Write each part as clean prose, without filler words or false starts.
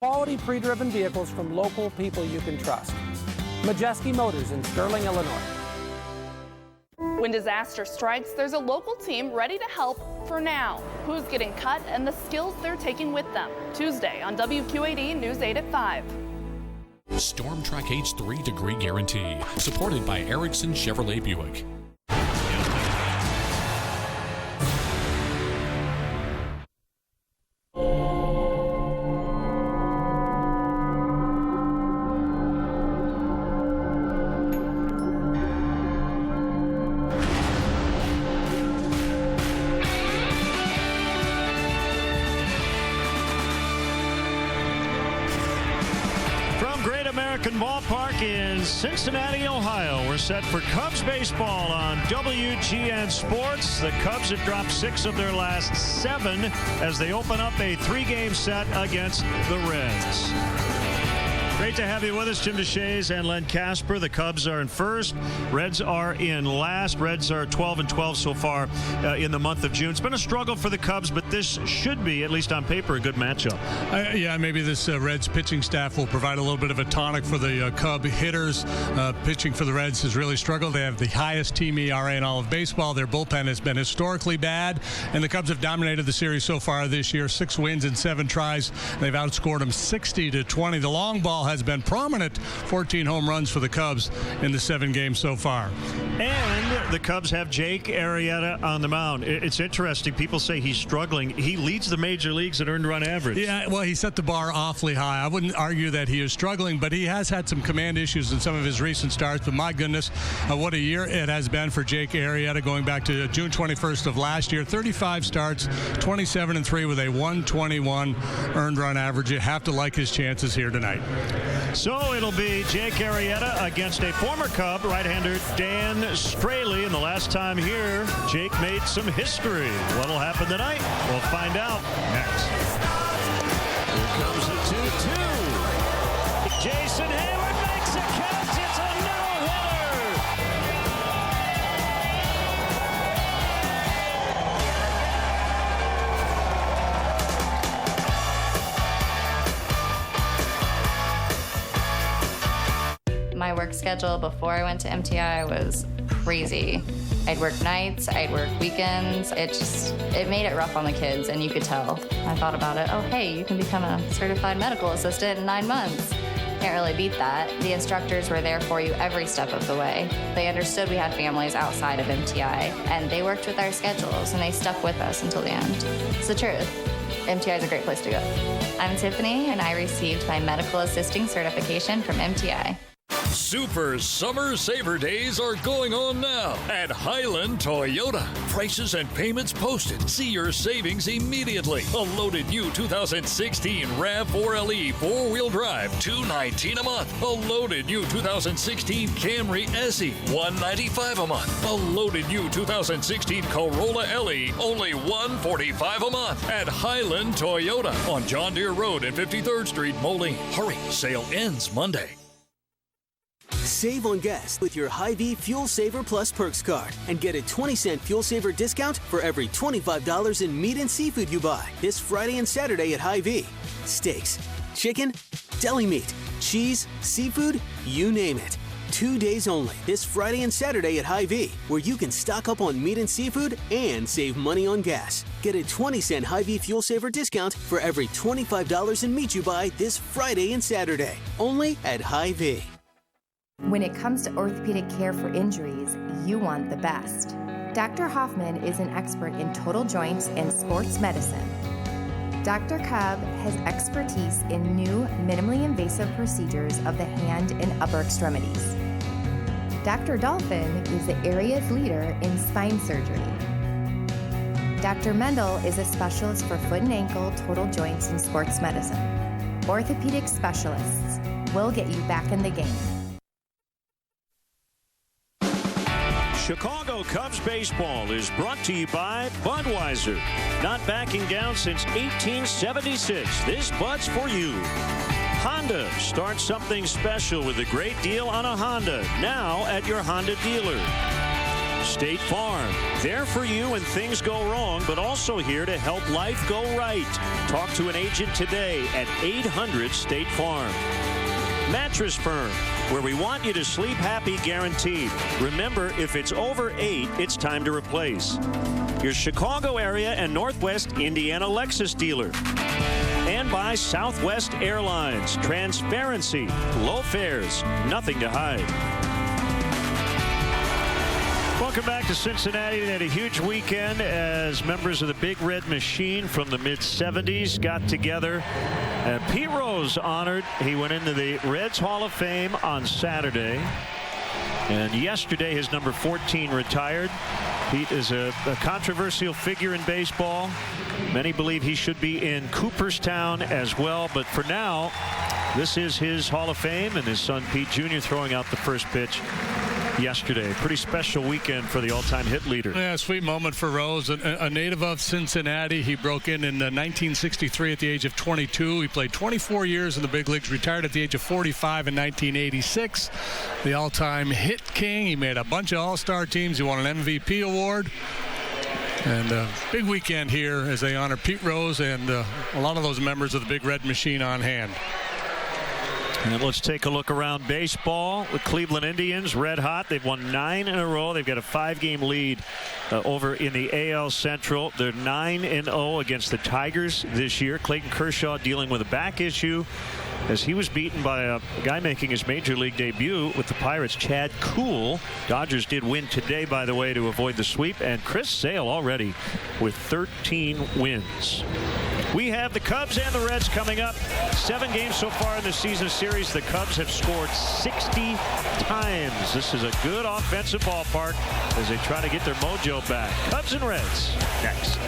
Quality pre-driven vehicles from local people you can trust. Majeski Motors in Sterling, Illinois. When disaster strikes, there's a local team ready to help for now. Who's getting cut and the skills they're taking with them. Tuesday on WQAD News 8 at 5. Storm Track Aid's 3-degree guarantee, supported by Erickson Chevrolet Buick. Ballpark in Cincinnati, Ohio. We're set for Cubs baseball on WGN Sports. The Cubs have dropped 6 of their last 7 as they open up a 3-game set against the Reds. Great to have you with us, Jim DeShays and Len Casper. The Cubs are in first. Reds are in last. Reds are 12-12 so far in the month of June. It's been a struggle for the Cubs, but this should be, at least on paper, a good matchup. Yeah, maybe this Reds pitching staff will provide a little bit of a tonic for the Cub hitters. Pitching for the Reds has really struggled. They have the highest team ERA in all of baseball. Their bullpen has been historically bad, and the Cubs have dominated the series so far this year. 6 wins in 7 tries. They've outscored them 60-20. The long ball has been prominent. 14 home runs for the Cubs in the 7 games so far. And the Cubs have Jake Arrieta on the mound. It's interesting. People say he's struggling. He leads the major leagues in earned run average. Yeah, well, he set the bar awfully high. I wouldn't argue that he is struggling, but he has had some command issues in some of his recent starts. But my goodness, what a year it has been for Jake Arrieta, going back to June 21st of last year. 35 starts, 27-3 with a 121 earned run average. You have to like his chances here tonight. So it'll be Jake Arrieta against a former Cub, right-hander Dan Straley. And the last time here, Jake made some history. What'll happen tonight? We'll find out next. Here comes the 2-2. Jason Hayward makes a catch. It's a no-hitter. My work schedule before I went to MTI was crazy. I'd work nights, I'd work weekends. It made it rough on the kids, and you could tell. I thought about it, oh, hey, you can become a certified medical assistant in 9 months. Can't really beat that. The instructors were there for you every step of the way. They understood we had families outside of MTI, and they worked with our schedules, and they stuck with us until the end. It's the truth. MTI is a great place to go. I'm Tiffany, and I received my medical assisting certification from MTI. Super Summer Saver Days are going on now at Highland Toyota. Prices and payments posted. See your savings immediately. A loaded new 2016 RAV4 LE 4-wheel drive, $219 a month. A loaded new 2016 Camry SE, $195 a month. A loaded new 2016 Corolla LE, only $145 a month at Highland Toyota on John Deere Road and 53rd Street, Moline. Hurry, sale ends Monday. Save on gas with your Hy-Vee Fuel Saver Plus Perks card and get a 20-cent Fuel Saver discount for every $25 in meat and seafood you buy this Friday and Saturday at Hy-Vee. Steaks, chicken, deli meat, cheese, seafood, you name it. 2 days only this Friday and Saturday at Hy-Vee, where you can stock up on meat and seafood and save money on gas. Get a 20-cent Hy-Vee Fuel Saver discount for every $25 in meat you buy this Friday and Saturday, only at Hy-Vee. When it comes to orthopedic care for injuries, you want the best. Dr. Hoffman is an expert in total joints and sports medicine. Dr. Cobb has expertise in new, minimally invasive procedures of the hand and upper extremities. Dr. Dolphin is the area's leader in spine surgery. Dr. Mendel is a specialist for foot and ankle, total joints, and sports medicine. Orthopedic specialists will get you back in the game. Chicago Cubs baseball is brought to you by Budweiser. Not backing down since 1876. This Bud's for you. Honda. Start something special with a great deal on a Honda. Now at your Honda dealer. State Farm, there for you when things go wrong, but also here to help life go right. Talk to an agent today at 800 State Farm. Mattress Firm, where we want you to sleep happy guaranteed. Remember, if it's over 8, it's time to replace. Your Chicago area and Northwest Indiana Lexus dealer. And by Southwest Airlines. Transparency, low fares, nothing to hide. Welcome back to Cincinnati. They had a huge weekend as members of the Big Red Machine from the mid-'70s got together. And Pete Rose honored. He went into the Reds Hall of Fame on Saturday. And yesterday, his number 14 retired. Pete is a controversial figure in baseball. Many believe he should be in Cooperstown as well. But for now, this is his Hall of Fame, and his son Pete Jr. throwing out the first pitch yesterday. Pretty special weekend for the all-time hit leader. Yeah, sweet moment for Rose. A native of Cincinnati. He broke in 1963 at the age of 22. He played 24 years in the big leagues, retired at the age of 45 in 1986. The all-time hit king. He made a bunch of all-star teams. He won an MVP award. And a big weekend here as they honor Pete Rose and a lot of those members of the Big Red Machine on hand. And let's take a look around baseball. The Cleveland Indians, red hot. They've won 9 in a row. They've got a 5-game lead over in the AL Central. They're 9-0 against the Tigers this year. Clayton Kershaw dealing with a back issue as he was beaten by a guy making his major league debut with the Pirates, Chad Kuhl. Dodgers did win today, by the way, to avoid the sweep. And Chris Sale already with 13 wins. We have the Cubs and the Reds coming up. 7 games so far in the season series. The Cubs have scored 60 times. This is a good offensive ballpark as they try to get their mojo back. Cubs and Reds next.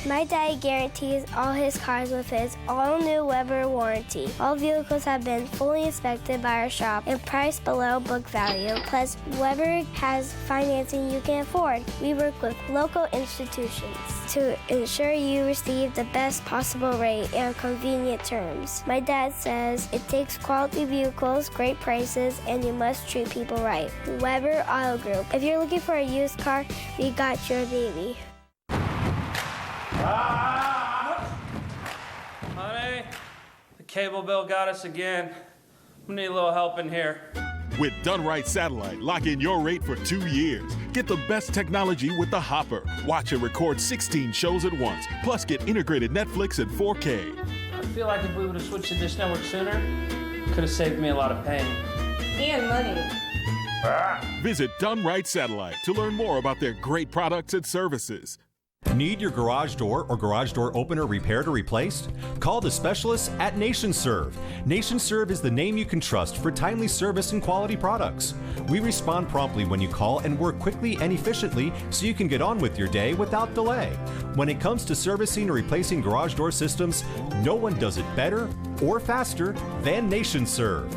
My daddy guarantees all his cars with his all-new Weber warranty. All vehicles have been fully inspected by our shop and priced below book value. Plus, Weber has financing you can afford. We work with local institutions to ensure you receive the best possible rate and convenient terms. My dad says it takes quality vehicles, great prices, and you must treat people right. Weber Auto Group. If you're looking for a used car, we got your baby. Honey, the cable bill got us again. We need a little help in here. With Done Right Satellite, lock in your rate for 2 years. Get the best technology with the Hopper. Watch and record 16 shows at once. Plus, get integrated Netflix and 4K. I feel like if we would have switched to this network sooner, it could have saved me a lot of pain. And money. Visit Done Right Satellite to learn more about their great products and services. Need your garage door or garage door opener repaired or replaced? Call the specialists at NationServe. NationServe is the name you can trust for timely service and quality products. We respond promptly when you call and work quickly and efficiently so you can get on with your day without delay. When it comes to servicing or replacing garage door systems, no one does it better or faster than NationServe.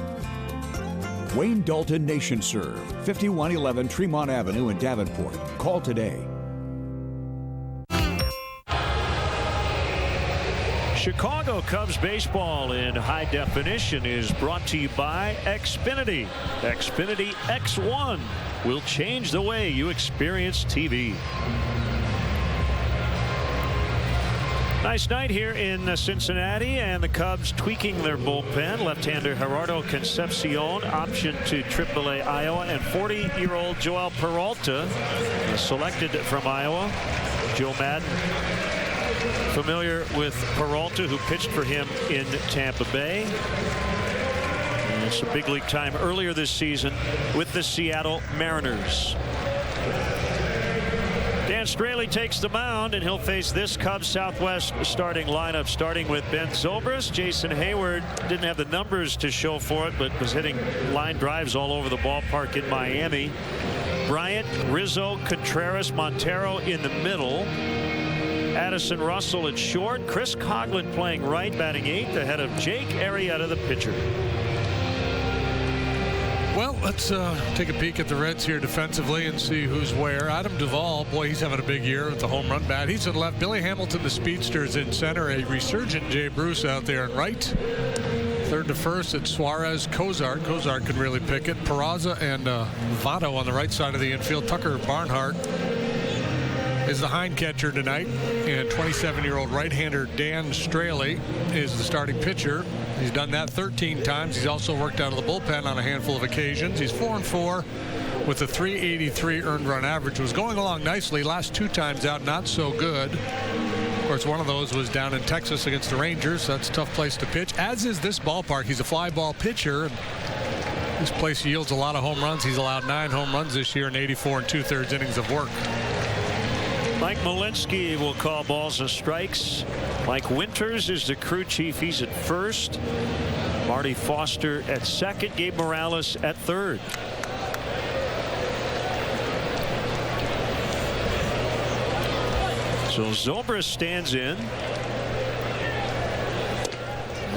Wayne Dalton NationServe, 5111 Tremont Avenue in Davenport. Call today. Chicago Cubs baseball in high definition is brought to you by Xfinity. Xfinity X1 will change the way you experience TV. Nice night here in Cincinnati, and the Cubs tweaking their bullpen. Left-hander Gerardo Concepcion optioned to AAA Iowa, and 40-year-old Joel Peralta selected from Iowa. Joe Madden, familiar with Peralta, who pitched for him in Tampa Bay. And some big league time earlier this season with the Seattle Mariners. Dan Straley takes the mound, and he'll face this Cubs Southwest starting lineup, starting with Ben Zobrist. Jason Hayward didn't have the numbers to show for it, but was hitting line drives all over the ballpark in Miami. Bryant, Rizzo, Contreras, Montero in the middle. Addison Russell at short. Chris Coughlin playing right, batting 8th ahead of Jake Arrieta, the pitcher. Well, let's take a peek at the Reds here defensively and see who's where. Adam Duvall, boy, he's having a big year with the home run bat. He's at left. Billy Hamilton, the speedster, is in center. A resurgent Jay Bruce out there in right. Third to first, it's Suarez, Cozart. Cozart can really pick it. Peraza and Votto on the right side of the infield. Tucker Barnhart is the hind catcher tonight. And 27-year-old right-hander Dan Straley is the starting pitcher. He's done that 13 times. He's also worked out of the bullpen on a handful of occasions. He's 4-4 with a 383 earned run average. Was going along nicely. Last 2 times out, not so good. Of course, one of those was down in Texas against the Rangers. That's a tough place to pitch, as is this ballpark. He's a fly ball pitcher. This place yields a lot of home runs. He's allowed 9 home runs this year in 84 2/3 innings of work. Mike Malinsky will call balls and strikes. Mike Winters is the crew chief. He's at first. Marty Foster at second. Gabe Morales at third. So Zobrist stands in.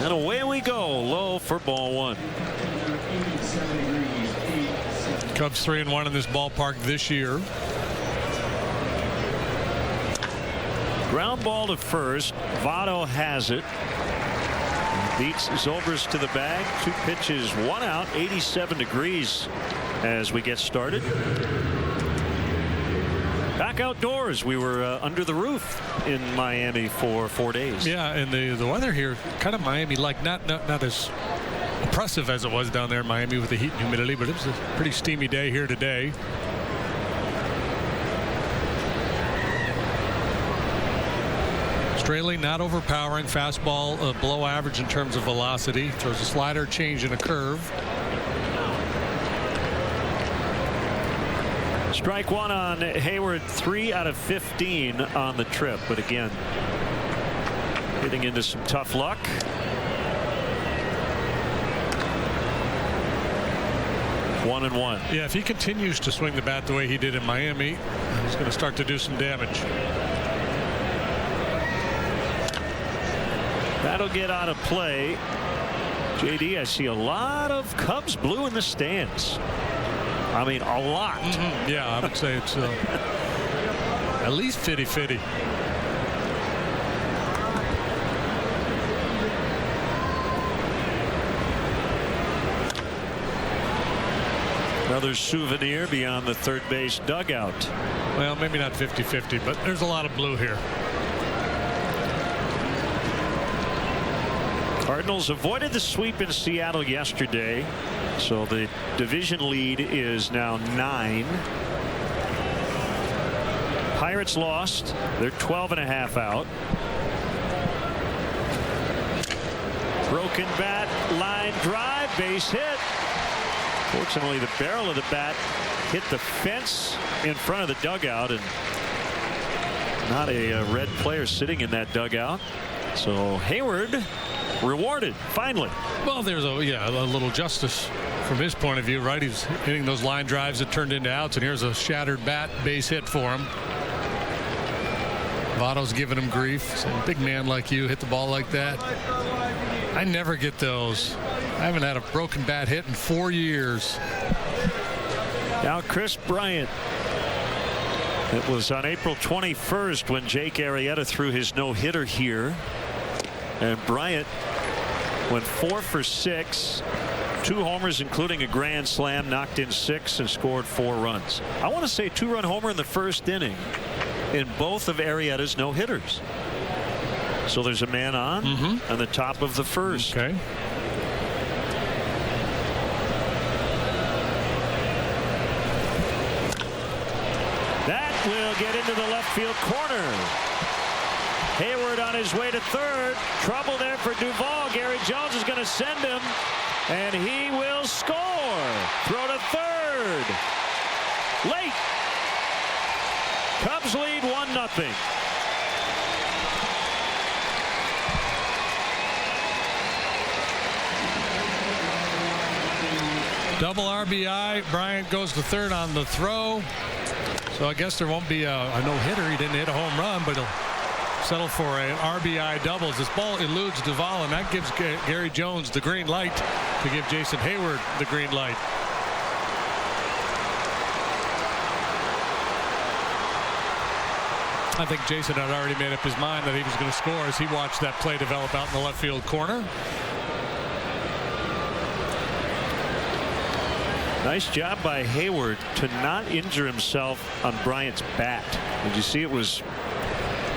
And away we go. Low for ball 1. Cubs 3-1 in this ballpark this year. Ground ball to first. Votto has it. Beats Zobrist to the bag. 2 pitches, 1 out. 87 degrees as we get started. Back outdoors. We were under the roof in Miami for 4 days. Yeah, and the weather here, kind of Miami-like, not as oppressive as it was down there in Miami with the heat and humidity, but it was a pretty steamy day here today. Straley not overpowering. Fastball below average in terms of velocity. Throws a slider, change, and a curve. Strike 1 on Hayward. 3 out of 15 on the trip. But again, getting into some tough luck. One and one. Yeah, if he continues to swing the bat the way he did in Miami, he's going to start to do some damage. That'll get out of play. JD, I see a lot of Cubs blue in the stands. I mean, a lot. Yeah, I would say it's at least 50-50. Another souvenir beyond the third base dugout. Well, maybe not 50-50, but there's a lot of blue here. Cardinals avoided the sweep in Seattle yesterday, so the division lead is now 9. Pirates lost. They're 12.5 out. Broken bat, line drive, base hit. Fortunately, the barrel of the bat hit the fence in front of the dugout, and not a Red player sitting in that dugout. So Hayward rewarded finally. Well, there's a little justice from his point of view, right? He's hitting those line drives that turned into outs, and here's a shattered bat, base hit for him. Votto's giving him grief. So a big man like you hit the ball like that. I never get those. I haven't had a broken bat hit in 4 years. Now Chris Bryant. It was on April 21st when Jake Arrieta threw his no-hitter here. And Bryant went 4 for 6. 2 homers, including a grand slam, knocked in 6 and scored 4 runs. I want to say 2-run homer in the first inning in both of Arrieta's no-hitters. So there's a man on the top of the first. Okay. That will get into the left field corner. Hayward on his way to third. Trouble there for Duvall. Gary Jones is going to send him, and he will score. Throw to third. Late. Cubs lead 1-0. Double RBI. Bryant goes to third on the throw. So I guess there won't be a no-hitter. He didn't hit a home run, but he'll settle for an RBI doubles. This ball eludes Duvall, and that gives Gary Jones the green light to give Jason Hayward the green light. I think Jason had already made up his mind that he was going to score as he watched that play develop out in the left field corner. Nice job by Hayward to not injure himself on Bryant's bat. Did you see it was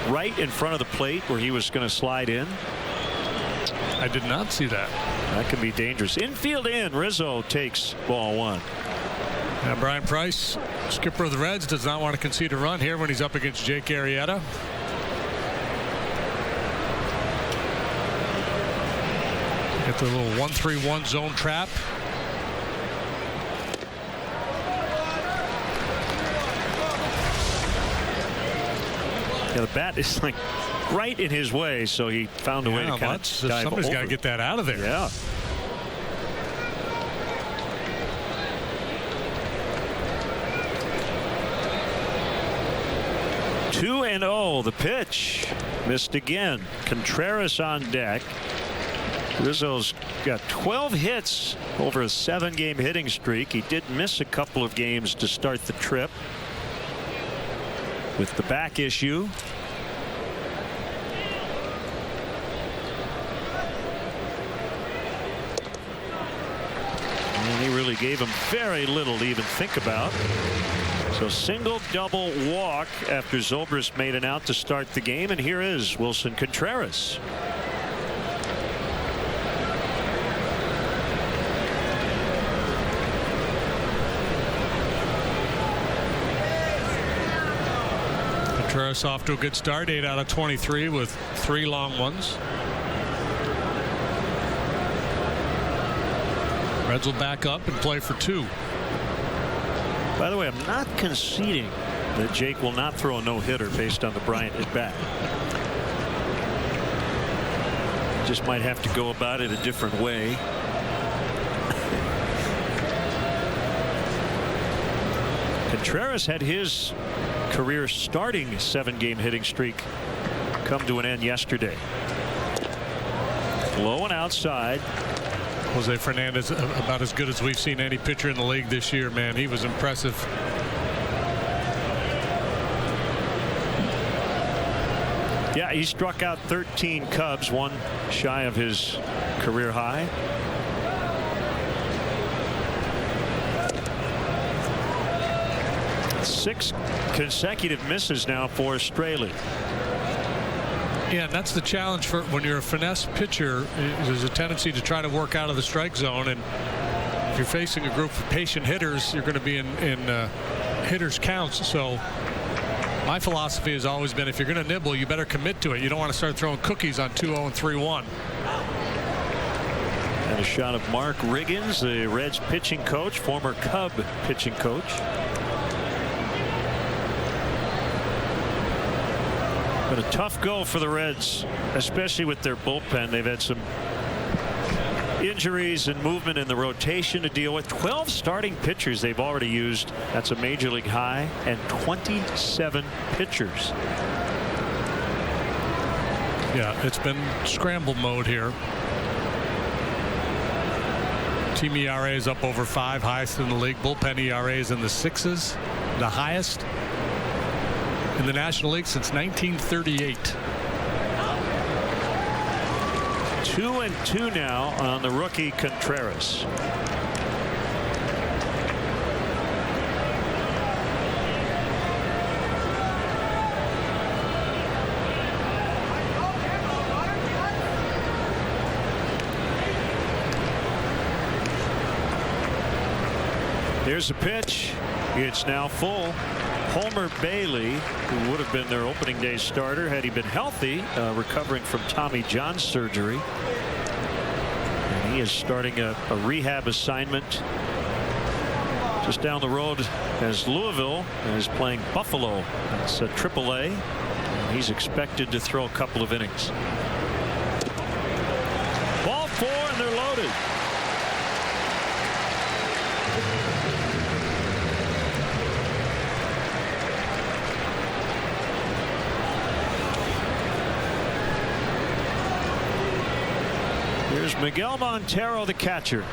right in front of the plate where he was going to slide in? I did not see that. That can be dangerous. Infield in. Rizzo takes ball 1. Now Brian Price, skipper of the Reds, does not want to concede a run here when he's up against Jake Arrieta. Get the little 1-3-1 zone trap. Yeah, the bat is like right in his way, so he found a way to kind of dive somebody's over. got to get that out of there. Yeah. Two and 0. The pitch missed again. Contreras on deck. Rizzo's got 12 hits over a 7-game hitting streak. He did miss a couple of games to start the trip with the back issue. And he really gave him very little to even think about. So single, double, walk after Zobrist made an out to start the game. And here is Wilson Contreras. Contreras off to a good start, 8 out of 23 with 3 long ones. Reds will back up and play for 2. By the way, I'm not conceding that Jake will not throw a no-hitter based on the Bryant at bat. Just might have to go about it a different way. Contreras had his career starting 7-game hitting streak come to an end yesterday. Low and outside. Jose Fernandez about as good as we've seen any pitcher in the league this year, man. He was impressive. Yeah, he struck out 13 Cubs, 1 shy of his career high. Six consecutive misses now for Straley. Yeah, and that's the challenge for when you're a finesse pitcher. There's a tendency to try to work out of the strike zone, and if you're facing a group of patient hitters, you're going to be in hitters counts. So my philosophy has always been, if you're going to nibble, you better commit to it. You don't want to start throwing cookies on 2-0 and 3-1. And a shot of Mark Riggins, the Reds pitching coach, former Cub pitching coach. But a tough go for the Reds, especially with their bullpen. They've had some injuries and movement in the rotation to deal with. 12 starting pitchers they've already used. That's a major league high, and 27 pitchers. Yeah, it's been scramble mode here. Team ERA is up over 5, highest in the league. Bullpen ERA is in the 6s, the highest in the National League since 1938. 2-2 now on the rookie Contreras. There's a pitch. It's now full. Homer Bailey, who would have been their opening day starter had he been healthy, recovering from Tommy John surgery. And he is starting a rehab assignment just down the road as Louisville is playing Buffalo. It's a AAA. He's expected to throw a couple of innings. Ball 4, and they're loaded. Here's Miguel Montero, the catcher.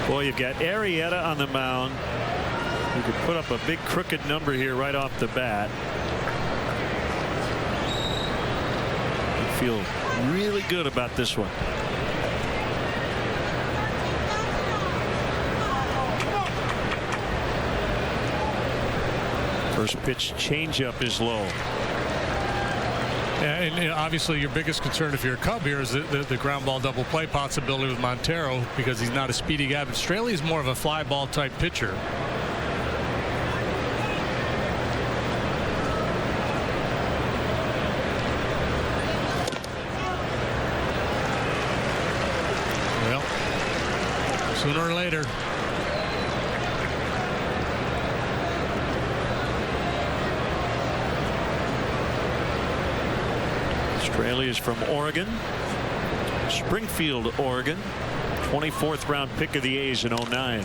Boy, you've got Arrieta on the mound. You could put up a big crooked number here right off the bat. You feel really good about this one. First pitch changeup is low. And obviously your biggest concern if you're a Cub here is the ground ball double play possibility with Montero, because he's not a speedy guy, but Straley is more of a fly ball type pitcher. Well, sooner or later. Straley is from Oregon, Springfield, Oregon. 24th round pick of the A's in 09.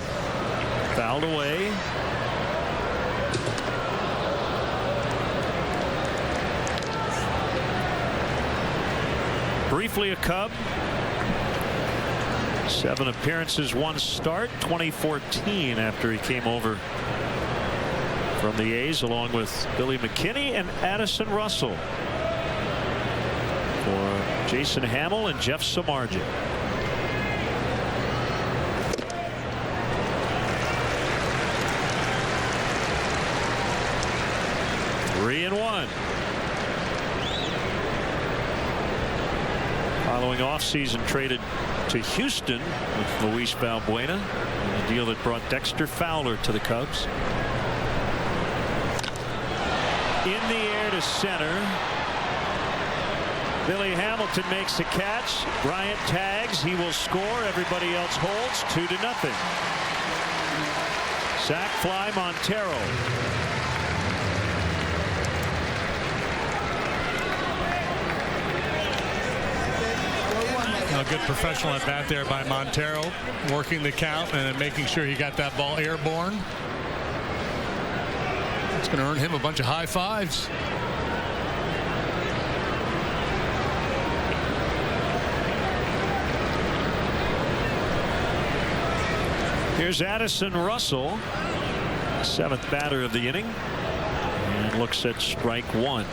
Fouled away. Briefly a Cub. 7 appearances, 1 start. 2014 after he came over from the A's along with Billy McKinney and Addison Russell. For Jason Hamill and Jeff Samardzija. Three and 1. Following offseason traded to Houston with Luis Valbuena, a deal that brought Dexter Fowler to the Cubs. In the air to center. Billy Hamilton makes the catch. Bryant tags. He will score. Everybody else holds. 2-0. Sac fly Montero. A good professional at bat there by Montero, working the count and making sure he got that ball airborne. It's going to earn him a bunch of high fives. Here's Addison Russell, 7th batter of the inning, and looks at strike 1.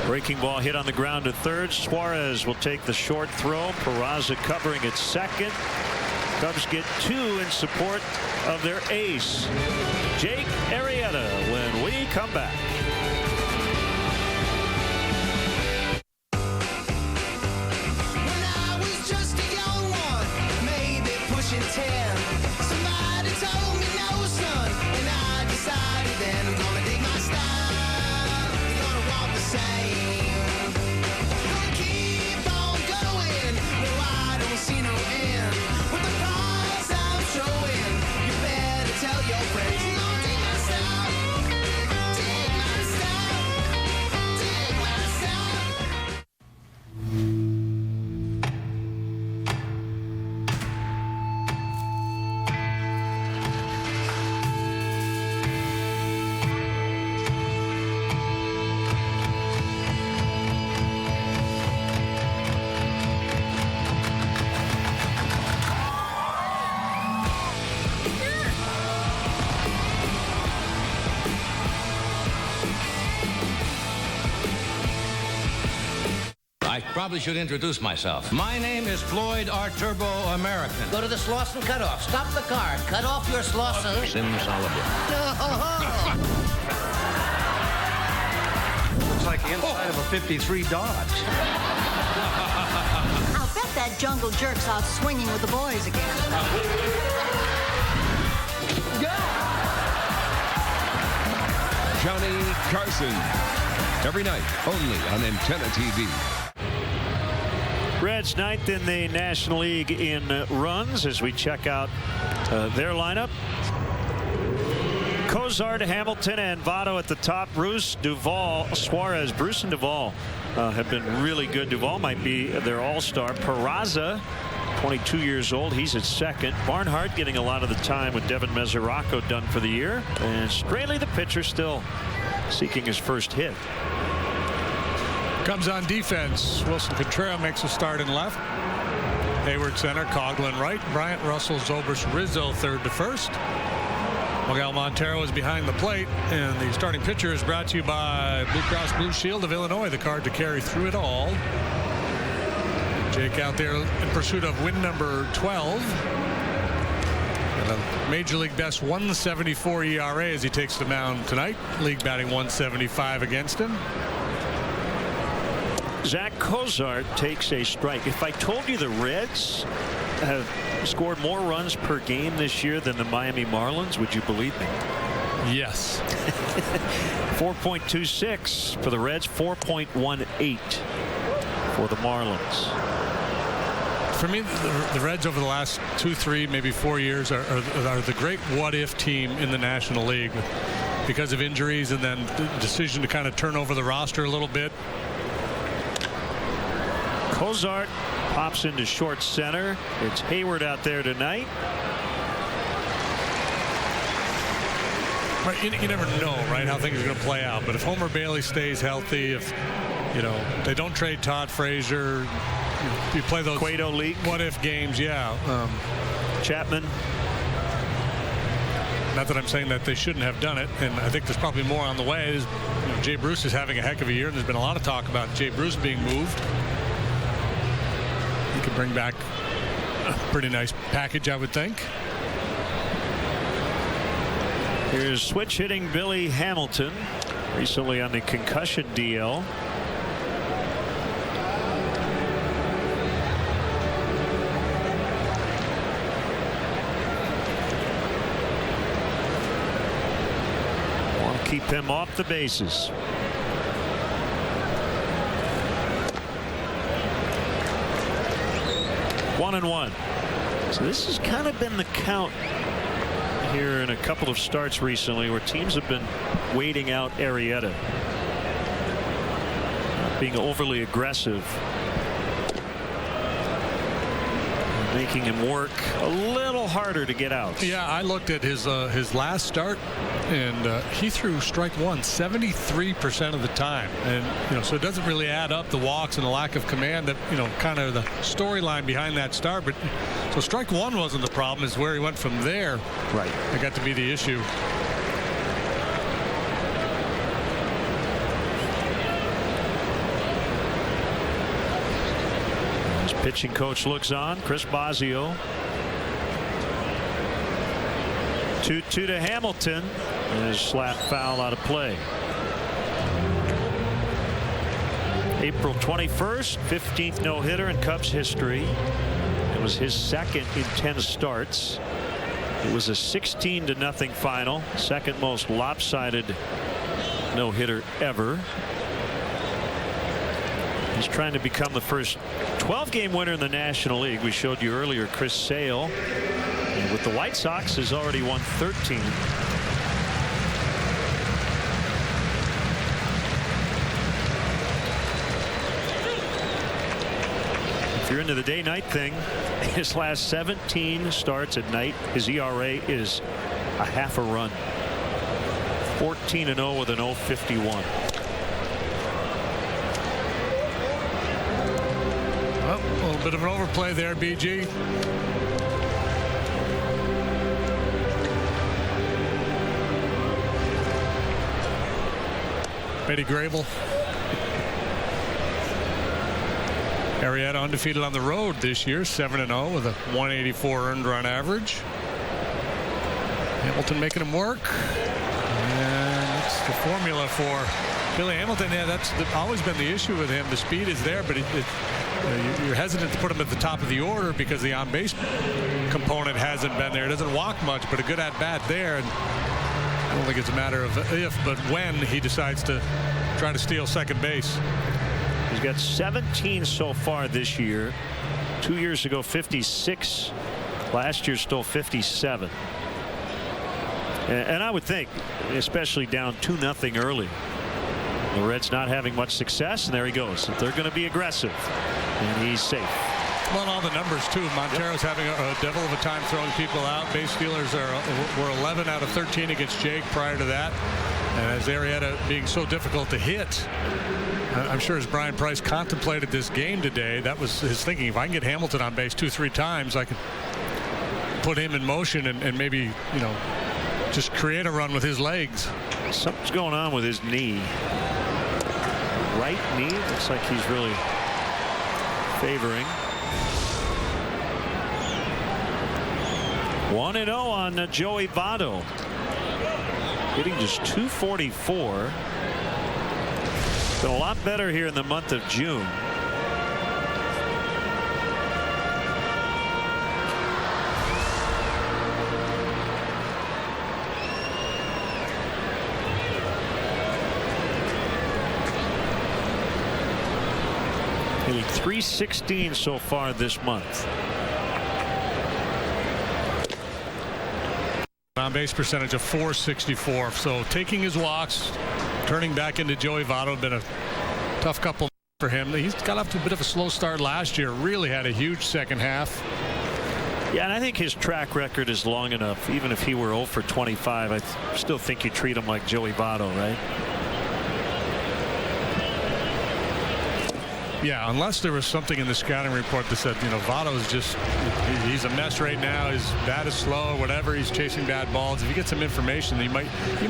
Breaking ball hit on the ground to third. Suarez will take the short throw. Peraza covering at second. Cubs get 2 in support of their ace, Jake Arrieta, when we come back. When I was just a young one, maybe pushing 10, somebody told me no, son, and I decided then I'm gonna dig my style, gonna walk the same, gonna keep on going, no, I don't see no end. With the prize I'm showing, you better tell your friends. I'm gonna dig my style, dig my style, dig my style. I probably should introduce myself. My name is Floyd R. Turbo American. Go to the Slauson cutoff. Stop the car. Cut off your Slauson. Simsalabim. Looks like the inside of a 53 Dodge. I'll bet that jungle jerk's out swinging with the boys again. Johnny Carson. Every night, only on Antenna TV. Reds 9th in the National League in runs as we check out their lineup. Cozart, Hamilton, and Votto at the top. Bruce, Duvall, Suarez. Bruce and Duvall have been really good. Duvall might be their all-star. Peraza, 22 years old. He's at second. Barnhart getting a lot of the time with Devin Mesoraco done for the year. And Straley, the pitcher, still seeking his first hit. Cubs on defense. Wilson Contreras makes a start in left. Hayward center, Coughlin right, Bryant, Russell, Zobrist, Rizzo third to first. Miguel Montero is behind the plate, and the starting pitcher is brought to you by Blue Cross Blue Shield of Illinois, the card to carry through it all. Jake out there in pursuit of win number 12. And a Major League best 1.74 ERA as he takes the mound tonight. League batting 175 against him. Zach Cozart takes a strike. If I told you the Reds have scored more runs per game this year than the Miami Marlins, would you believe me? Yes. 4.26 for the Reds, 4.18 for the Marlins. For me, the Reds over the last 2, 3, maybe 4 years are the great what-if team in the National League because of injuries and then the decision to kind of turn over the roster a little bit. Cozart pops into short center. It's Hayward out there tonight. Right, you never know, right, how things are going to play out. But if Homer Bailey stays healthy, if they don't trade Todd Frazier, you play those Cueto leak what-if games, yeah. Chapman. Not that I'm saying that they shouldn't have done it, and I think there's probably more on the way. Jay Bruce is having a heck of a year, and there's been a lot of talk about Jay Bruce being moved. He could bring back a pretty nice package, I would think. Here's switch hitting Billy Hamilton, recently on the concussion DL. Want to keep him off the bases. One and one. So this has kind of been the count here in a couple of starts recently where teams have been waiting out Arrieta, not being overly aggressive, making him work a little harder to get out. Yeah, I looked at his last start, and he threw strike one 73% of the time, and so it doesn't really add up, the walks and the lack of command, that kind of the storyline behind that start. But so strike one wasn't the problem, is where he went from there. Right, that got to be the issue. Pitching coach looks on. Chris Bosio. 2-2 to Hamilton. And his slap foul out of play. April 21st, 15th no-hitter in Cubs history. It was his second in 10 starts. It was a 16-0 final. Second most lopsided no-hitter ever. He's trying to become the first 12-game winner in the National League. We showed you earlier Chris Sale, and with the White Sox, has already won 13. If you're into the day-night thing, his last 17 starts at night, his ERA is a half a run. 14-0 with an 0.51. A little bit of an overplay there, BG. Betty Grable. Arrieta undefeated on the road this year, 7-0 with a 184 earned run average. Hamilton making him work. And it's the formula for Billy Hamilton. Yeah, that's always been the issue with him. The speed is there, but you're hesitant to put him at the top of the order because the on-base component hasn't been there. It doesn't walk much, but a good at-bat there. And I don't think it's a matter of if, but when he decides to try to steal second base. He's got 17 so far this year. 2 years ago, 56. Last year, still 57. And I would think, especially down 2-0 early, the Reds not having much success, and there he goes. They're going to be aggressive, and he's safe. Well, all the numbers too. Montero's having a devil of a time throwing people out. Base stealers were 11 out of 13 against Jake prior to that. And as Arrieta being so difficult to hit, I'm sure as Brian Price contemplated this game today, that was his thinking. If I can get Hamilton on base 2-3 times, I could put him in motion and maybe, you know, just create a run with his legs. Something's going on with his knee. Right knee. Looks like he's really favoring. 1-0 on Joey Votto. Hitting just 244. Been a lot better here in the month of June. Hitting .316 so far this month. On base percentage of .464. So taking his walks, turning back into Joey Votto, been a tough couple for him. He's got off to a bit of a slow start last year. Really had a huge second half. Yeah, and I think his track record is long enough. Even if he were 0 for 25, I still think you treat him like Joey Votto, right? Yeah, unless there was something in the scouting report that said, you know, Votto's just, he's a mess right now. His bat is slow, whatever. He's chasing bad balls. If you get some information, you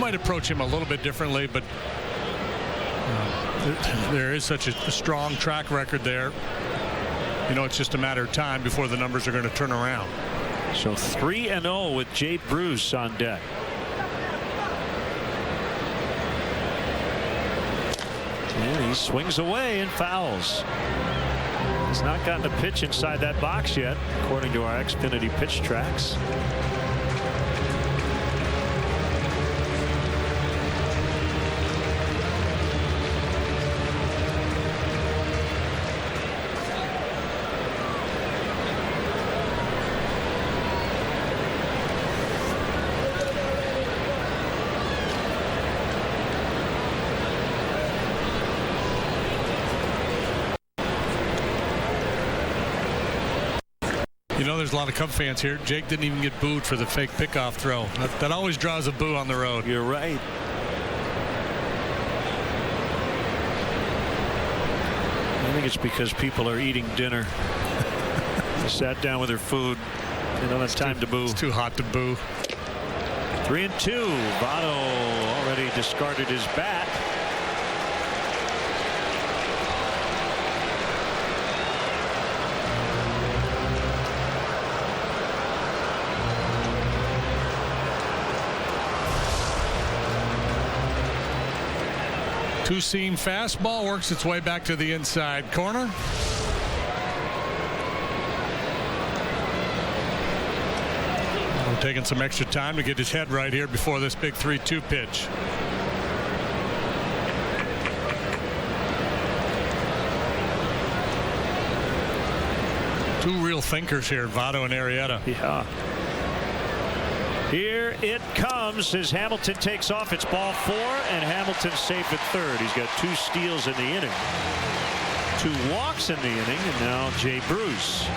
might approach him a little bit differently. But there is such a strong track record there. You know, it's just a matter of time before the numbers are going to turn around. So 3-0 with Jay Bruce on deck. And he swings away and fouls. He's not gotten a pitch inside that box yet, according to our Xfinity pitch tracks. You know, there's a lot of Cub fans here. Jake didn't even get booed for the fake pickoff throw. That always draws a boo on the road. You're right. I think it's because people are eating dinner. They sat down with their food. You know, it's time to boo. It's too hot to boo. 3-2. Votto already discarded his bat. Two-seam fastball works its way back to the inside corner. We're taking some extra time to get his head right here before this big 3-2 pitch. Two real thinkers here, Votto and Arrieta. Yeah. Here it comes as Hamilton takes off. It's ball 4, and Hamilton's safe at third. He's got 2 steals in the inning, 2 walks in the inning, and now Jay Bruce.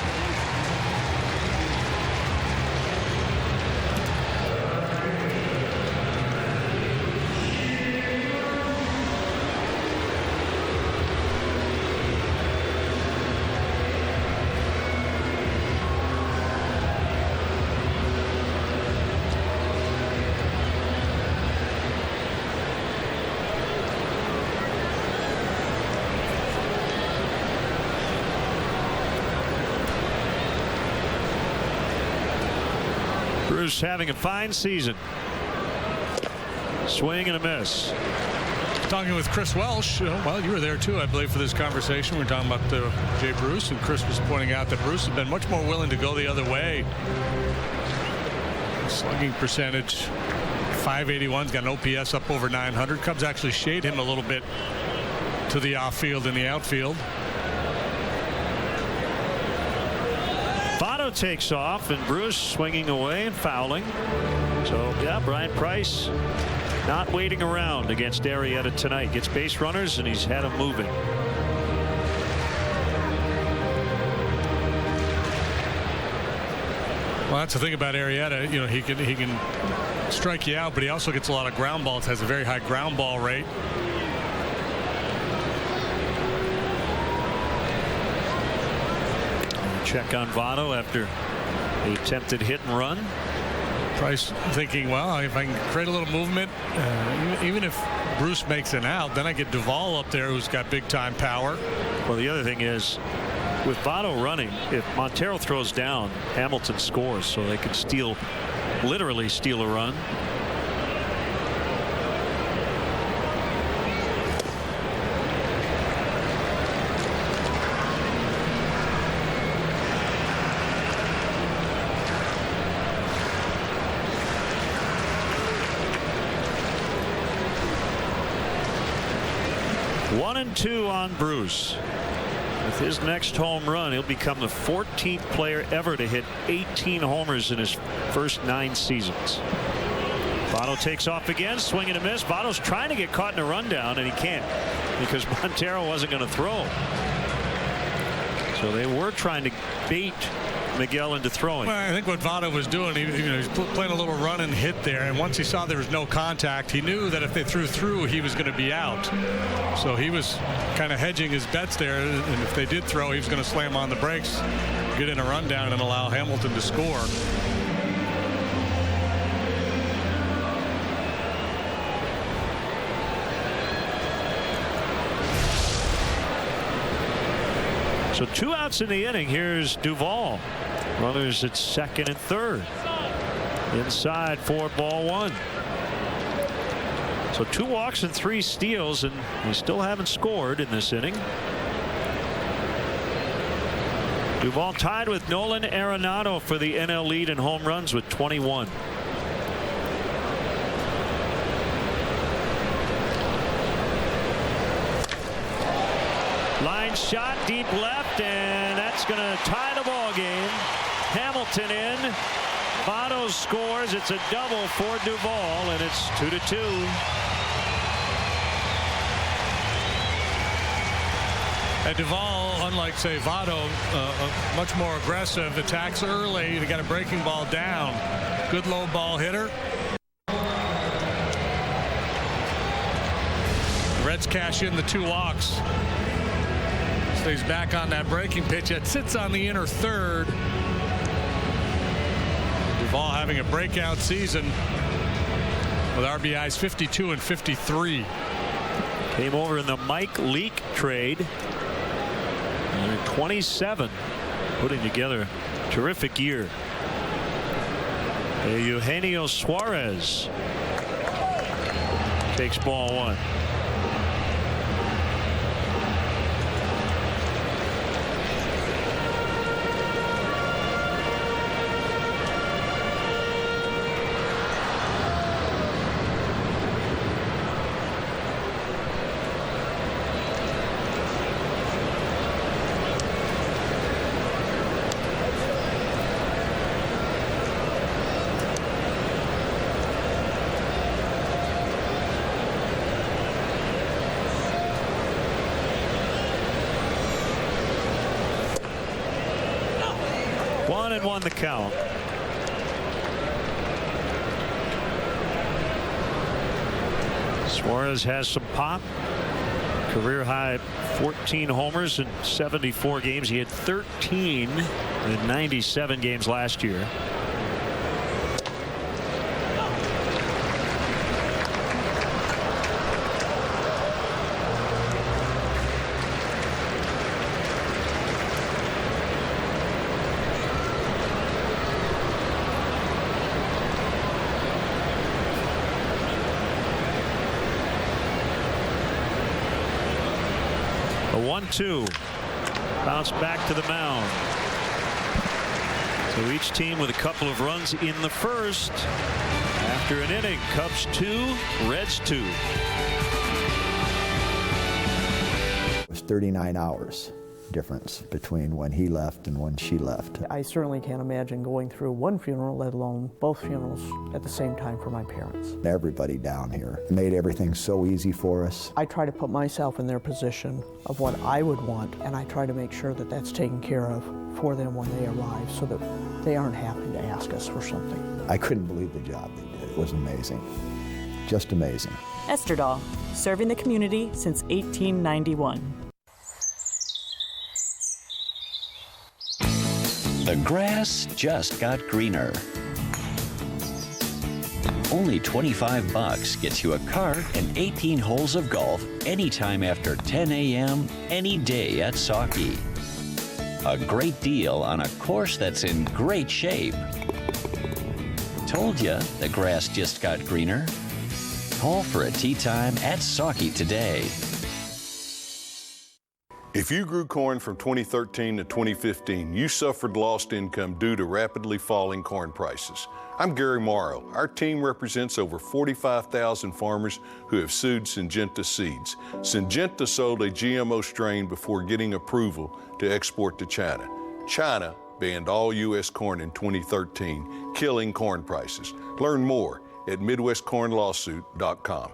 Bruce having a fine season. Swing and a miss. Talking with Chris Welsh. Well, you were there too, I believe, for this conversation. We're talking about Jay Bruce, and Chris was pointing out that Bruce has been much more willing to go the other way. Slugging percentage .581's got an OPS up over 900. Cubs actually shade him a little bit to the off-field and the outfield. Votto takes off, and Bruce swinging away and fouling. So, yeah, Brian Price not waiting around against Arrieta tonight. Gets base runners, and he's had them moving. Well, that's the thing about Arrieta. You know, he can strike you out, but he also gets a lot of ground balls. Has a very high ground ball rate. Check on Votto after the attempted hit and run. Price thinking, well, if I can create a little movement, even if Bruce makes an out, then I get Duvall up there who's got big time power. Well, the other thing is, with Votto running, if Montero throws down, Hamilton scores, so they can literally steal a run. One and two on Bruce. With his next home run, he'll become the 14th player ever to hit 18 homers in his first 9 seasons. Votto takes off again, swing and a miss. Votto's trying to get caught in a rundown, and he can't because Montero wasn't going to throw. So they were trying to bait Miguel into throwing. Well, I think what Votto was doing, he was playing a little run and hit there, and once he saw there was no contact, he knew that if they threw through, he was going to be out. So he was kind of hedging his bets there, and if they did throw, he was going to slam on the brakes, get in a rundown, and allow Hamilton to score. So 2 outs in the inning. Here's Duvall. Runners at second and third. Inside for ball 1. So 2 walks and 3 steals, and we still haven't scored in this inning. Duvall tied with Nolan Arenado for the NL lead in home runs with 21. Line shot deep left, and that's going to tie the ball game. Hamilton in. Votto scores. It's a double for Duvall, and it's 2-2. And Duvall, unlike, say, Votto, much more aggressive, attacks early. They got a breaking ball down. Good low ball hitter. The Reds cash in the 2 walks. Stays back on that breaking pitch. It sits on the inner third. Duvall having a breakout season with RBIs 52 and 53. Came over in the Mike Leake trade. And they're 27, putting together a terrific year. Eugenio Suarez takes ball 1. Won the count. Suarez has some pop. Career high 14 homers in 74 games. He had 13 in 97 games last year. A 1-2. Bounce back to the mound. So each team with a couple of runs in the first. After an inning, Cubs 2, Reds 2. It was 39 hours difference between when he left and when she left. I certainly can't imagine going through one funeral, let alone both funerals at the same time for my parents. Everybody down here made everything so easy for us. I try to put myself in their position of what I would want, and I try to make sure that that's taken care of for them when they arrive so that they aren't having to ask. ask us for something. I couldn't believe the job they did. It was amazing. Just amazing. Esterdahl, serving the community since 1891. The grass just got greener. Only $25 gets you a cart and 18 holes of golf anytime after 10 a.m. any day at Sauckie. A great deal on a course that's in great shape. Told you the grass just got greener. Call for a tee time at Sauckie today. If you grew corn from 2013 to 2015, you suffered lost income due to rapidly falling corn prices. I'm Gary Morrow. Our team represents over 45,000 farmers who have sued Syngenta Seeds. Syngenta sold a GMO strain before getting approval to export to China. China banned all U.S. corn in 2013, killing corn prices. Learn more at MidwestCornLawsuit.com.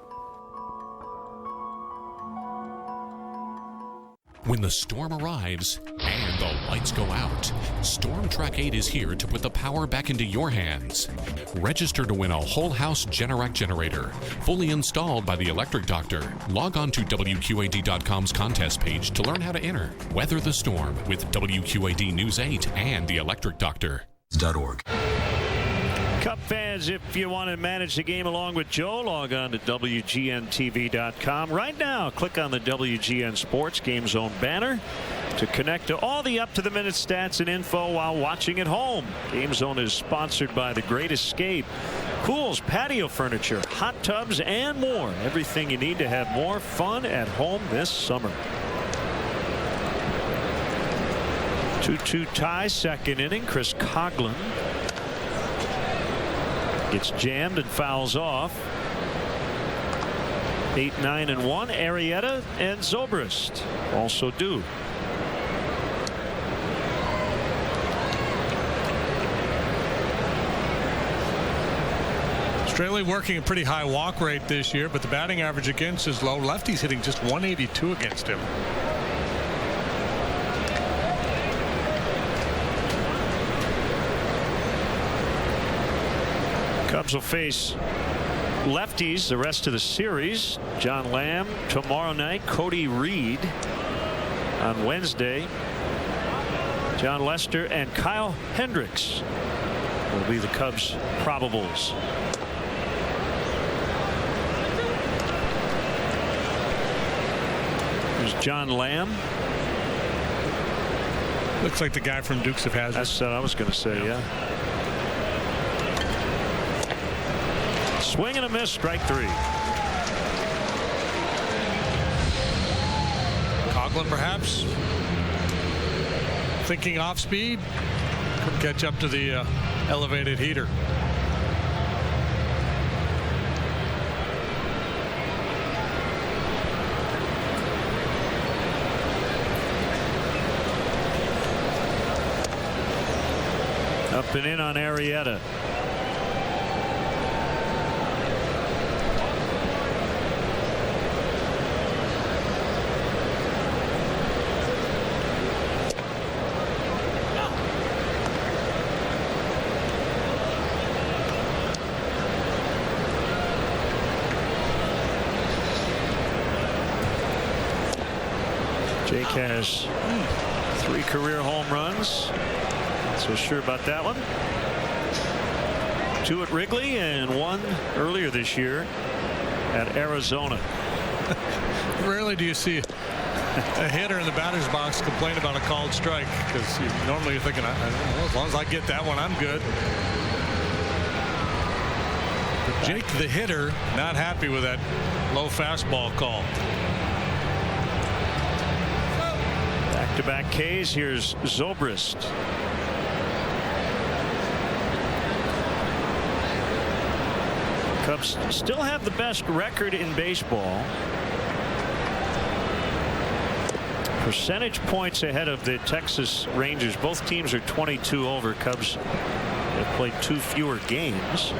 When the storm arrives and the lights go out, Storm Track 8 is here to put the power back into your hands. Register to win a whole house Generac generator, fully installed by the Electric Doctor. Log on to WQAD.com's contest page to learn how to enter. Weather the storm with WQAD News 8 and the Electric Doctor.org. Cub fans, if you want to manage the game along with Joe, log on to WGNTV.com. Right now, click on the WGN Sports Game Zone banner to connect to all the up-to-the-minute stats and info while watching at home. Game Zone is sponsored by The Great Escape. Pools, patio furniture, hot tubs, and more. Everything you need to have more fun at home this summer. 2-2 tie, second inning. Chris Coughlin gets jammed and fouls off. 8, 9, and 1. Arrieta and Zobrist also do. Straley working a pretty high walk rate this year, but the batting average against is low. Lefty's hitting just 182 against him. Cubs will face lefties the rest of the series. John Lamb tomorrow night. Cody Reed on Wednesday. John Lester and Kyle Hendricks will be the Cubs probables. There's John Lamb. Looks like the guy from Dukes of Hazzard. That's what I was going to say, yeah. Swing and a miss, strike 3. Coughlin perhaps thinking off speed. Couldn't catch up to the elevated heater. Up and in on Arrieta. Jake has 3 career home runs. Not so sure about that one. 2 at Wrigley and 1 earlier this year at Arizona. Rarely do you see a hitter in the batter's box complain about a called strike, because normally you're thinking, as long as I get that one, I'm good. But Jake, the hitter, not happy with that low fastball call. Back-to-back Ks. Here's Zobrist. Cubs still have the best record in baseball. Percentage points ahead of the Texas Rangers. Both teams are 22 over. Cubs have played 2 fewer games.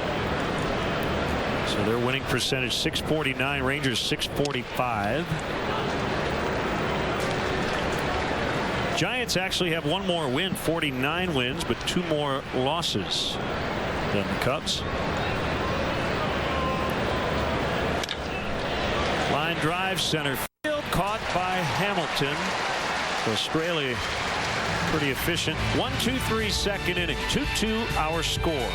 So their winning percentage 649, Rangers 645. Giants actually have one more win, 49 wins, but 2 more losses than the Cubs. Line drive, center field, caught by Hamilton. So Straley pretty efficient. 1-2-3 second inning. 2-2 our score.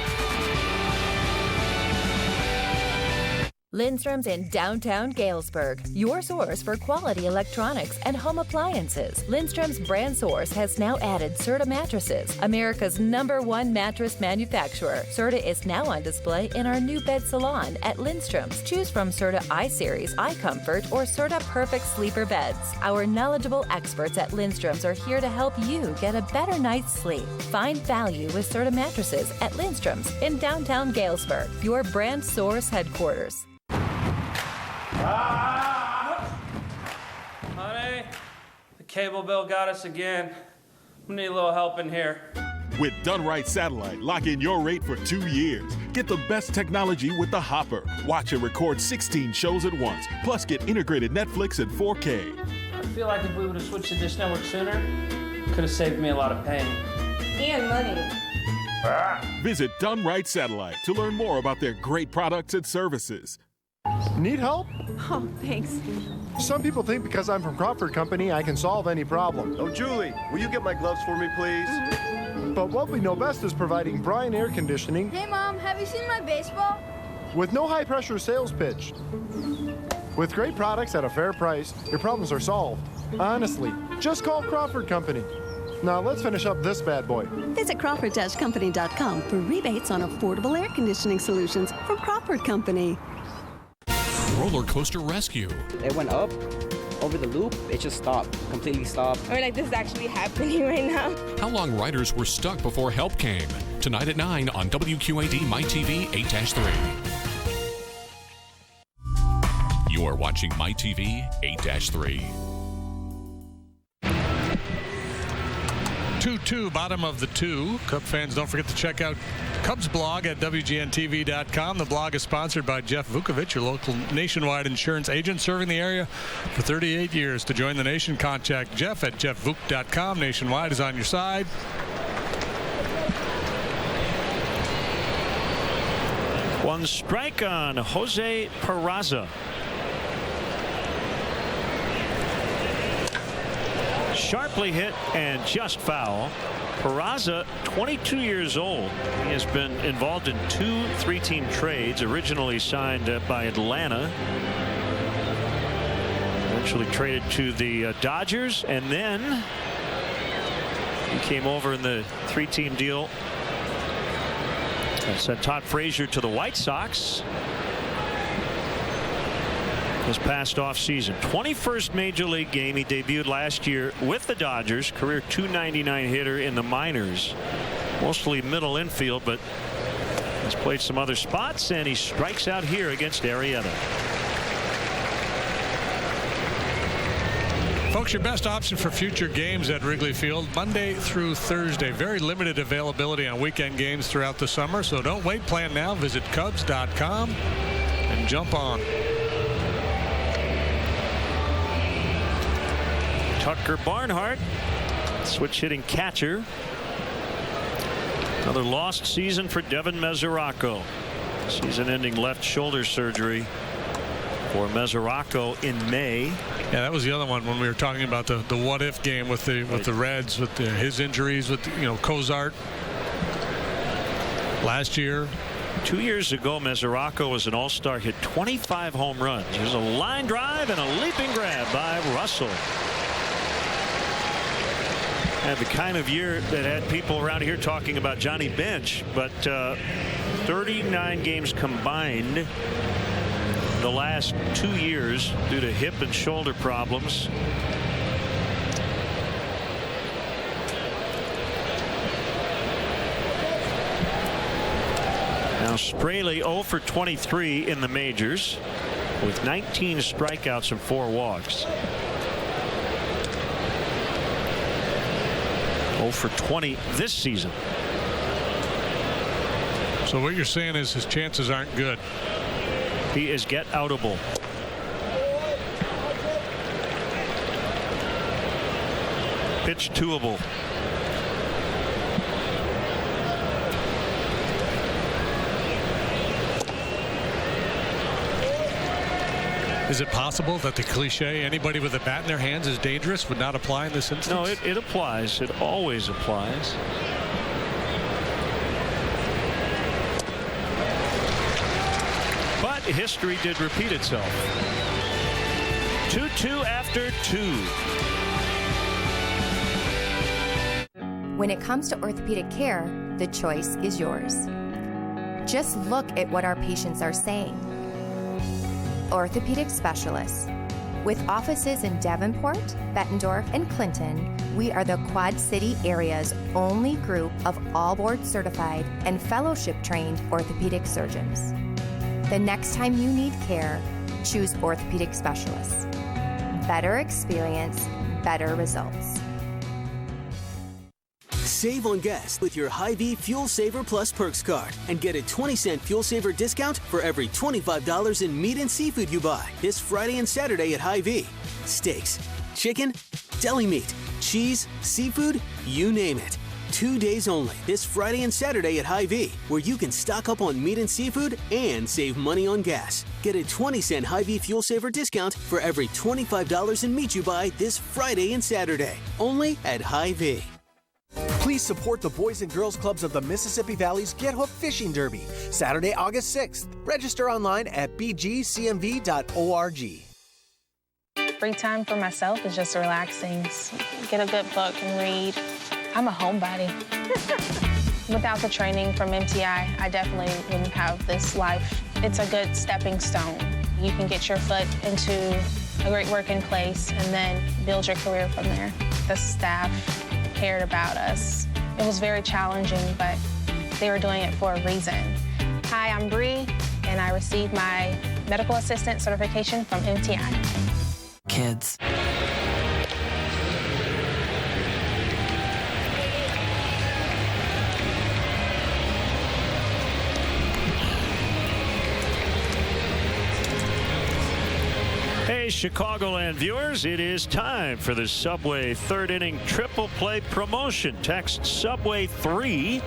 Lindstrom's in downtown Galesburg, your source for quality electronics and home appliances. Lindstrom's brand source has now added Serta mattresses, America's #1 mattress manufacturer. Serta is now on display in our new bed salon at Lindstrom's. Choose from Serta iSeries, iComfort, or Serta Perfect Sleeper beds. Our knowledgeable experts at Lindstrom's are here to help you get a better night's sleep. Find value with Serta mattresses at Lindstrom's in downtown Galesburg, your brand source headquarters. Honey, the cable bill got us again. We need a little help in here. With Done Right Satellite, lock in your rate for 2 years. Get the best technology with the Hopper. Watch and record 16 shows at once. Plus, get integrated Netflix and 4K. I feel like if we would have switched to Dish Network sooner, could have saved me a lot of pain. And money. Visit Done Right Satellite to learn more about their great products and services. Need help? Oh, thanks. Some people think because I'm from Crawford Company, I can solve any problem. Oh, Julie, will you get my gloves for me, please? But what we know best is providing Bryan Air Conditioning. Hey, Mom, have you seen my baseball? With no high-pressure sales pitch. With great products at a fair price, your problems are solved. Honestly, just call Crawford Company. Now let's finish up this bad boy. Visit Crawford-Company.com for rebates on affordable air conditioning solutions from Crawford Company. Roller coaster rescue. It went up over the loop. It just stopped, completely stopped. I mean, like, this is actually happening right now. How long riders were stuck before help came. Tonight at 9 on WQAD MyTV 8-3. You are watching MyTV 8-3. 2-2, bottom of the 2. Cub fans, don't forget to check out Cubs blog at WGNTV.com. The blog is sponsored by Jeff Vukovic, your local nationwide insurance agent serving the area for 38 years. To join the nation, contact Jeff at jeffvuk.com. Nationwide is on your side. One strike on Jose Peraza. Sharply hit and just foul. Peraza, 22 years old. He has been involved in 2 3-team trades, originally signed by Atlanta. Eventually traded to the Dodgers, and then he came over in the 3-team deal and sent Todd Frazier to the White Sox this past offseason. 21st Major League game. He debuted last year with the Dodgers. Career .299 hitter in the minors. Mostly middle infield, but has played some other spots, and he strikes out here against Arrieta. Folks, your best option for future games at Wrigley Field, Monday through Thursday. Very limited availability on weekend games throughout the summer, so don't wait. Plan now. Visit Cubs.com and jump on. Tucker Barnhart, switch hitting catcher. Another lost season for Devin Mesoraco. Season-ending left shoulder surgery for Mesoraco in May. Yeah, that was the other one when we were talking about the what-if game with the Reds, with his injuries, with Cozart last year. 2 years ago, Mesoraco was an all-star, hit 25 home runs. Here's a line drive and a leaping grab by Russell. Had the kind of year that had people around here talking about Johnny Bench, but 39 games combined the last 2 years due to hip and shoulder problems. Now Straley 0 for 23 in the majors with 19 strikeouts and 4 walks. 0 for 20 this season. So what you're saying is his chances aren't good. He is get-outable. Pitch twoable. Is it possible that the cliche, anybody with a bat in their hands is dangerous, would not apply in this instance? No, it applies. It always applies. But history did repeat itself. 2-2 after 2. When it comes to orthopedic care, the choice is yours. Just look at what our patients are saying. Orthopedic specialists. With offices in Davenport, Bettendorf, and Clinton, we are the Quad City area's only group of all board certified and fellowship trained orthopedic surgeons. The next time you need care, choose orthopedic specialists. Better experience, better results. Save on gas with your Hy-Vee Fuel Saver Plus Perks card and get a 20-cent Fuel Saver discount for every $25 in meat and seafood you buy this Friday and Saturday at Hy-Vee. Steaks, chicken, deli meat, cheese, seafood, you name it. 2 days only this Friday and Saturday at Hy-Vee, where you can stock up on meat and seafood and save money on gas. Get a 20-cent Hy-Vee Fuel Saver discount for every $25 in meat you buy this Friday and Saturday, only at Hy-Vee. Please support the Boys and Girls Clubs of the Mississippi Valley's Get Hooked Fishing Derby, Saturday, August 6th. Register online at bgcmv.org. Free time for myself is just relaxing. Get a good book and read. I'm a homebody. Without the training from MTI, I definitely wouldn't have this life. It's a good stepping stone. You can get your foot into a great working place and then build your career from there. The staff cared about us. It was very challenging, but they were doing it for a reason. Hi, I'm Bree, and I received my medical assistant certification from MTI. Kids. Hey, Chicagoland viewers, it is time for the Subway third inning triple play promotion. Text Subway 3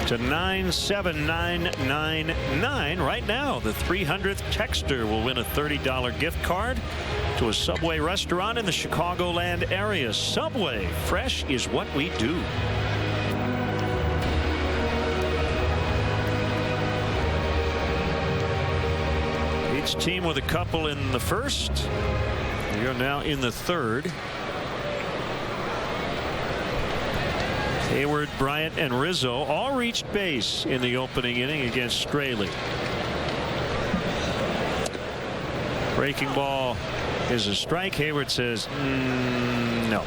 to 97999. Right now, the 300th texter will win a $30 gift card to a Subway restaurant in the Chicagoland area. Subway, fresh is what we do. Each team with a couple in the first. We are now in the third. Hayward, Bryant, and Rizzo all reached base in the opening inning against Straley. Breaking ball is a strike. Hayward says no.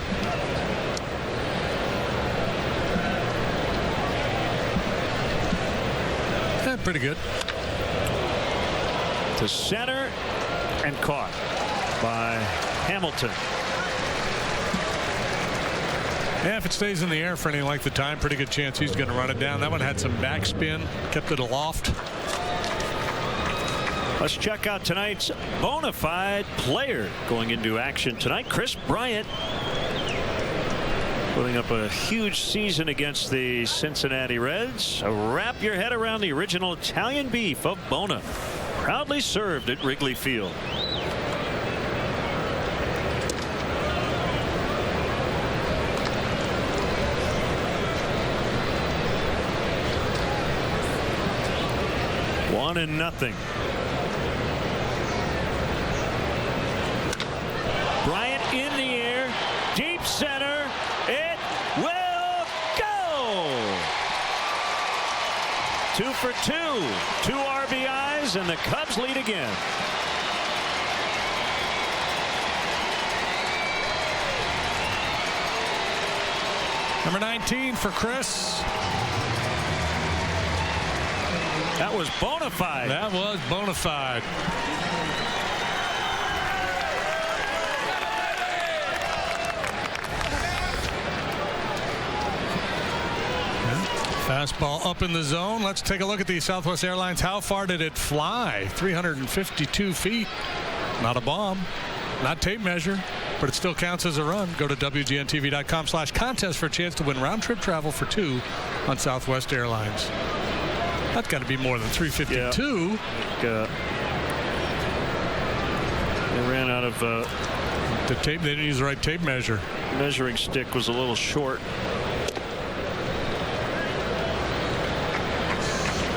Pretty good. To center and caught by Hamilton. Yeah, if it stays in the air for any length of time, pretty good chance he's going to run it down. That one had some backspin, kept it aloft. Let's check out tonight's bona fide player going into action tonight. Chris Bryant putting up a huge season against the Cincinnati Reds. Wrap your head around the original Italian beef of Bona. Proudly served at Wrigley Field. One and nothing. Bryant in the air, deep center. It will go. 2 for 2. 2 RBIs, and the Cubs lead again. Number 19 for Chris. That was bona fide. That was bona fide. Fastball up in the zone. Let's take a look at the Southwest Airlines. How far did it fly? 352 feet. Not a bomb. Not tape measure. but it still counts as a run. Go to WGNTV.com/contest for a chance to win round-trip travel for 2 on Southwest Airlines. That's got to be more than 352. Yeah. They ran out of the tape. They didn't use the right tape measure. Measuring stick was a little short.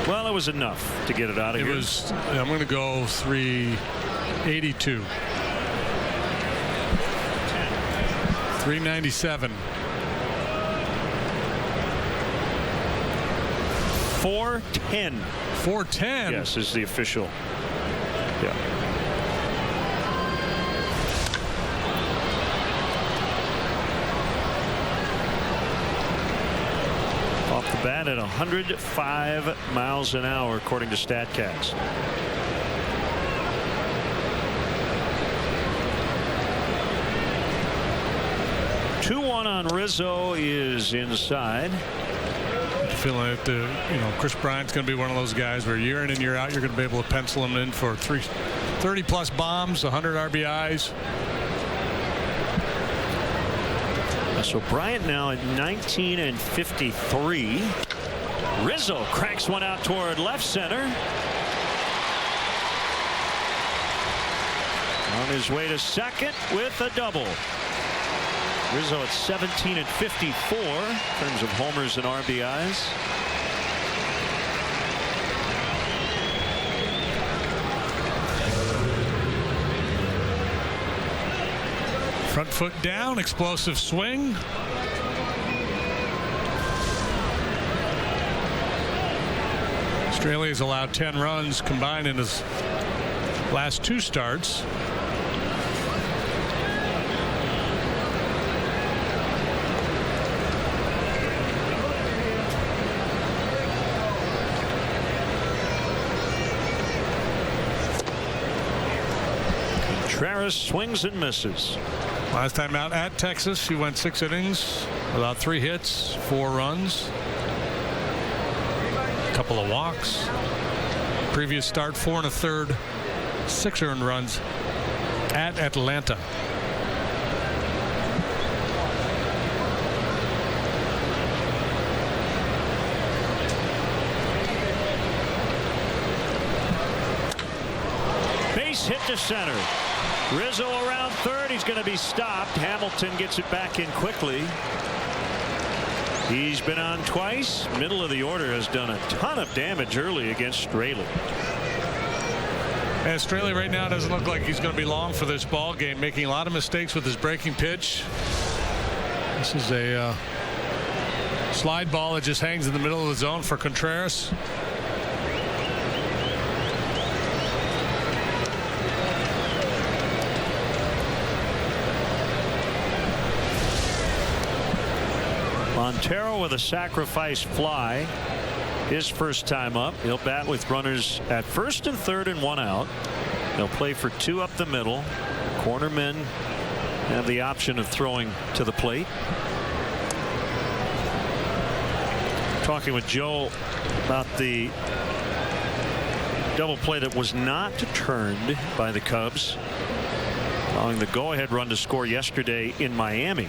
Well, it was enough to get it out of here. It was. I'm going to go 382. 397. 410. 410? Yes, is the official. Yeah. Off the bat at 105 miles an hour, according to StatCast. Two-one on Rizzo is inside. Feeling that Chris Bryant's going to be one of those guys where year in and year out you're going to be able to pencil him in for 30 plus bombs, 100 RBIs. So Bryant now at 19 and 53. Rizzo cracks one out toward left center. On his way to second with a double. Rizzo at 17 and 54 in terms of homers and RBIs. Front foot down, explosive swing. Australia's allowed 10 runs combined in his last 2 starts. Contreras swings and misses. Last time out at Texas, he went 6 innings, about 3 hits, 4 runs, a couple of walks. Previous start, 4 1/3, 6 earned runs at Atlanta. Base hit to center. Rizzo around third. He's going to be stopped. Hamilton gets it back in quickly. He's been on twice. Middle of the order has done a ton of damage early against Straley. And Straley right now doesn't look like he's going to be long for this ball game, making a lot of mistakes with his breaking pitch. This is a slide ball that just hangs in the middle of the zone for Contreras. Montero with a sacrifice fly. His first time up. He'll bat with runners at first and third and 1 out. They'll play for 2 up the middle. Cornermen have the option of throwing to the plate. Talking with Joe about the double play that was not turned by the Cubs following the go-ahead run to score yesterday in Miami.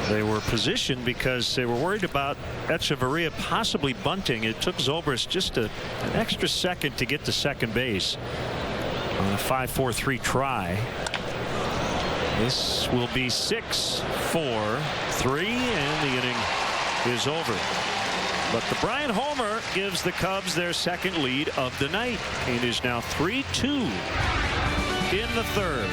They were positioned because they were worried about Echeverria possibly bunting. It took Zobrist just an extra second to get to second base on a 5-4-3 try. This will be 6-4-3 and the inning is over. But the Bryant homer gives the Cubs their second lead of the night. It is now 3-2 in the third.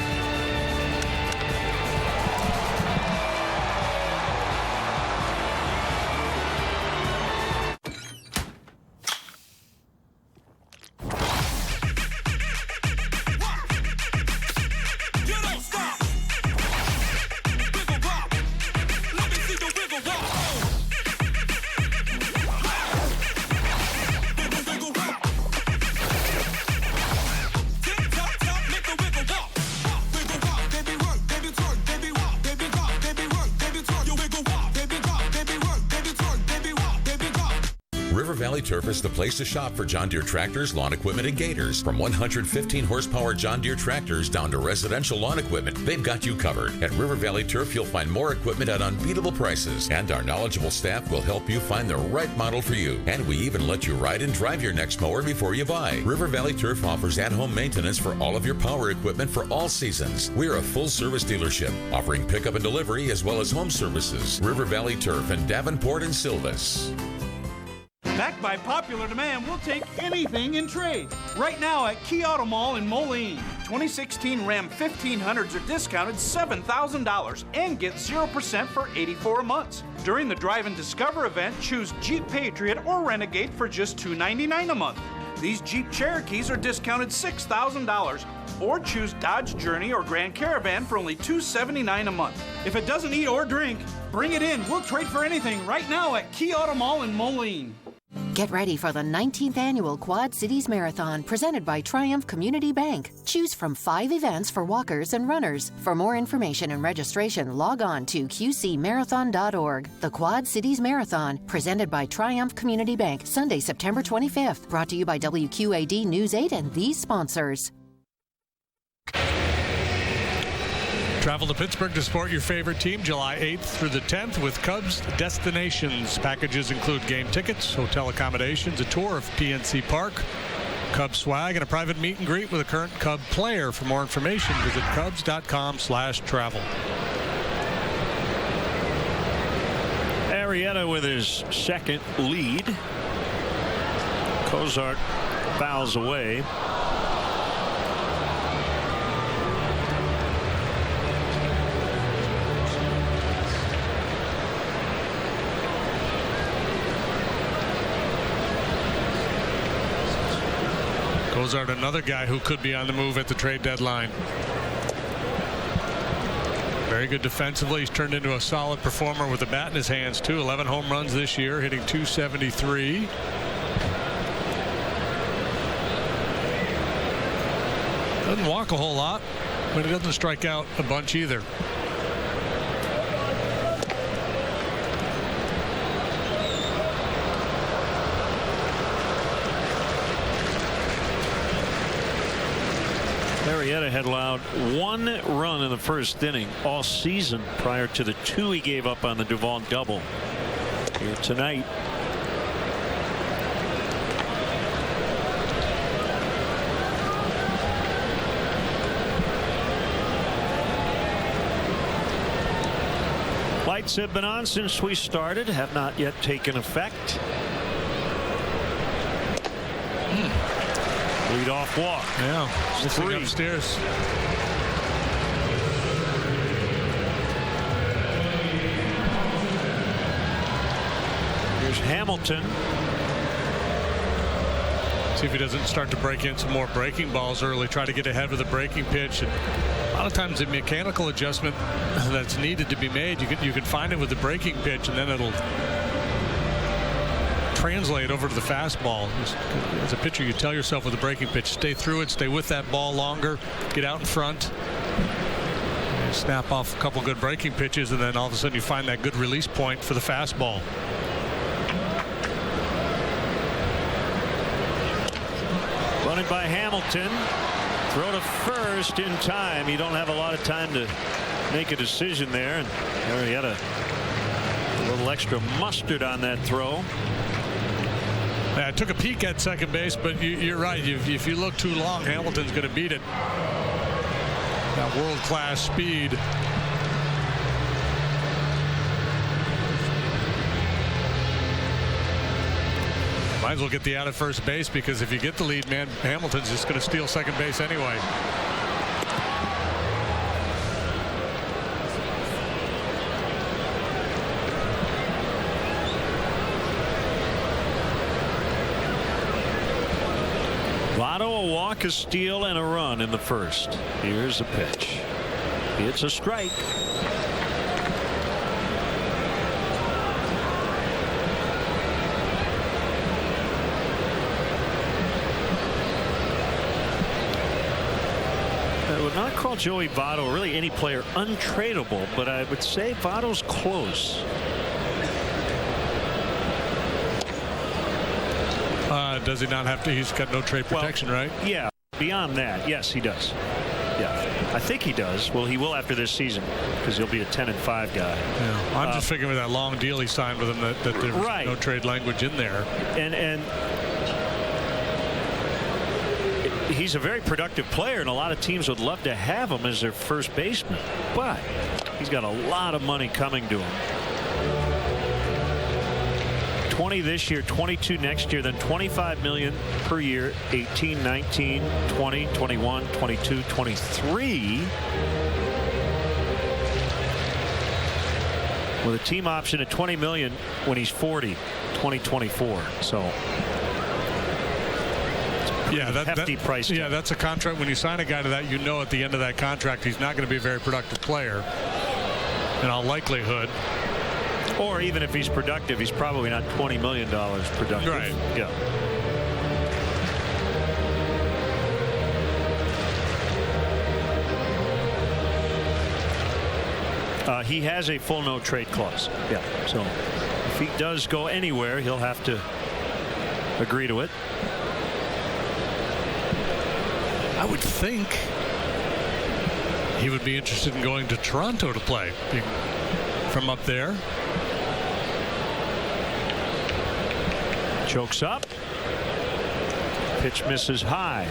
River Valley Turf is the place to shop for John Deere tractors, lawn equipment, and gators. From 115 horsepower John Deere tractors down to residential lawn equipment, they've got you covered. At River Valley Turf, you'll find more equipment at unbeatable prices, and our knowledgeable staff will help you find the right model for you. And we even let you ride and drive your next mower before you buy. River Valley Turf offers at-home maintenance for all of your power equipment for all seasons. We're a full-service dealership, offering pickup and delivery as well as home services. River Valley Turf in Davenport and Silvis. Backed by popular demand, we'll take anything in trade. Right now at Key Auto Mall in Moline. 2016 Ram 1500s are discounted $7,000 and get 0% for 84 months. During the Drive and Discover event, choose Jeep Patriot or Renegade for just $299 a month. These Jeep Cherokees are discounted $6,000. Or choose Dodge Journey or Grand Caravan for only $279 a month. If it doesn't eat or drink, bring it in. We'll trade for anything right now at Key Auto Mall in Moline. Get ready for the 19th annual Quad Cities Marathon presented by Triumph Community Bank. Choose from 5 events for walkers and runners. For more information and registration, log on to qcmarathon.org. The Quad Cities Marathon presented by Triumph Community Bank, Sunday, September 25th. Brought to you by WQAD News 8 and these sponsors. Travel to Pittsburgh to support your favorite team July 8th through the 10th with Cubs Destinations. Packages include game tickets, hotel accommodations, a tour of PNC Park, Cubs swag, and a private meet and greet with a current Cub player. For more information, visit cubs.com/travel. Arrieta with his second lead. Cozart fouls away. Cozart, another guy who could be on the move at the trade deadline. Very good defensively. He's turned into a solid performer with the bat in his hands, too. 11 home runs this year, hitting .273. Doesn't walk a whole lot, but he doesn't strike out a bunch either. Arrieta had allowed 1 run in the first inning all season prior to the 2 he gave up on the Duvall double here tonight. Lights have been on since we started, have not yet taken effect. Lead-off walk. Yeah, free upstairs. Here's Hamilton. See if he doesn't start to break in some more breaking balls early. Try to get ahead of the breaking pitch. And a lot of times the mechanical adjustment that's needed to be made, you can find it with the breaking pitch, and then it'll translate over to the fastball. As a pitcher, you tell yourself with the breaking pitch, stay through it, stay with that ball longer, get out in front, and snap off a couple good breaking pitches, and then all of a sudden you find that good release point for the fastball. Running by Hamilton. Throw to first in time. You don't have a lot of time to make a decision there, and Arrieta a little extra mustard on that throw. I took a peek at second base, but you're right. If you look too long, Hamilton's going to beat it. That world-class speed. Might as well get the out at first base, because if you get the lead man, Hamilton's just going to steal second base anyway. Votto, a walk, a steal, and a run in the first. Here's a pitch. It's a strike. I would not call Joey Votto, really any player, untradeable, but I would say Votto's close. does he not have to? He's got no trade protection, right? Yeah. Beyond that, yes, he does. Yeah, I think he does. Well, he will after this season because he'll be a 10-5 guy. Yeah. I'm just figuring with that long deal he signed with him that there's no trade language in there. And he's a very productive player, and a lot of teams would love to have him as their first baseman. But he's got a lot of money coming to him. 20 this year, 22 next year, then 25 million per year, 18, 19, 20, 21, 22, 23. With a team option at 20 million when he's 40, 2024. So yeah, hefty price tag. Yeah, that's a contract. When you sign a guy to that, you know at the end of that contract he's not going to be a very productive player in all likelihood. Or even if he's productive, he's probably not $20 million productive. Right. Yeah. He has a full no trade clause. Yeah. So if he does go anywhere, he'll have to agree to it. I would think he would be interested in going to Toronto to play from up there. Chokes up. Pitch misses high.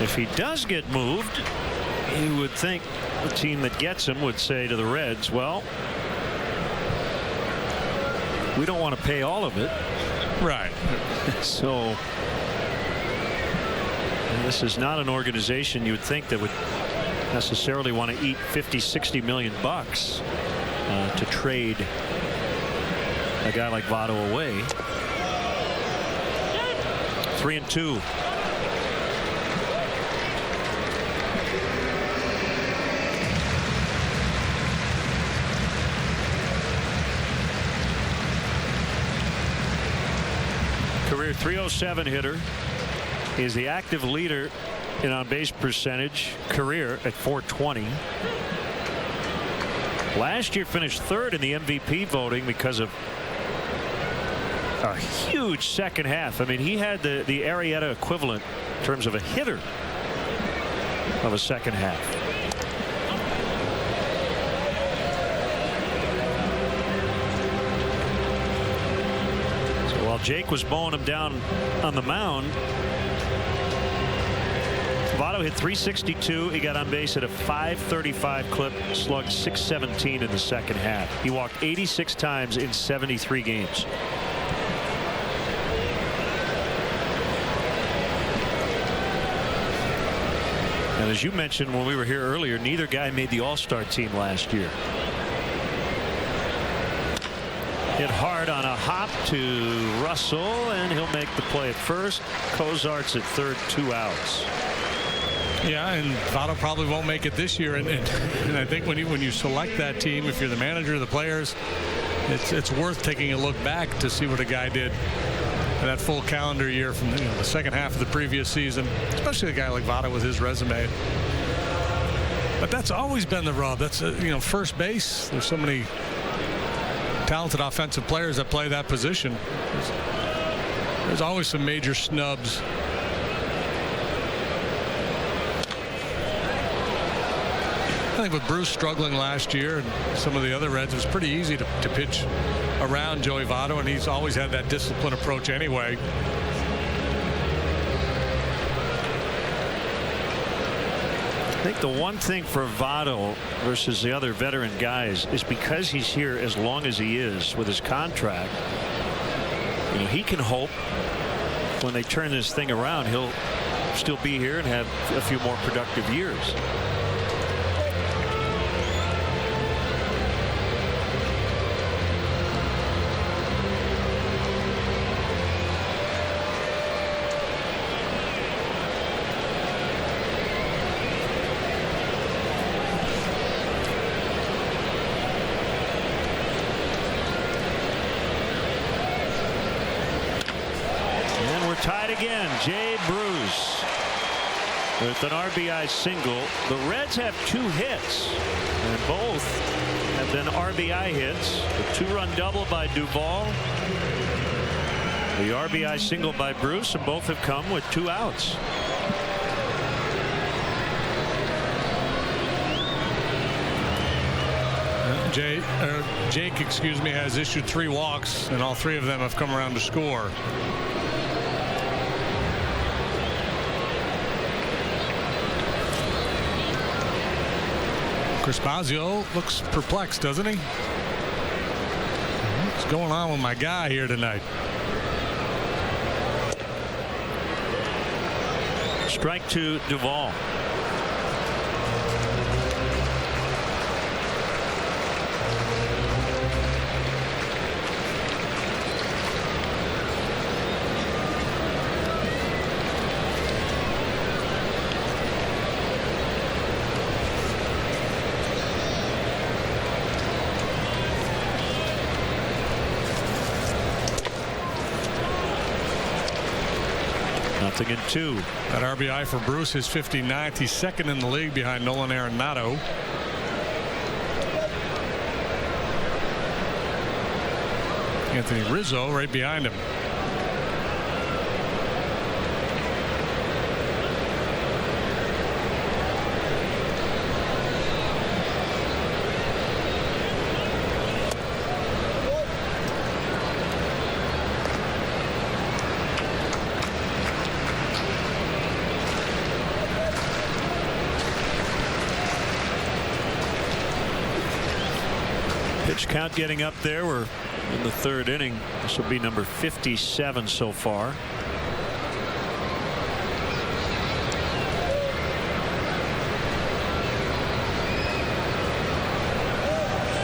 If he does get moved, you would think the team that gets him would say to the Reds, well, we don't want to pay all of it. Right. So this is not an organization you would think that would necessarily want to eat 50-60 million bucks to trade a guy like Votto away. 3-2. Career .307 hitter, is the active leader in on-base percentage, career at .420. Last year finished third in the MVP voting because of a huge second half. I mean, he had the Arrieta equivalent in terms of a hitter of a second half. So while Jake was mowing him down on the mound, Votto hit .362. He got on base at a .535 clip, slugged .617 in the second half. He walked 86 times in 73 games. And as you mentioned when we were here earlier, neither guy made the All-Star team last year. Hit hard on a hop to Russell, and he'll make the play at first. Cozart's at third, 2 outs. Yeah, and Votto probably won't make it this year. And I think when you select that team, if you're the manager, the players, it's worth taking a look back to see what a guy did in that full calendar year from the second half of the previous season, especially a guy like Votto with his resume. But that's always been the rub. That's first base. There's so many talented offensive players that play that position. There's always some major snubs. I think with Bruce struggling last year and some of the other Reds, it was pretty easy to pitch around Joey Votto, and he's always had that disciplined approach anyway. I think the one thing for Votto versus the other veteran guys is because he's here as long as he is with his contract, he can hope when they turn this thing around, he'll still be here and have a few more productive years. Tied again. Jay Bruce with an RBI single. The Reds have 2 hits, and both have then RBI hits. The 2-run double by Duvall. The RBI single by Bruce, and both have come with 2 outs. Jake, has issued 3 walks, and all 3 of them have come around to score. Chris Bosio looks perplexed, doesn't he? What's going on with my guy here tonight? Strike to Duvall. Nothing in 2. That RBI for Bruce, his 59th. He's second in the league behind Nolan Arenado. Anthony Rizzo right behind him. Pitch count getting up there. We're in the 3rd inning. This will be number 57 so far.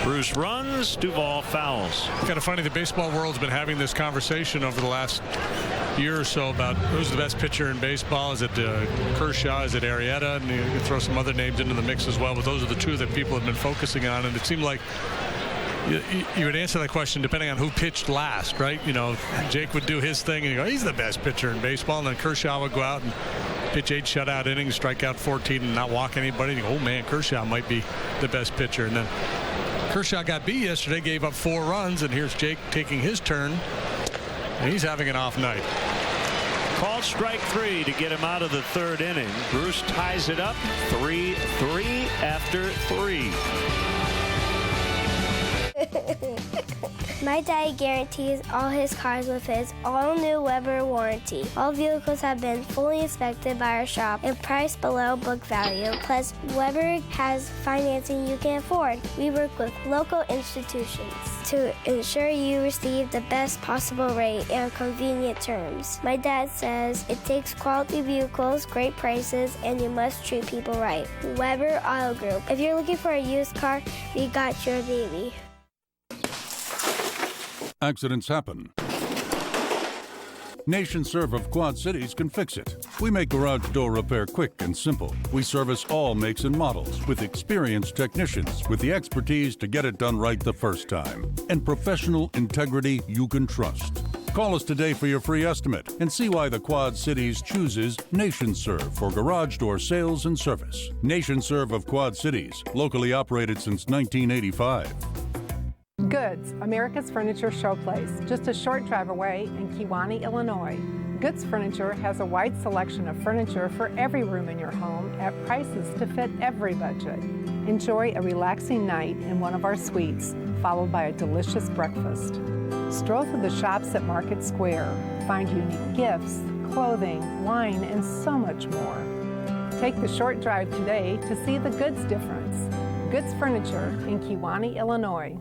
Bruce runs, Duvall fouls. Kind of funny, the baseball world's been having this conversation over the last year or so about who's the best pitcher in baseball. Is it Kershaw? Is it Arrieta? And you can throw some other names into the mix as well, but those are the 2 that people have been focusing on, and it seemed like you would answer that question depending on who pitched last, right? You know, Jake would do his thing and you go, he's the best pitcher in baseball, and then Kershaw would go out and pitch 8 shutout innings, strike out 14, and not walk anybody. And you go, oh man, Kershaw might be the best pitcher. And then Kershaw got beat yesterday, gave up 4 runs, and here's Jake taking his turn, and he's having an off night. Called strike 3 to get him out of the 3rd inning. Bruce ties it up 3-3 after 3. My daddy guarantees all his cars with his all-new Weber warranty. All vehicles have been fully inspected by our shop and priced below book value. Plus, Weber has financing you can afford. We work with local institutions to ensure you receive the best possible rate and convenient terms. My dad says it takes quality vehicles, great prices, and you must treat people right. Weber Auto Group. If you're looking for a used car, we got your baby. Accidents happen. NationServe of Quad Cities can fix it. We make garage door repair quick and simple. We service all makes and models with experienced technicians with the expertise to get it done right the first time and professional integrity you can trust. Call us today for your free estimate and see why the Quad Cities chooses NationServe for garage door sales and service. NationServe of Quad Cities, locally operated since 1985. Goods, America's Furniture Showplace, just a short drive away in Kewanee, Illinois. Goods Furniture has a wide selection of furniture for every room in your home at prices to fit every budget. Enjoy a relaxing night in one of our suites, followed by a delicious breakfast. Stroll through the shops at Market Square. Find unique gifts, clothing, wine, and so much more. Take the short drive today to see the Goods difference. Goods Furniture in Kewanee, Illinois.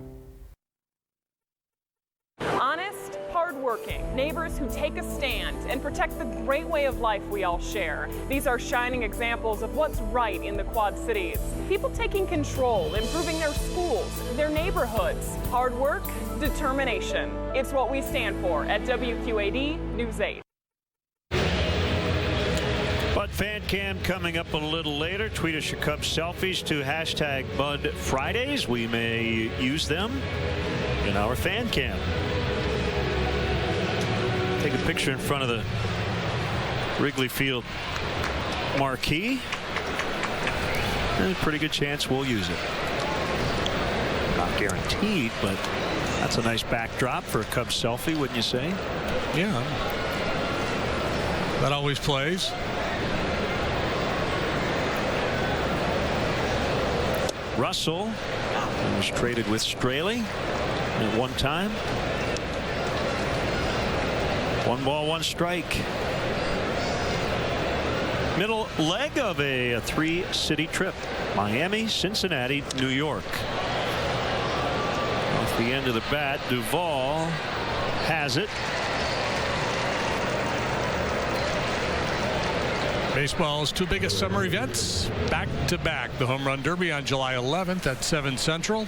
Honest, hardworking, neighbors who take a stand and protect the great way of life we all share. These are shining examples of what's right in the Quad Cities. People taking control, improving their schools, their neighborhoods. Hard work, determination. It's what we stand for at WQAD News 8. Bud Fan Cam coming up a little later. Tweet us your Cubs selfies to hashtag Bud Fridays. We may use them in our Fan Cam. Take a picture in front of the Wrigley Field marquee. There's a pretty good chance we'll use it. Not guaranteed, but that's a nice backdrop for a Cubs selfie, wouldn't you say? Yeah. That always plays. Russell was traded with Straley at one time. 1 ball, 1 strike. Middle leg of a 3-city trip. Miami, Cincinnati, New York. Off the end of the bat, Duvall has it. Baseball's 2 biggest summer events back to back. The Home Run Derby on July 11th at 7 Central.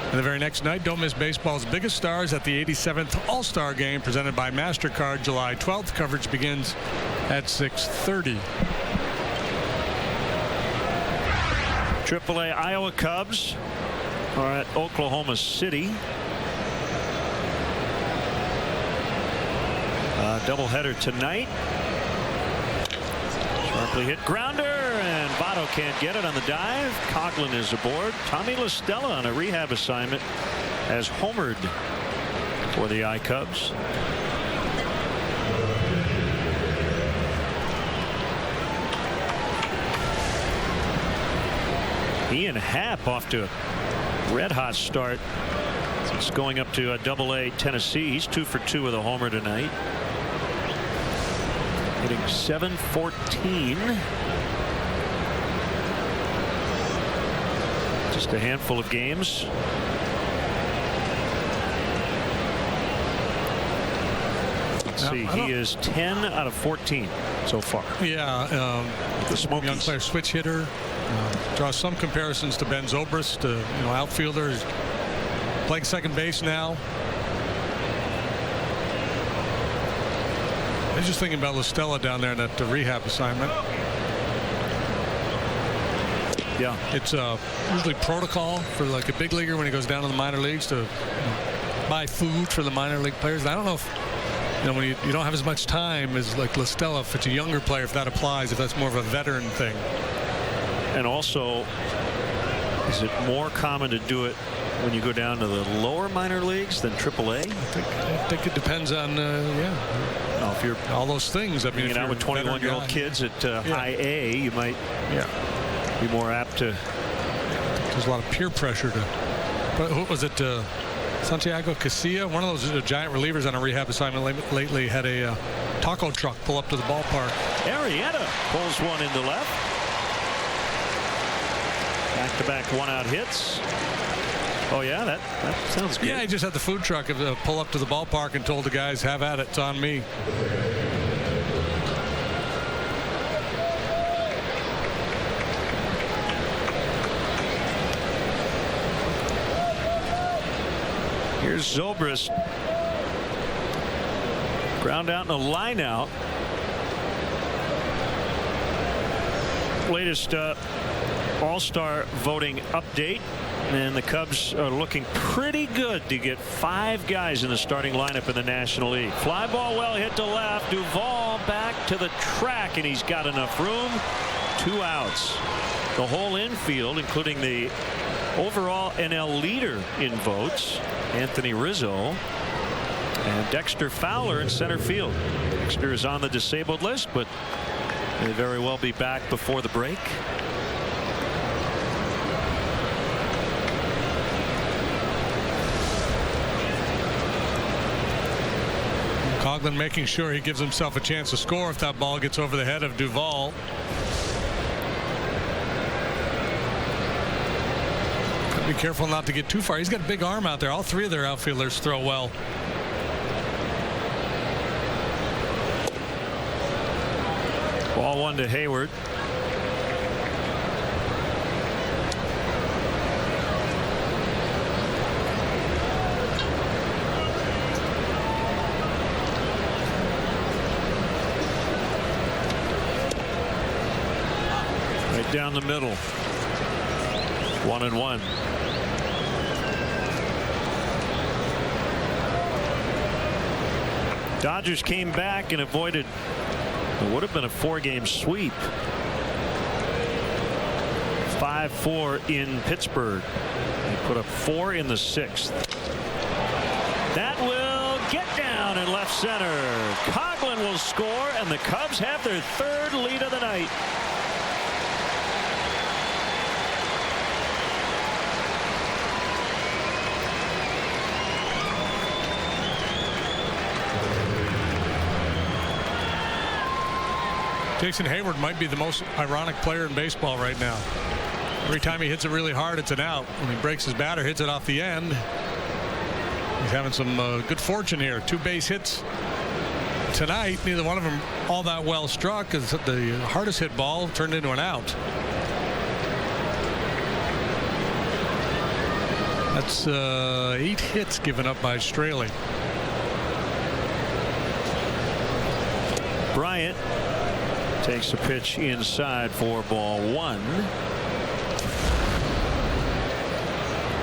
And the very next night, don't miss baseball's biggest stars at the 87th All-Star Game presented by MasterCard July 12th. Coverage begins at 6:30. AAA Iowa Cubs are at Oklahoma City. Doubleheader tonight. Sharply hit grounder, and Votto can't get it on the dive. Coughlin is aboard. Tommy La Stella on a rehab assignment has homered for the I-Cubs. Ian Happ off to a red-hot start since going up to AA Tennessee. He's 2 for 2 with a homer tonight. Hitting .714. Just a handful of games. Let's see, he is 10 out of 14 so far. Yeah, the Smokies. Young player, switch hitter. Draws some comparisons to Ben Zobrist, outfielder. He's playing second base now. I was just thinking about La Stella down there in that rehab assignment. Yeah, it's usually protocol for like a big leaguer when he goes down to the minor leagues to buy food for the minor league players. I don't know if when you don't have as much time as like La Stella, if it's a younger player, if that applies, if that's more of a veteran thing. And also, is it more common to do it when you go down to the lower minor leagues than AAA? I think it depends on Now, if you're all those things. I mean, hanging out with 21-year-old kids at high A, you might be more apt to. There's a lot of peer pressure to. But who was it? Santiago Casilla, one of those giant relievers on a rehab assignment lately, had a taco truck pull up to the ballpark. Arrieta pulls one into left. Back-to-back one-out hits. Oh yeah, that sounds good. Yeah, he just had the food truck pull up to the ballpark and told the guys, "Have at it, it's on me." Here's Zobrist. Ground out and a line out. Latest All-Star voting update. And the Cubs are looking pretty good to get 5 guys in the starting lineup in the National League. Fly ball well hit to left. Duvall back to the track, and he's got enough room. 2 outs. The whole infield, including the overall NL leader in votes, Anthony Rizzo, and Dexter Fowler in center field. Dexter is on the disabled list, but may very well be back before the break. Coughlin making sure he gives himself a chance to score if that ball gets over the head of Duvall. Be careful not to get too far. He's got a big arm out there. All 3 of their outfielders throw well. Ball 1 to Hayward. Right down the middle. 1-1. Dodgers came back and avoided what would have been a 4-game sweep. 5-4 in Pittsburgh. They Put up 4 in the 6th. That will get down in left center. Coughlin will score, and the Cubs have their 3rd lead of the night. Jason Hayward might be the most ironic player in baseball right now. Every time he hits it really hard, it's an out. When he breaks his bat or hits it off the end, he's having some good fortune here. 2 base hits tonight. Neither one of them all that well struck, as the hardest hit ball turned into an out. That's 8 hits given up by Straley. Bryant takes a pitch inside for ball 1.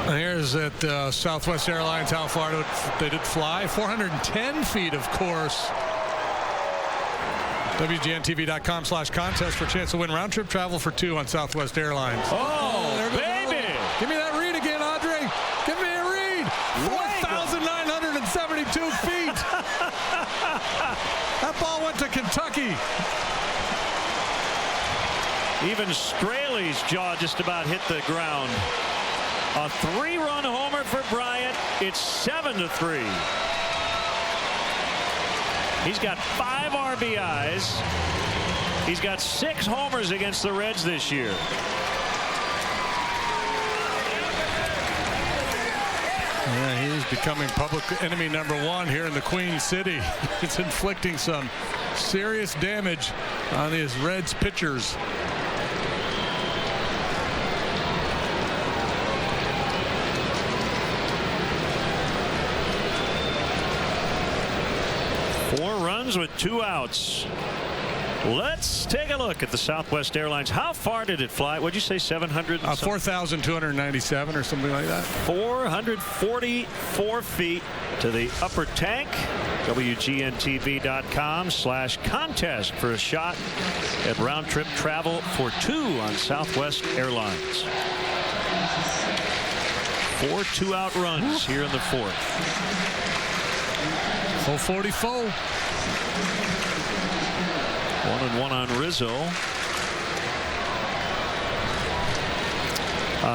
Here's at Southwest Airlines how far they did fly. 410 feet, of course. WGNTV.com/contest for a chance to win round trip travel for 2 on Southwest Airlines. Oh, there goes baby! Give me that read again, Audrey. Give me a read. 4,972 feet. That ball went to Kentucky. Even Straley's jaw just about hit the ground. A 3-run homer for Bryant. It's 7-3. He's got 5 RBIs. He's got 6 homers against the Reds this year. Yeah, he is becoming public enemy #1 here in the Queen City. It's inflicting some serious damage on his Reds pitchers. With 2 outs. Let's take a look at the Southwest Airlines. How far did it fly? What'd you say, 700? 4,297 or something like that. 444 feet to the upper tank. WGNTV.com/contest for a shot at round trip travel for 2 on Southwest Airlines. 4 2-out runs here in the 4th. 444. 1-1 on Rizzo.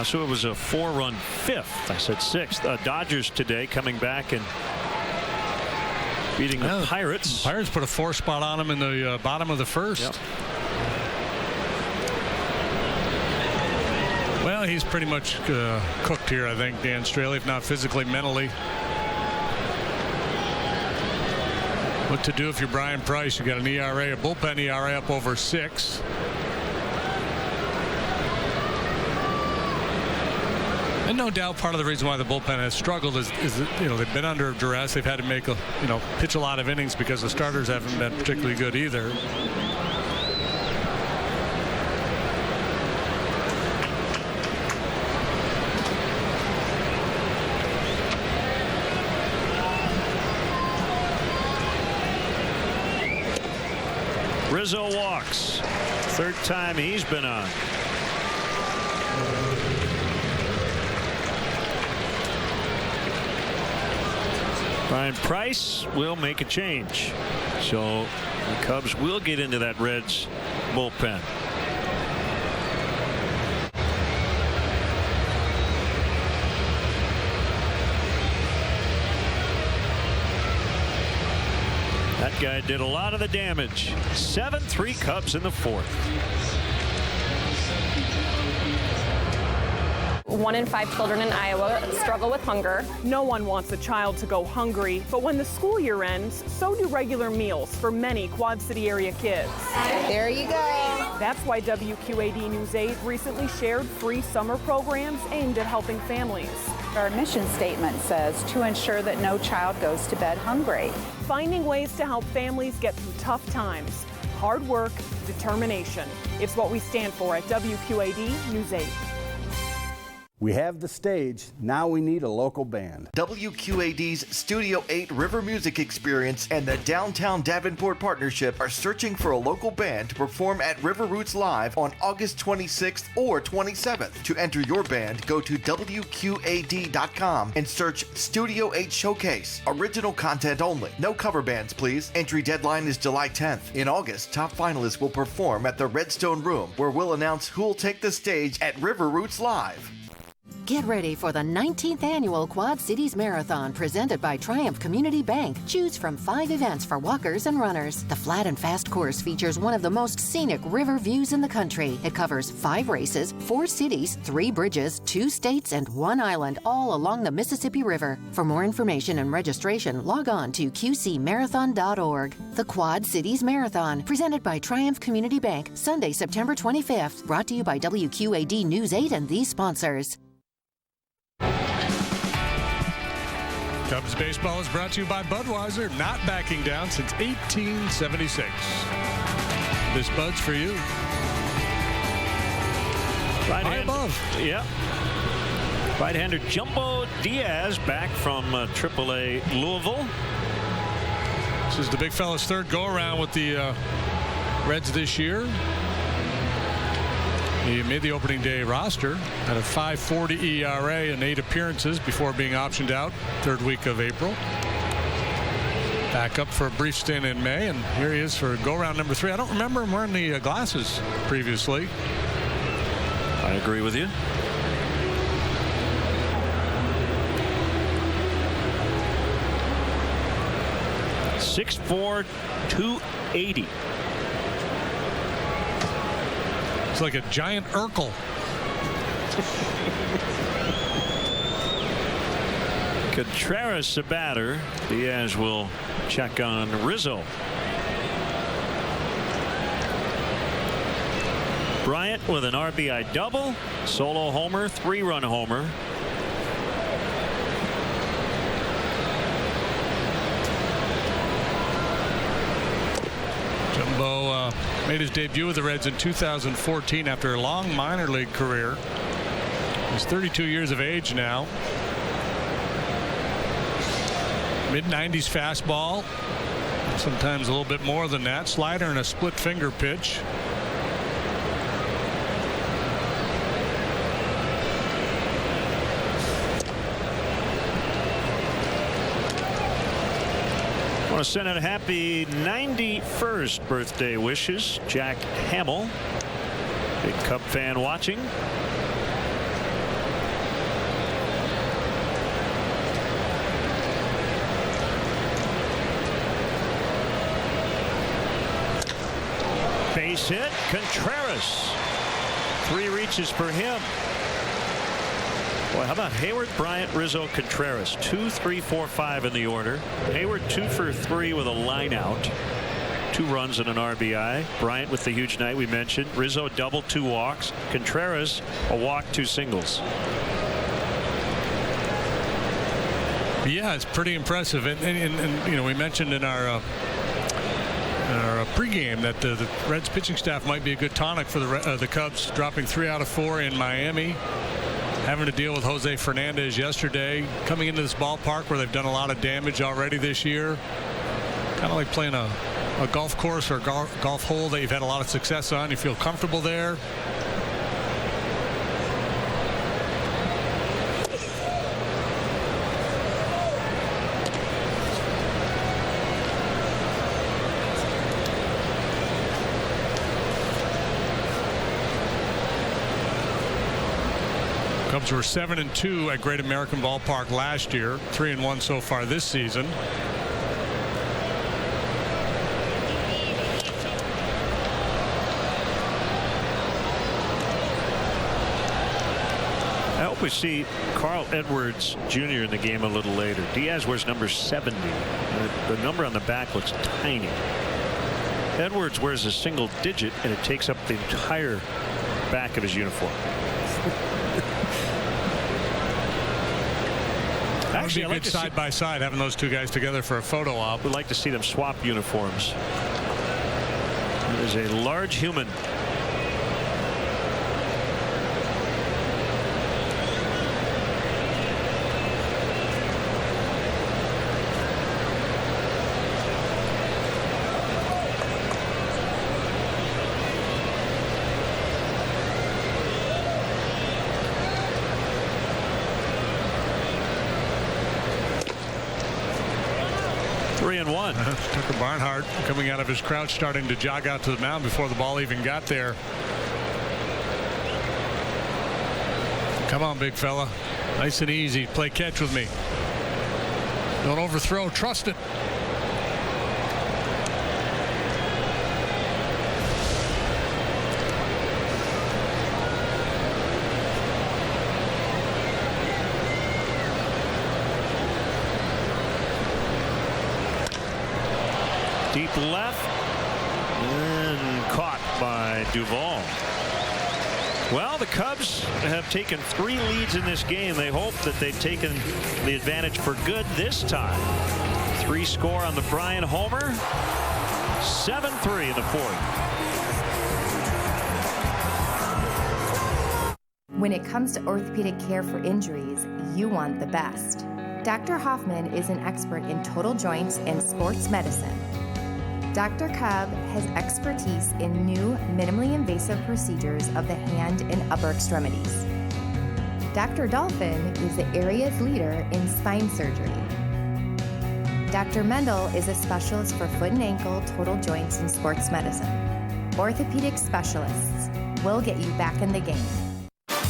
So it was a 4-run 5th. I said 6th. Dodgers today coming back and beating the Pirates. Pirates put a 4 spot on him in the bottom of the 1st. Yep. Well, he's pretty much cooked here, I think, Dan Straley, if not physically, mentally. What to do if you're Brian Price? You got an ERA, a bullpen ERA up over 6. And no doubt part of the reason why the bullpen has struggled is that, they've been under duress. They've had to make pitch a lot of innings because the starters haven't been particularly good either. Rizzo walks. 3rd time he's been on. Brian Price will make a change. So the Cubs will get into that Reds bullpen. That guy did a lot of the damage. 7-3 Cubs in the 4th. 1 in 5 children in Iowa struggle with hunger. No one wants a child to go hungry, but when the school year ends, so do regular meals for many Quad City area kids. There you go. That's why WQAD News 8 recently shared free summer programs aimed at helping families. Our mission statement says to ensure that no child goes to bed hungry. Finding ways to help families get through tough times. Hard work, determination. It's what we stand for at WQAD News 8. We have the stage, now we need a local band. WQAD's Studio 8 River Music Experience and the Downtown Davenport Partnership are searching for a local band to perform at River Roots Live on August 26th or 27th. To enter your band, go to WQAD.com and search Studio 8 Showcase. Original content only. No cover bands, please. Entry deadline is July 10th. In August, top finalists will perform at the Redstone Room, where we'll announce who will take the stage at River Roots Live. Get ready for the 19th annual Quad Cities Marathon presented by Triumph Community Bank. Choose from 5 events for walkers and runners. The flat and fast course features one of the most scenic river views in the country. It covers 5 races, 4 cities, 3 bridges, 2 states, and 1 island, all along the Mississippi River. For more information and registration, log on to qcmarathon.org. The Quad Cities Marathon, presented by Triumph Community Bank, Sunday, September 25th. Brought to you by WQAD News 8 and these sponsors. Cubs baseball is brought to you by Budweiser, not backing down since 1876. This Bud's for you. High above. Yeah. Right-hander Jumbo Diaz back from AAA Louisville. This is the big fella's third go-around with the Reds this year. He made the opening day roster, had a 5.40 ERA and 8 appearances before being optioned out third week of April. Back up for a brief stint in May, and here he is for go-round number 3. I don't remember him wearing the glasses previously. I agree with you. .6'4", 280. It's like a giant Urkel. Contreras, the batter. Diaz will check on Rizzo. Bryant with an RBI double, solo homer, 3-run homer. Jumbo made his debut with the Reds in 2014 after a long minor league career. He's 32 years of age now. Mid-90s fastball, sometimes a little bit more than that. Slider and a split finger pitch. I want to send out a happy 91st birthday wishes. Jack Hamill, big Cub fan watching. Base hit, Contreras. 3 reaches for him. Boy, how about Hayward, Bryant, Rizzo, Contreras? 2, 3, 4, 5 in the order. Hayward 2 for 3 with a line out. 2 runs and an RBI. Bryant with the huge night we mentioned. Rizzo double, 2 walks. Contreras a walk, 2 singles. Yeah, it's pretty impressive. And you know, we mentioned in our pregame that the Reds pitching staff might be a good tonic for the Cubs, dropping 3 out of 4 in Miami. Having to deal with Jose Fernandez yesterday, coming into this ballpark where they've done a lot of damage already this year. Kind of like playing a golf course or a golf hole that you've had a lot of success on. You feel comfortable there. Cubs were 7-2 at Great American Ballpark last year, 3-1 so far this season. I hope we see Carl Edwards Jr. in the game a little later. Diaz wears number 70. The number on the back looks tiny. Edwards wears a single digit, and it takes up the entire back of his uniform. Actually, I'd like to side by side having those 2 guys together for a photo op. We'd like to see them swap uniforms. There's a large human. 3-1. Tucker Barnhart coming out of his crouch, starting to jog out to the mound before the ball even got there. Come on, big fella. Nice and easy. Play catch with me. Don't overthrow. Trust it. Deep left and caught by Duvall. Well, the Cubs have taken 3 leads in this game. They hope that they've taken the advantage for good this time. 3 score on the Bryant homer. 7-3 in the 4th. When it comes to orthopedic care for injuries, you want the best. Dr. Hoffman is an expert in total joints and sports medicine. Dr. Cobb has expertise in new, minimally invasive procedures of the hand and upper extremities. Dr. Dolphin is the area's leader in spine surgery. Dr. Mendel is a specialist for foot and ankle, total joints, and sports medicine. Orthopedic specialists will get you back in the game.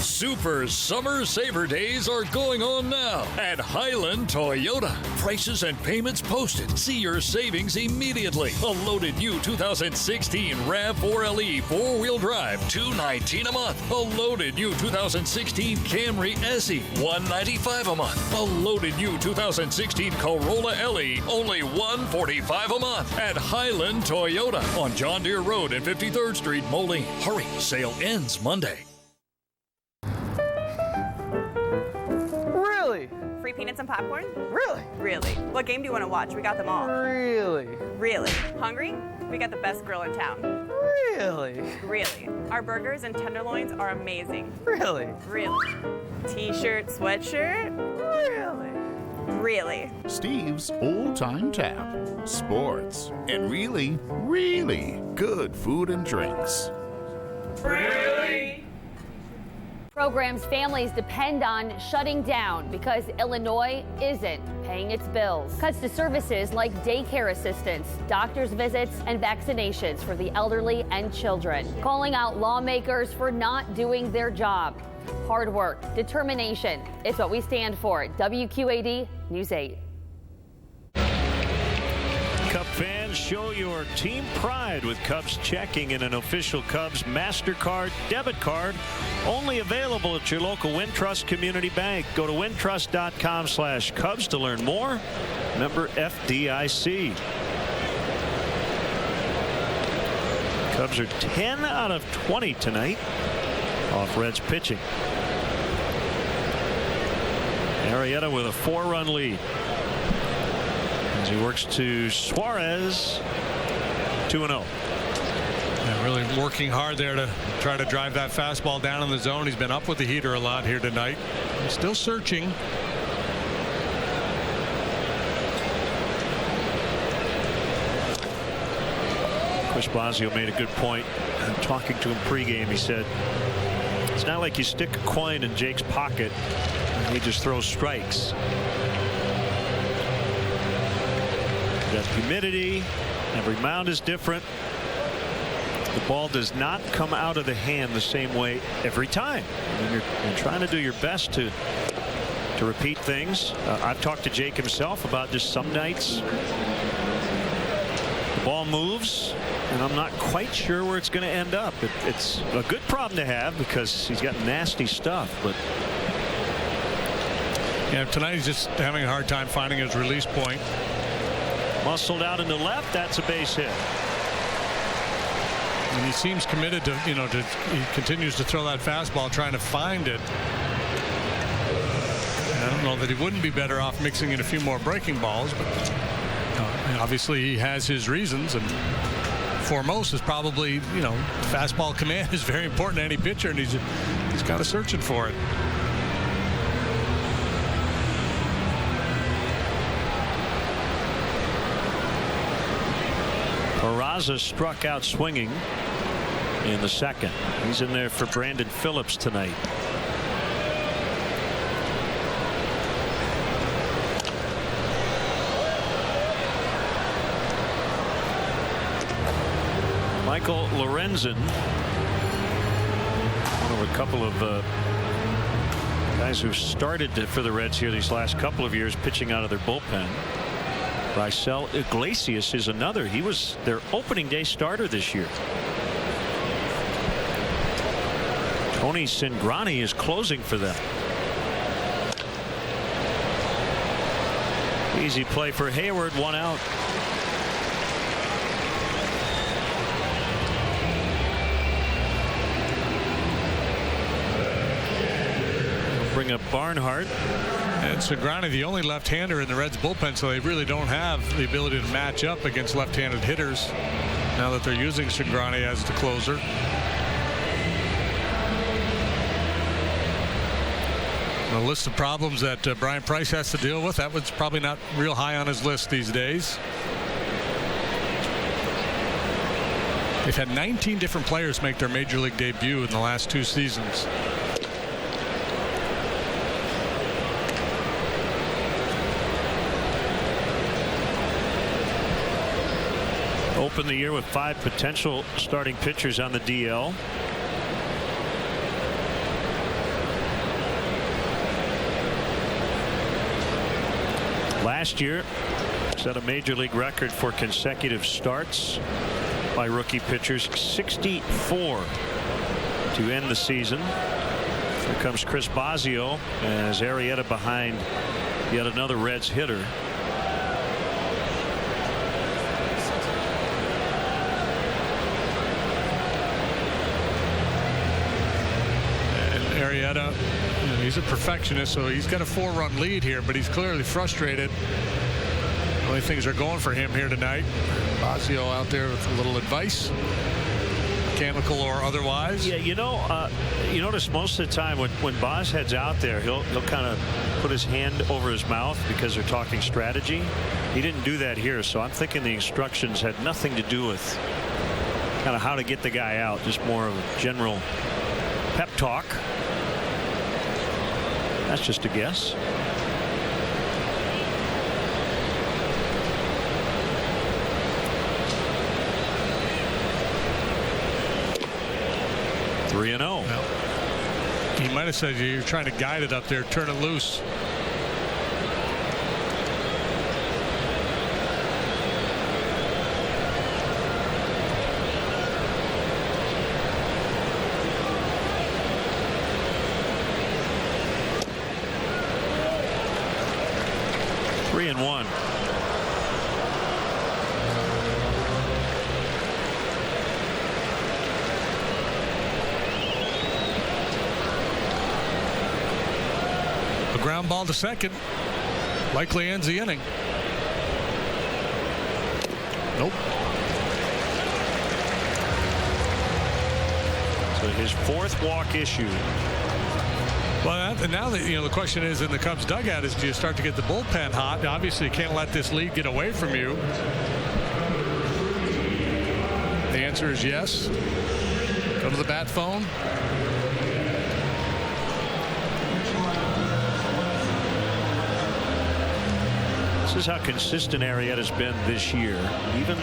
Super Summer Saver Days are going on now at Highland Toyota. Prices and payments posted. See your savings immediately. A loaded new 2016 RAV4LE 4-wheel drive, $219 a month. A loaded new 2016 Camry SE, $195 a month. A loaded new 2016 Corolla LE, only $145 a month at Highland Toyota on John Deere Road and 53rd Street, Moline. Hurry, sale ends Monday. Free peanuts and popcorn? Really? Really. What game do you want to watch? We got them all. Really? Really. Hungry? We got the best grill in town. Really? Really. Our burgers and tenderloins are amazing. Really? Really. T-shirt, sweatshirt? Really? Really. Steve's Old Time Tap. Sports. And really, really good food and drinks. Really? Programs families depend on shutting down because Illinois isn't paying its bills. Cuts to services like daycare assistance, doctor's visits, and vaccinations for the elderly and children. Calling out lawmakers for not doing their job. Hard work, determination. It's what we stand for. WQAD News 8. Cub fans, show your team pride with Cubs checking in an official Cubs MasterCard debit card. Only available at your local Wintrust Community Bank. Go to wintrust.com/Cubs to learn more. Member FDIC. Cubs are 10 out of 20 tonight off Reds pitching. Arrieta with a 4-run lead. As he works to Suarez, 2-0. Yeah, really working hard there to try to drive that fastball down in the zone. He's been up with the heater a lot here tonight. Still searching. Chris Blasio made a good point. Talking to him pregame, he said, it's not like you stick a coin in Jake's pocket and he just throws strikes. Got humidity. Every mound is different. The ball does not come out of the hand the same way every time. I mean, you're trying to do your best to repeat things. I've talked to Jake himself about just some nights the ball moves and I'm not quite sure where it's going to end up. It's a good problem to have because he's got nasty stuff, but yeah, tonight he's just having a hard time finding his release point. Muscled out into left. That's a base hit. And he seems committed to, he continues to throw that fastball, trying to find it. I don't know that he wouldn't be better off mixing in a few more breaking balls, but obviously he has his reasons, and foremost is probably, fastball command is very important to any pitcher, and he's kind of searching for it. Peraza struck out swinging in the second. He's in there for Brandon Phillips tonight. Michael Lorenzen, one of a couple of guys who started for the Reds here these last couple of years, pitching out of their bullpen. Raisel Iglesias is another. He was their opening day starter this year. Tony Cingrani is closing for them. Easy play for Hayward, 1 out. Bring up Barnhart. And Cingrani, the only left-hander in the Reds bullpen, so they really don't have the ability to match up against left-handed hitters now that they're using Cingrani as the closer. A list of problems that Brian Price has to deal with. That was probably not real high on his list these days. They've had 19 different players make their major league debut in the last 2 seasons. Opened the year with 5 potential starting pitchers on the DL. Last year set a major league record for consecutive starts by rookie pitchers, 64 to end the season. Here comes Chris Bosio as Arrieta behind yet another Reds hitter. Arrieta, he's a perfectionist, so he's got a 4-run lead here, but he's clearly frustrated. The way things are going for him here tonight. Bosio out there with a little advice, mechanical or otherwise. Yeah, you notice most of the time when Boz heads out there, he'll kind of put his hand over his mouth because they're talking strategy. He didn't do that here, so I'm thinking the instructions had nothing to do with kind of how to get the guy out, just more of a general pep talk. That's just a guess. Three and 0. He might have said you're trying to guide it up there, turn it loose. Three and 1. A ground ball to second. Likely ends the inning. Nope. So his 4th walk issue. Well, now that the question is in the Cubs dugout is, do you start to get the bullpen hot? Obviously, you can't let this lead get away from you. The answer is yes. Go to the bat phone. This is how consistent Arrieta's been this year, even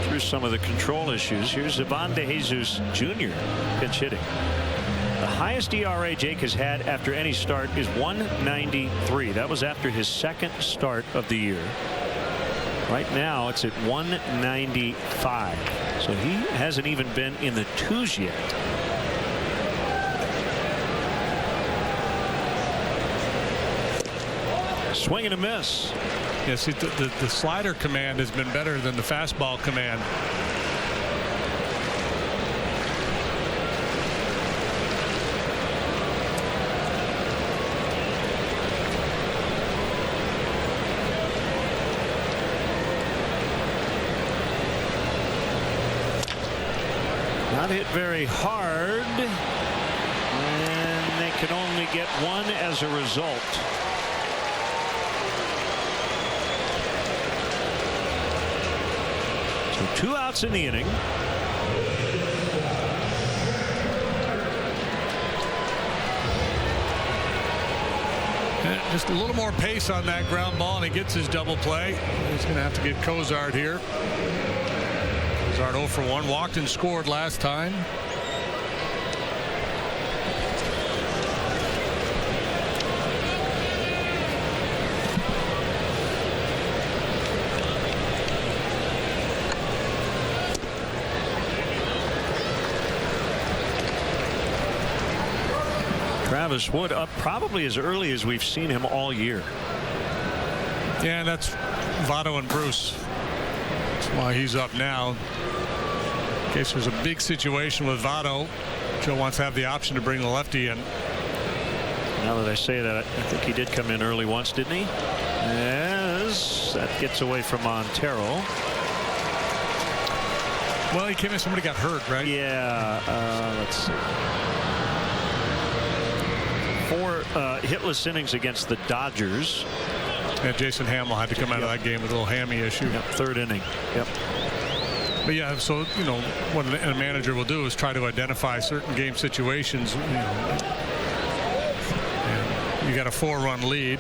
through some of the control issues. Here's Ivan De Jesus Jr. pitch hitting. The highest ERA Jake has had after any start is 1.93. That was after his 2nd start of the year. Right now it's at 1.95. So he hasn't even been in the 2s yet. Swing and a miss. Yes, the slider command has been better than the fastball command. Not hit very hard, and they can only get 1 as a result. So 2 outs in the inning. Just a little more pace on that ground ball, and he gets his double play. He's going to have to get Cozart here. Lazard 0 for 1. Walked and scored last time. Travis Wood up probably as early as we've seen him all year. Yeah, that's Votto and Bruce. That's why he's up now. In case there's a big situation with Votto, Joe wants to have the option to bring the lefty in. Now that I say that, I think he did come in early once, didn't he? As that gets away from Montero. Well, he came in, somebody got hurt, right? Yeah, let's see. 4 hitless innings against the Dodgers. And Jason Hamill had to come out of that game with a little hammy issue. Yep, 3rd inning. Yep. But yeah, so what a manager will do is try to identify certain game situations. And you got a 4-run lead.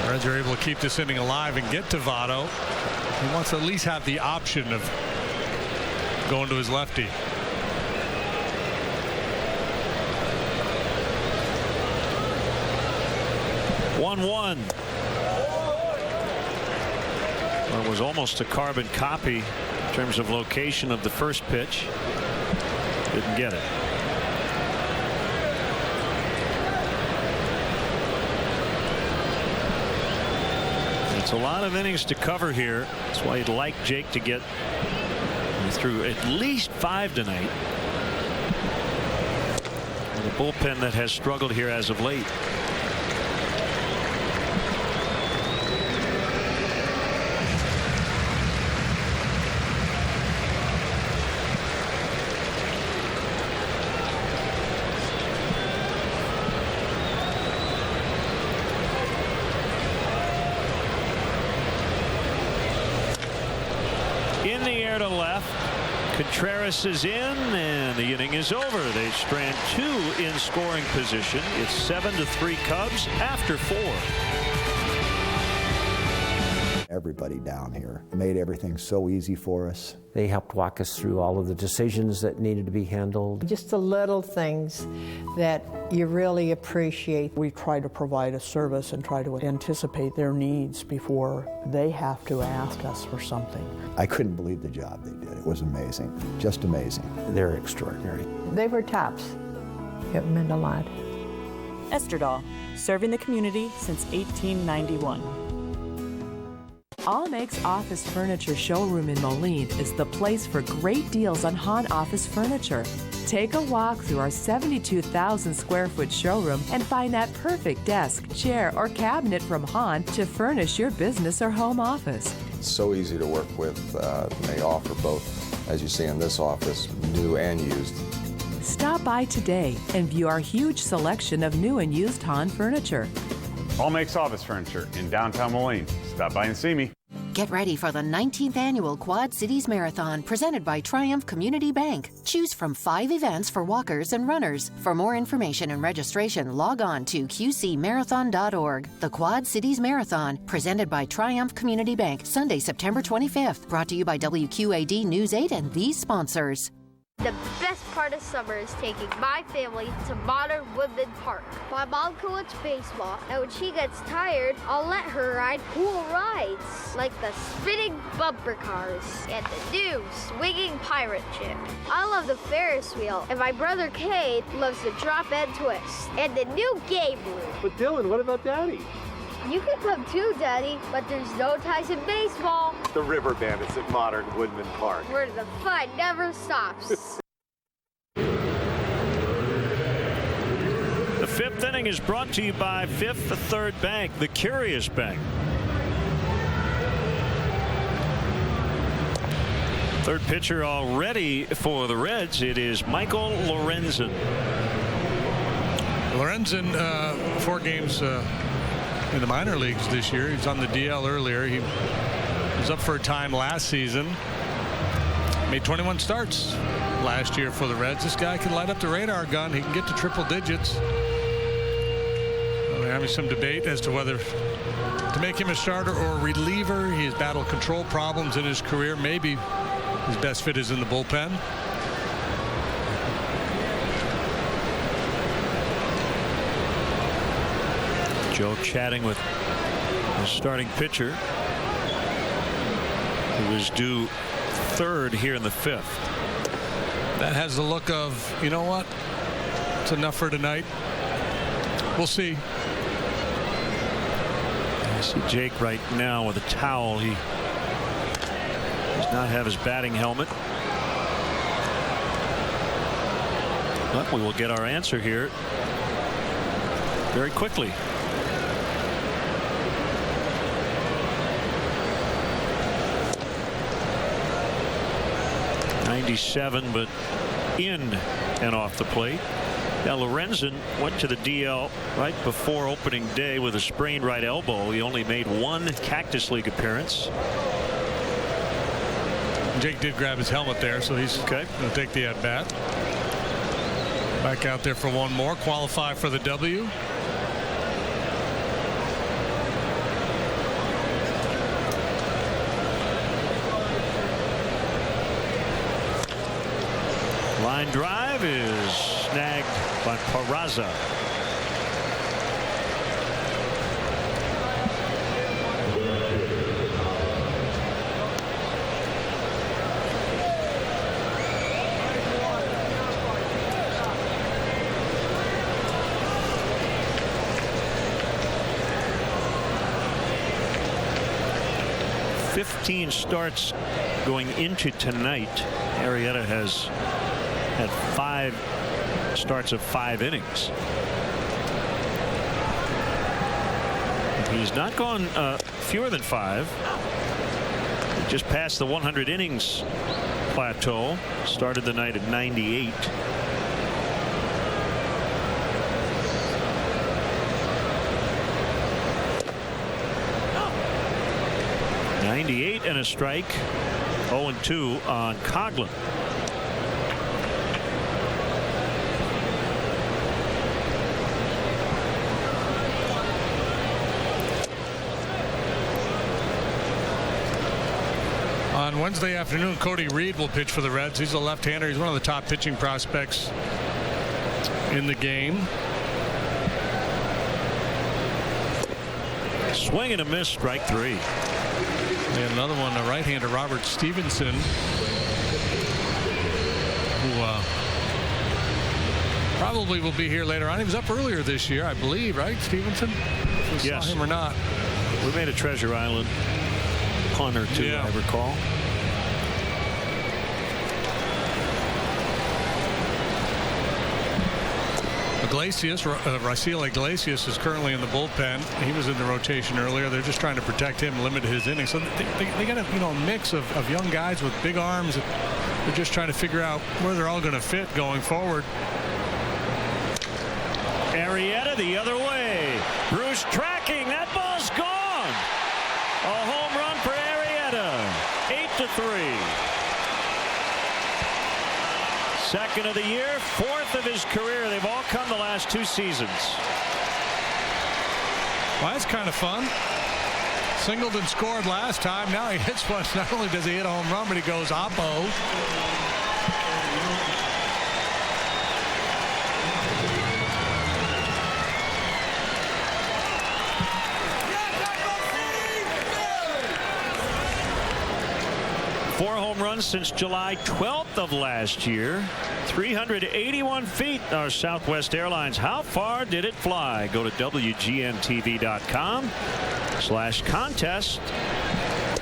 The Reds are able to keep this inning alive and get to Votto. He wants to at least have the option of going to his lefty. One. Well, it was almost a carbon copy in terms of location of the first pitch. Didn't get it. It's a lot of innings to cover here. That's why you'd like Jake to get through at least 5 tonight. And the bullpen that has struggled here as of late. Contreras is in, and the inning is over. They strand 2 in scoring position. It's 7-3 Cubs after 4. Everybody down here made everything so easy for us. They helped walk us through all of the decisions that needed to be handled. Just the little things that you really appreciate. We try to provide a service and try to anticipate their needs before they have to ask us for something. I couldn't believe the job they did. It was amazing, just amazing. They're extraordinary. They were tops. It meant a lot. Esterdahl, serving the community since 1891. All Makes Office Furniture Showroom in Moline is the place for great deals on Hahn office furniture. Take a walk through our 72,000 square foot showroom and find that perfect desk, chair, or cabinet from Hahn to furnish your business or home office. It's so easy to work with. They offer both, as you see in this office, new and used. Stop by today and view our huge selection of new and used Hahn furniture. All Makes Office Furniture in downtown Moline. Stop by and see me. Get ready for the 19th annual Quad Cities Marathon presented by Triumph Community Bank. Choose from 5 events for walkers and runners. For more information and registration, log on to qcmarathon.org. The Quad Cities Marathon presented by Triumph Community Bank, Sunday, September 25th. Brought to you by WQAD News 8 and these sponsors. The best part of summer is taking my family to Modern Woodland Park. My mom can watch baseball, and when she gets tired, I'll let her ride cool rides, like the spinning bumper cars and the new swinging pirate ship. I love the Ferris wheel, and my brother Cade loves the drop and twist, and the new game room. But Dylan, what about Daddy? You can come too, Daddy, but there's no ties in baseball. The River Bandits at Modern Woodman Park, where the fun never stops. The 5th inning is brought to you by Fifth Third Bank, the Curious Bank. Third pitcher already for the Reds. It is Michael Lorenzen. Lorenzen, 4 games in the minor leagues this year. He was on the DL earlier. He was up for a time last season. Made 21 starts last year for the Reds. This guy can light up the radar gun. He can get to triple digits. They're having some debate as to whether to make him a starter or a reliever. He has battled control problems in his career. Maybe his best fit is in the bullpen. Joe chatting with the starting pitcher, who is due third here in the fifth. That has the look of, you know what, it's enough for tonight. We'll see. I see Jake right now with a towel. He does not have his batting helmet. But we will get our answer here very quickly. .97, but in and off the plate. Now Lorenzen went to the DL right before opening day with a sprained right elbow. He only made one Cactus League appearance. Jake did grab his helmet there, so he's going to take the at bat. Back out there for one more, qualify for the W. Line drive is snagged by Peraza. .15 starts going into tonight. Arrieta has had 5 starts of 5 innings. He's not gone fewer than 5. He just passed the 100 innings plateau. Started the night at 98. .98 and a strike. 0-2 on Coughlin. On Wednesday afternoon, Cody Reed will pitch for the Reds. He's a left-hander. He's one of the top pitching prospects in the game. Swing and a miss, strike 3. And another one, a right-hander, Robert Stevenson, who probably will be here later on. He was up earlier this year, I believe, right, Stevenson? If we saw him or not. We made a Treasure Island punt or two, I recall. Raciel Iglesias is currently in the bullpen. He was in the rotation earlier. They're just trying to protect him, limit his innings. So they got a mix of young guys with big arms. They're just trying to figure out where they're all going to fit going forward. Arrieta the other way. Bruce tracking. That ball's gone. A home run for Arrieta. 8-3. Second of the year, 4th of his career. They've all come the last 2 seasons. Well, that's kind of fun. Singleton scored last time. Now he hits one. Not only does he hit a home run, but he goes oppo. Home runs since July 12th of last year. 381 feet are Southwest Airlines. How far did it fly? Go to WGNTV.com/contest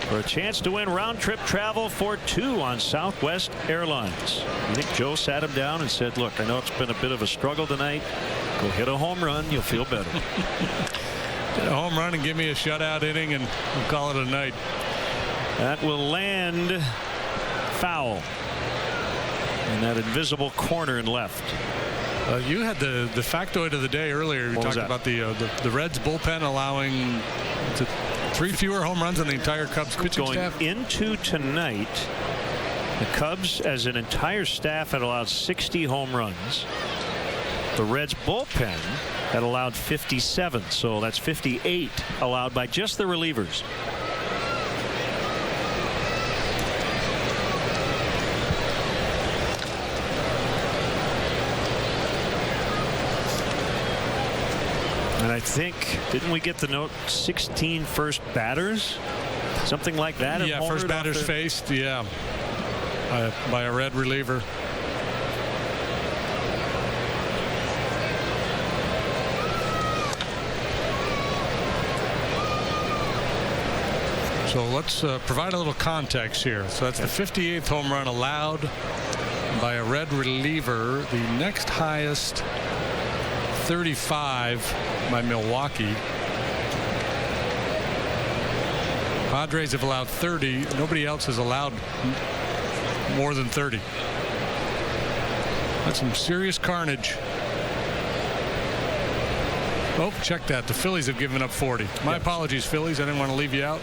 for a chance to win round-trip travel for 2 on Southwest Airlines. I think Joe sat him down and said, look, I know it's been a bit of a struggle tonight. Go hit a home run. You'll feel better. Hit a home run and give me a shutout inning, and we'll call it a night. That will land foul in that invisible corner and left. You had the factoid of the day earlier. We talked about the Reds bullpen allowing 3 fewer home runs than the entire Cubs pitching staff. Going into tonight, the Cubs as an entire staff had allowed 60 home runs. The Reds bullpen That allowed 57, so that's 58 allowed by just the relievers. And I think, didn't we get the note 16 first batters? Something like that? Yeah, first batters faced, yeah, by a red reliever. So let's provide a little context here. So that's the 58th home run allowed by a red reliever. The next highest, 35 by Milwaukee. Padres have allowed 30. Nobody else has allowed more than 30. That's some serious carnage. Oh, check that. The Phillies have given up 40. My apologies, Phillies. I didn't want to leave you out.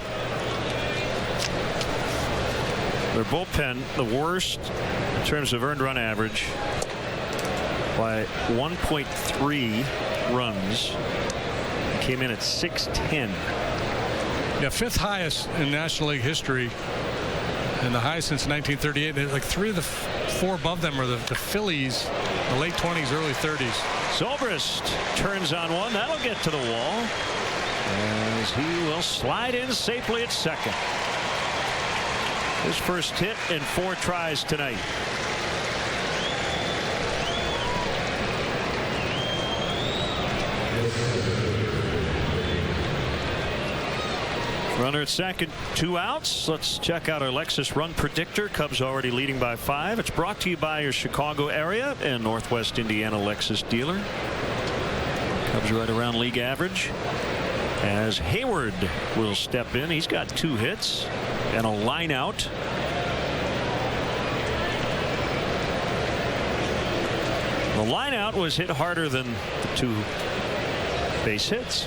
Their bullpen, the worst in terms of earned run average by 1.3 runs. Came in at 610. Yeah, fifth highest in National League history, and the highest since 1938. Like three of the four above them are the Phillies, the late 20s, early 30s. Zobrist turns on one. That'll get to the wall as he will slide in safely at second. His first hit in 4 tries tonight. Runner at second, 2 outs. Let's check out our Lexus Run Predictor. Cubs already leading by 5. It's brought to you by your Chicago area and Northwest Indiana Lexus dealer. Cubs right around league average. As Hayward will step in. He's got 2 hits and a line out. The line out was hit harder than the 2 base hits.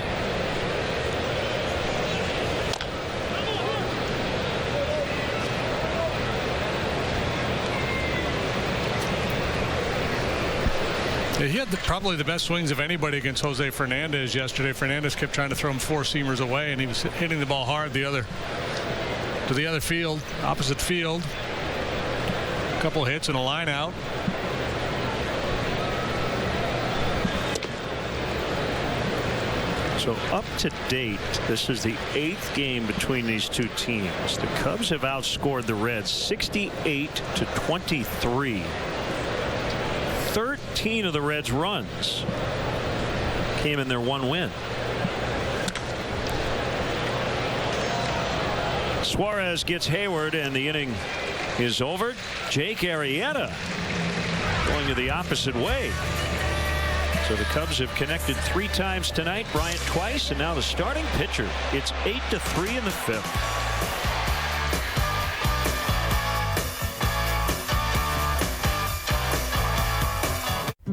Yeah, he had probably the best swings of anybody against Jose Fernandez yesterday. Fernandez kept trying to throw him 4-seamers away, and he was hitting the ball hard to the other field, opposite field. A couple hits and a line out. So up to date, this is the 8th game between these 2 teams. The Cubs have outscored the Reds 68-23. 13 of the Reds' runs came in their 1 win. Suarez gets Hayward, and the inning is over. Jake Arrieta going to the opposite way. So the Cubs have connected 3 times tonight. Bryant twice, and now the starting pitcher. It's 8-3 in the 5th.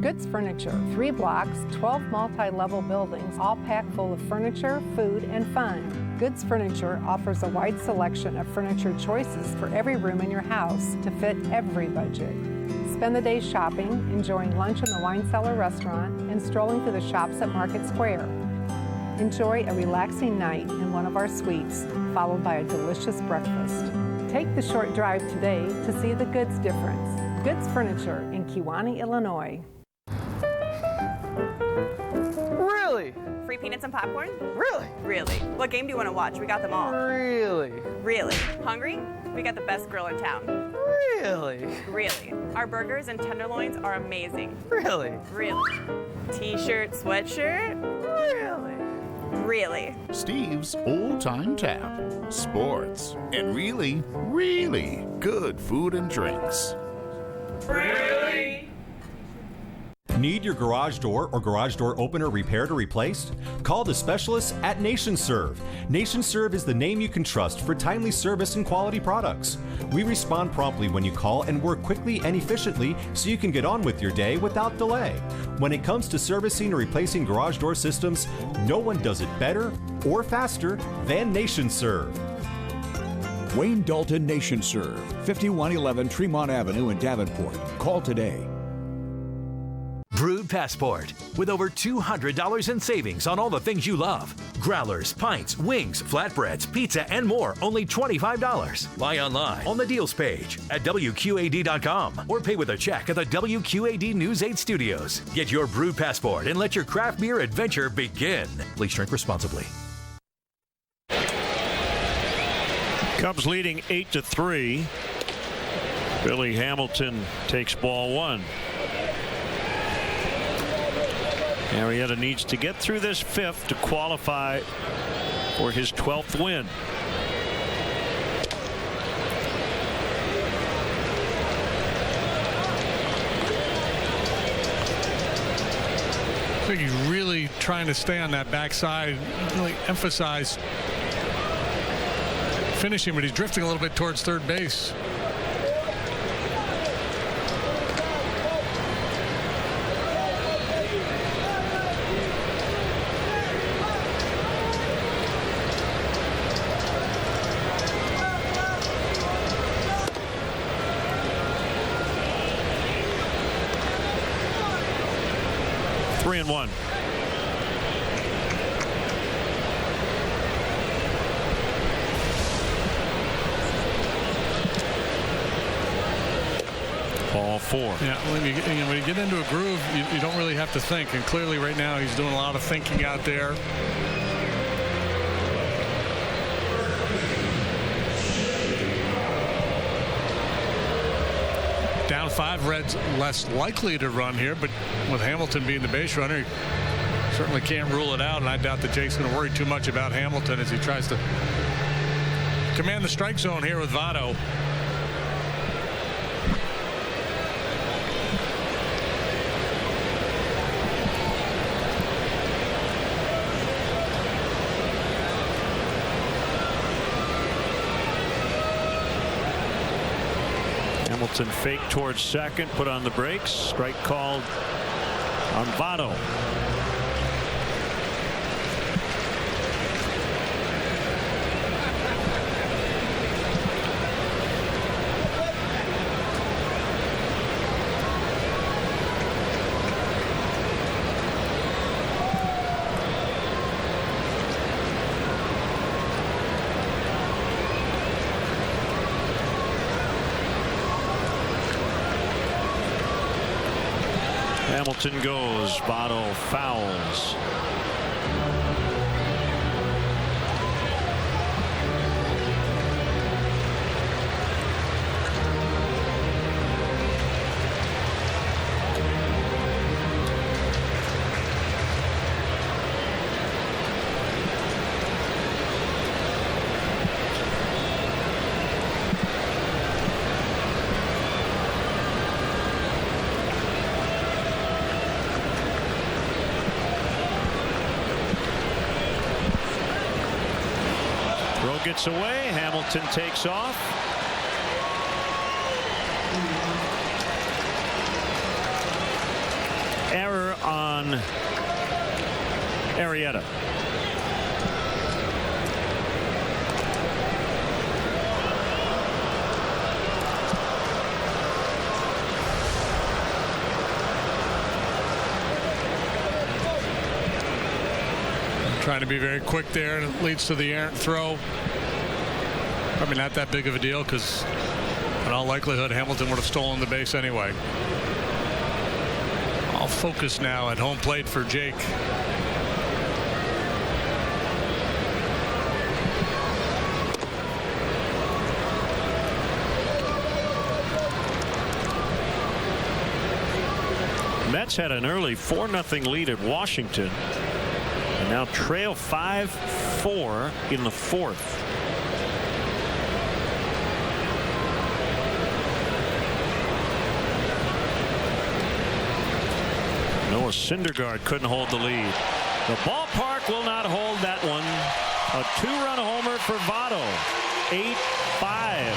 Goods Furniture, 3 blocks, 12 multi-level buildings, all packed full of furniture, food, and fun. Goods Furniture offers a wide selection of furniture choices for every room in your house to fit every budget. Spend the day shopping, enjoying lunch in the Wine Cellar restaurant, and strolling through the shops at Market Square. Enjoy a relaxing night in one of our suites, followed by a delicious breakfast. Take the short drive today to see the Goods difference. Goods Furniture in Kewanee, Illinois. Really? Free peanuts and popcorn? Really? Really. What game do you want to watch? We got them all. Really? Really. Hungry? We got the best grill in town. Really? Really. Our burgers and tenderloins are amazing. Really? Really. T-shirt, sweatshirt? Really? Really. Steve's Old Time Tap. Sports and really, really good food and drinks. Really? Need your garage door or garage door opener repaired or replaced? Call the specialists at NationServe. NationServe is the name you can trust for timely service and quality products. We respond promptly when you call and work quickly and efficiently so you can get on with your day without delay. When it comes to servicing or replacing garage door systems, no one does it better or faster than NationServe. Wayne Dalton NationServe, 5111 Tremont Avenue in Davenport. Call today. Brewed Food Passport. With over $200 in savings on all the things you love. Growlers, pints, wings, flatbreads, pizza, and more, only $25. Buy online on the deals page at WQAD.com or pay with a check at the WQAD News 8 studios. Get your Brew Passport and let your craft beer adventure begin. Please drink responsibly. Cubs leading 8-3. Billy Hamilton takes ball one. Arrieta needs to get through this fifth to qualify for his 12th win. I think he's really trying to stay on that backside, really emphasize finishing, but he's drifting a little bit towards third base. Three and one. Ball four. Yeah, when you get into a groove, you don't really have to think. And clearly right now he's doing a lot of thinking out there. Down 5, Reds less likely to run here, but with Hamilton being the base runner, he certainly can't rule it out. And I doubt that Jake's going to worry too much about Hamilton as he tries to command the strike zone here with Votto. Hamilton fake towards second, put on the brakes. Strike called on Votto. Hamilton goes. Votto fouls. Gets away. Hamilton takes off. Error on Arrieta. Trying to be very quick there, and it leads to the errant throw. Probably not that big of a deal because in all likelihood Hamilton would have stolen the base anyway. All focus now at home plate for Jake. Mets had an early 4-0 lead at Washington and now trail 5-4 in the fourth. Noah Syndergaard couldn't hold the lead. The ballpark will not hold that one. A 2-run homer for Votto. 8-5.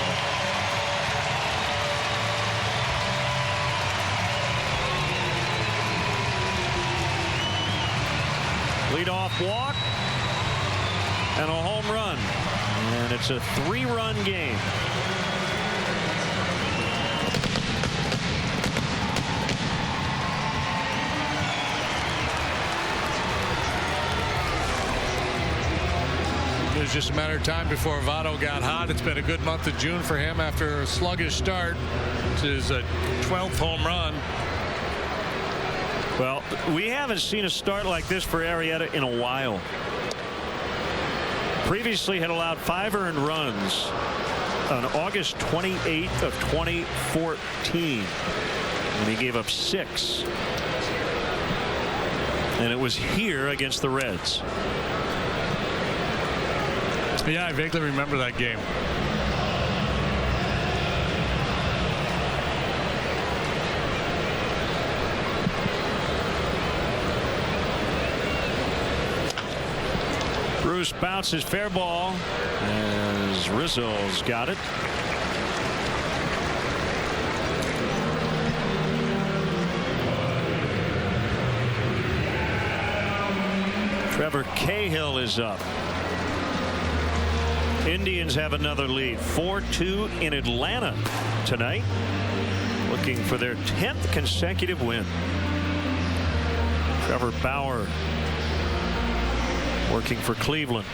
Leadoff walk and a home run. And it's a 3-run game. was just a matter of time before Votto got hot. It's been a good month of June for him after a sluggish start. It's his 12th home run. Well, we haven't seen a start like this for Arrieta in a while. Previously had allowed 5 earned runs on August 28th of 2014. And he gave up 6. And it was here against the Reds. Yeah, I vaguely remember that game. Bruce bounces fair ball as Rizzo's got it. Trevor Cahill is up. Indians have another lead, 4-2 in Atlanta tonight, looking for their 10th consecutive win. Trevor Bauer working for Cleveland.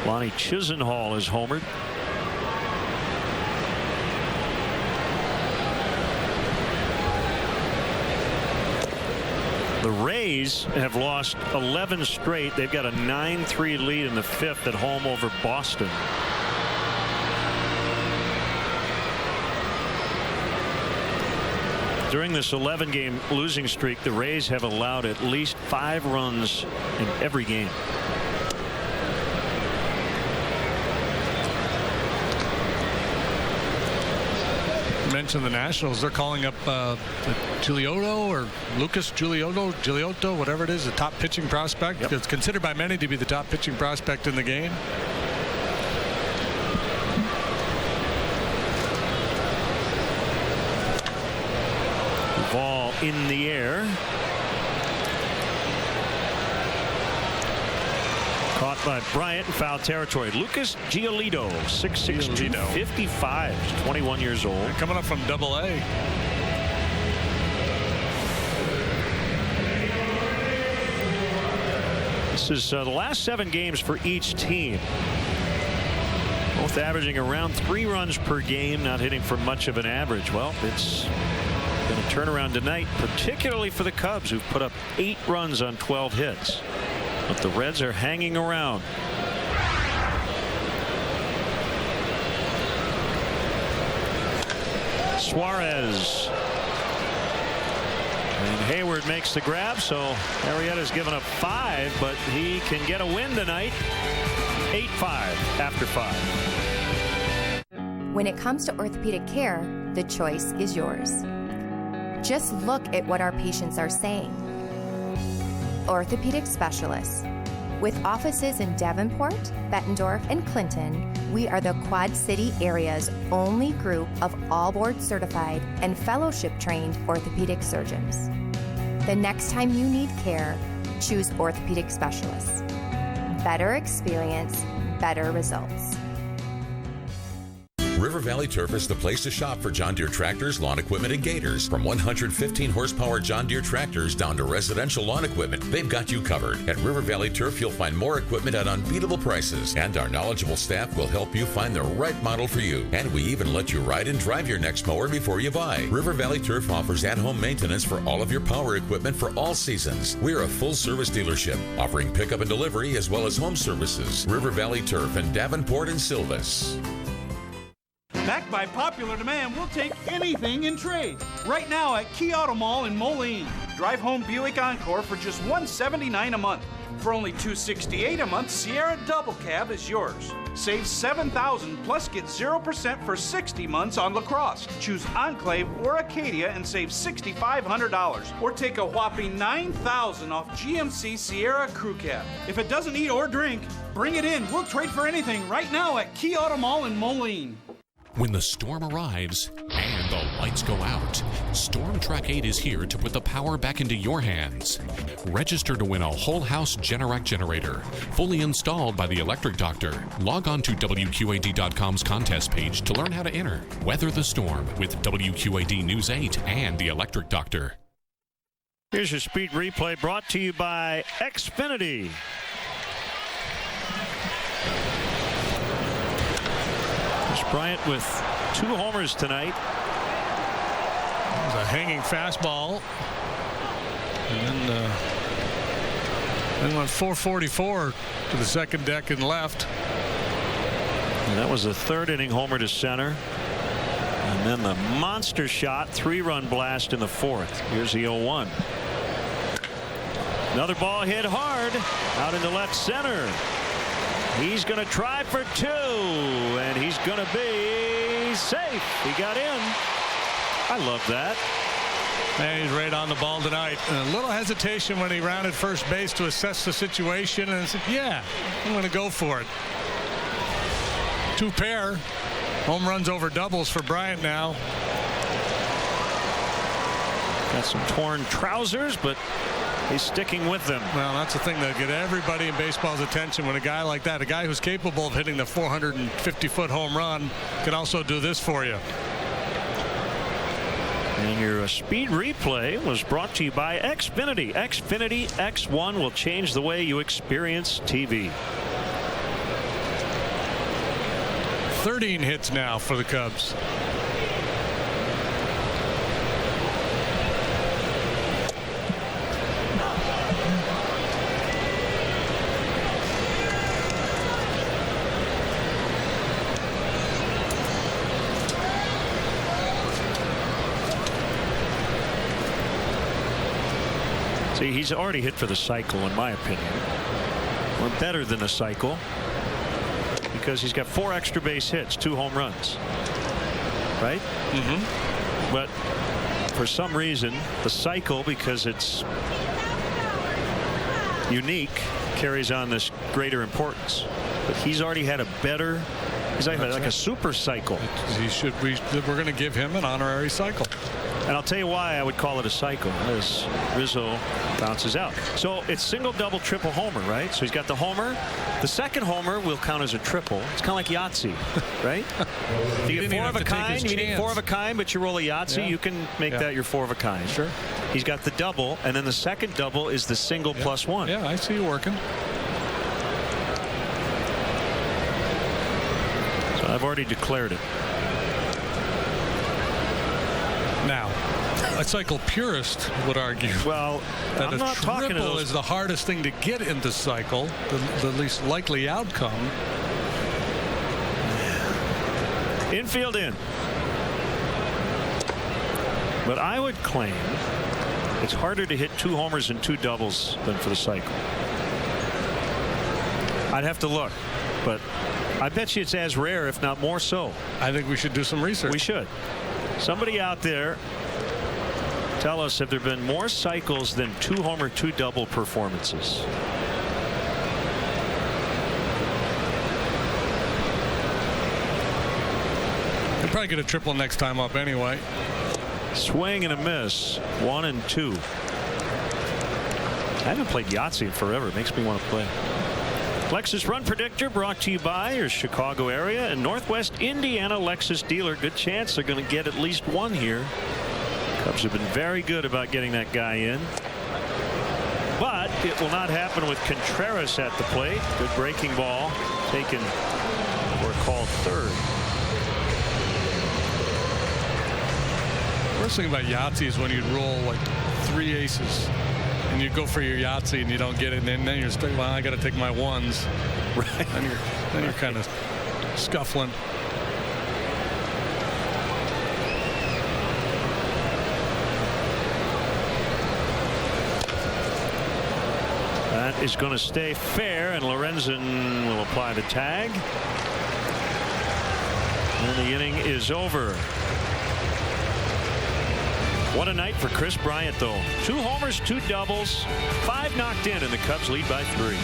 Lonnie Chisenhall is homered. The Rays have lost 11 straight. They've got a 9-3 lead in the 5th at home over Boston. During this 11-game losing streak, the Rays have allowed at least 5 runs in every game. Mentioned the Nationals. They're calling up Giolito or Lucas Giolito, whatever it is, the top pitching prospect. Yep. It's considered by many to be the top pitching prospect in the game. Ball in the air. Caught by Bryant in foul territory. Lucas Giolito, 6'6", 255, 21 years old. They're coming up from Double-A. This is the last 7 games for each team. Both averaging around 3 runs per game, not hitting for much of an average. Well, it's going to turn around tonight, particularly for the Cubs, who've put up 8 runs on 12 hits. But the Reds are hanging around. Suarez. And Hayward makes the grab, so Arrieta's given up 5, but he can get a win tonight. 8-5 after 5. When it comes to orthopedic care, the choice is yours. Just look at what our patients are saying. Orthopedic specialists. With offices in Davenport, Bettendorf, and Clinton, we are the Quad City area's only group of all board certified and fellowship trained orthopedic surgeons. The next time you need care, choose orthopedic specialists. Better experience, better results. River Valley Turf is the place to shop for John Deere tractors, lawn equipment, and gators. From 115 horsepower John Deere tractors down to residential lawn equipment, they've got you covered. At River Valley Turf, you'll find more equipment at unbeatable prices, and our knowledgeable staff will help you find the right model for you. And we even let you ride and drive your next mower before you buy. River Valley Turf offers at-home maintenance for all of your power equipment for all seasons. We're a full-service dealership, offering pickup and delivery as well as home services. River Valley Turf in Davenport and Silvis. Backed by popular demand, we'll take anything in trade. Right now at Key Auto Mall in Moline. Drive home Buick Encore for just $179 a month. For only $268 a month, Sierra Double Cab is yours. Save $7,000 plus get 0% for 60 months on LaCrosse. Choose Enclave or Acadia and save $6,500. Or take a whopping $9,000 off GMC Sierra Crew Cab. If it doesn't eat or drink, bring it in. We'll trade for anything right now at Key Auto Mall in Moline. When the storm arrives and the lights go out, Storm Track 8 is here to put the power back into your hands. Register to win a whole house Generac generator, fully installed by the Electric Doctor. Log on to WQAD.com's contest page to learn how to enter. Weather the storm with WQAD News 8 and the Electric Doctor. Here's your speed replay brought to you by Xfinity. Chris Bryant with 2 homers tonight. It was a hanging fastball. And then went 444 to the second deck and left. And that was a 3rd inning homer to center. And then the monster shot, 3-run blast in the 4th. Here's the 0-1. Another ball hit hard out into left center. He's going to try for 2, and he's going to be safe. He got in. I love that. And he's right on the ball tonight. And a little hesitation when he rounded first base to assess the situation, and said, yeah, I'm going to go for it. 2 pair. Home runs over doubles for Bryant now. Got some torn trousers, but he's sticking with them. Well, that's the thing that get everybody in baseball's attention when a guy like that, a guy who's capable of hitting the 450-foot home run, can also do this for you. And your speed replay was brought to you by Xfinity. Xfinity X1 will change the way you experience TV. 13 hits now for the Cubs. See, he's already hit for the cycle, in my opinion, or better than a cycle, because he's got 4 extra base hits, 2 home runs, right? But for some reason, the cycle, because it's unique, carries on this greater importance. But he's already had a better, he's like a super cycle. We're going to give him an honorary cycle. And I'll tell you why I would call it a cycle, as Rizzo bounces out. So it's single, double, triple homer, right? So he's got the homer. The second homer will count as a triple. It's kind of like Yahtzee, right? If you get 4 of a kind, you need 4 of a kind, but you roll a Yahtzee, you can make that your 4 of a kind. Sure. He's got the double, and then the second double is the single plus 1. Yeah, I see you working. So I've already declared it. Now, a cycle purist would argue that I'm not talking to triple is the hardest thing to get in the cycle, the least likely outcome. Infield in. But I would claim it's harder to hit 2 homers and 2 doubles than for the cycle. I'd have to look, but I bet you it's as rare, if not more so. I think we should do some research. We should. Somebody out there tell us, have there been more cycles than 2 homer, 2 double performances? They'll probably get a triple next time up anyway. Swing and a miss. 1 and 2. I haven't played Yahtzee in forever. It makes me want to play. Lexus Run Predictor brought to you by your Chicago area and Northwest Indiana Lexus dealer. Good chance they're going to get at least 1 here. Cubs have been very good about getting that guy in. But it will not happen with Contreras at the plate. Good breaking ball taken for a called third. First thing about Yahtzee is when you'd roll like 3 aces. And you go for your Yahtzee and you don't get it, and then you're still, well, I got to take my 1s. Right. Then you're kind of scuffling. That is going to stay fair, and Lorenzen will apply the tag. And the inning is over. What a night for Chris Bryant, though. 2 homers, 2 doubles, 5 knocked in, and the Cubs lead by 3.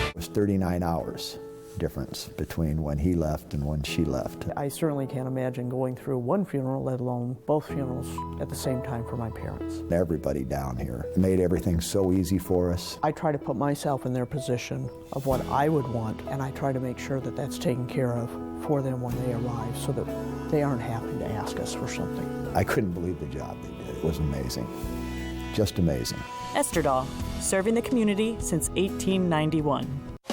It was 39 hours difference between when he left and when she left. I certainly can't imagine going through one funeral, let alone both funerals at the same time for my parents. Everybody down here made everything so easy for us. I try to put myself in their position of what I would want, and I try to make sure that that's taken care of for them when they arrive so that they aren't having to ask us for something. I couldn't believe the job they did. It was amazing. Just amazing. Esterdahl, serving the community since 1891.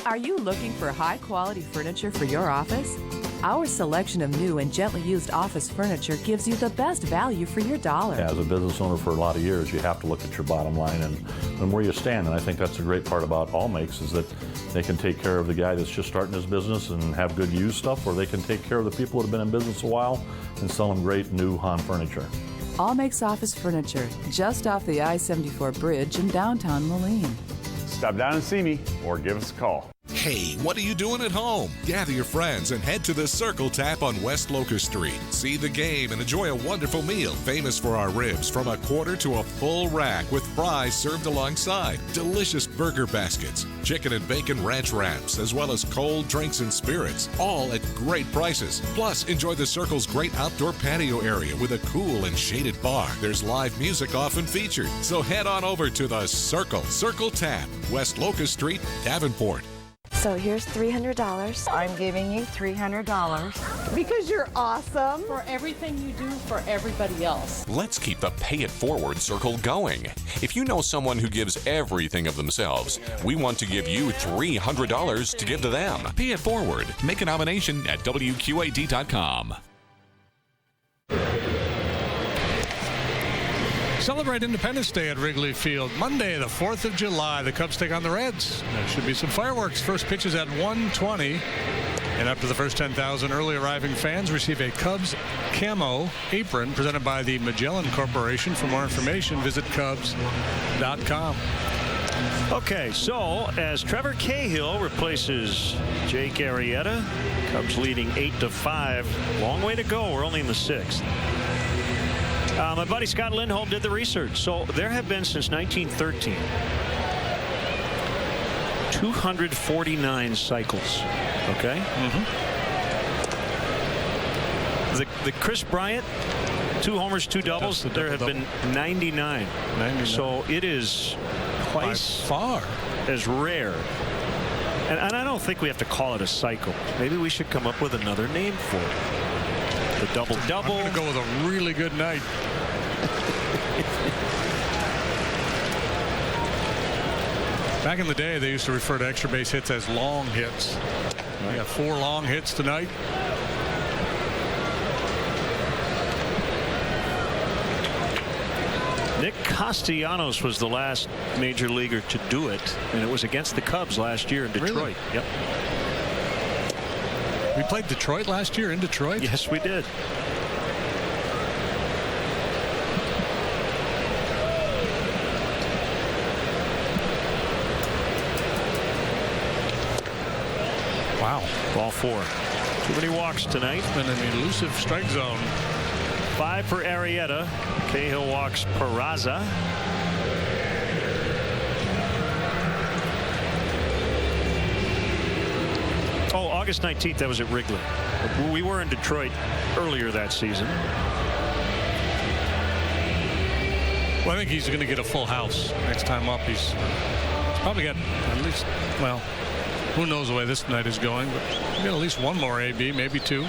Are you looking for high-quality furniture for your office? Our selection of new and gently used office furniture gives you the best value for your dollar. As a business owner for a lot of years, you have to look at your bottom line and where you stand. And I think that's the great part about All Makes is that they can take care of the guy that's just starting his business and have good used stuff, or they can take care of the people that have been in business a while and sell them great new Han furniture. All Makes Office Furniture, just off the I-74 bridge in downtown Moline. Stop down and see me or give us a call. Hey, what are you doing at home? Gather your friends and head to the Circle Tap on West Locust Street. See the game and enjoy a wonderful meal, famous for our ribs from a quarter to a full rack with fries served alongside, delicious burger baskets, chicken and bacon ranch wraps, as well as cold drinks and spirits, all at great prices. Plus, enjoy the Circle's great outdoor patio area with a cool and shaded bar. There's live music often featured, so head on over to the Circle Tap, West Locust Street, Davenport. So here's $300. I'm giving you $300. Because you're awesome for everything you do for everybody else. Let's keep the Pay It Forward circle going. If you know someone who gives everything of themselves, we want to give you $300 to give to them. Pay It Forward. Make a nomination at WQAD.com. Celebrate Independence Day at Wrigley Field. Monday, the 4th of July, the Cubs take on the Reds. There should be some fireworks. First pitch is at 1:20. And up to the first 10,000 early arriving fans receive a Cubs camo apron presented by the Magellan Corporation. For more information, visit Cubs.com. Okay, so as Trevor Cahill replaces Jake Arrieta, Cubs leading 8-5. Long way to go. We're only in the 6th. My buddy Scott Lindholm did the research. So there have been since 1913 249 cycles. Okay. The Chris Bryant, 2 homers, 2 doubles. There have been 99. So it is twice far as rare. And I don't think we have to call it a cycle. Maybe we should come up with another name for it. The double-double. I'm going to go with a really good night. Back in the day, they used to refer to extra base hits as long hits. We got 4 long hits tonight. Nick Castellanos was the last major leaguer to do it, and it was against the Cubs last year in Detroit. Really? Yep. We played Detroit last year in Detroit? Yes, we did. Wow. Ball 4. Too many walks tonight. And an elusive strike zone. 5 for Arrieta. Cahill walks Peraza. Oh, August 19th, that was at Wrigley. We were in Detroit earlier that season. Well, I think he's going to get a full house next time up. He's probably got at least, well, who knows the way this night is going, but he'll get at least 1 more AB, maybe 2.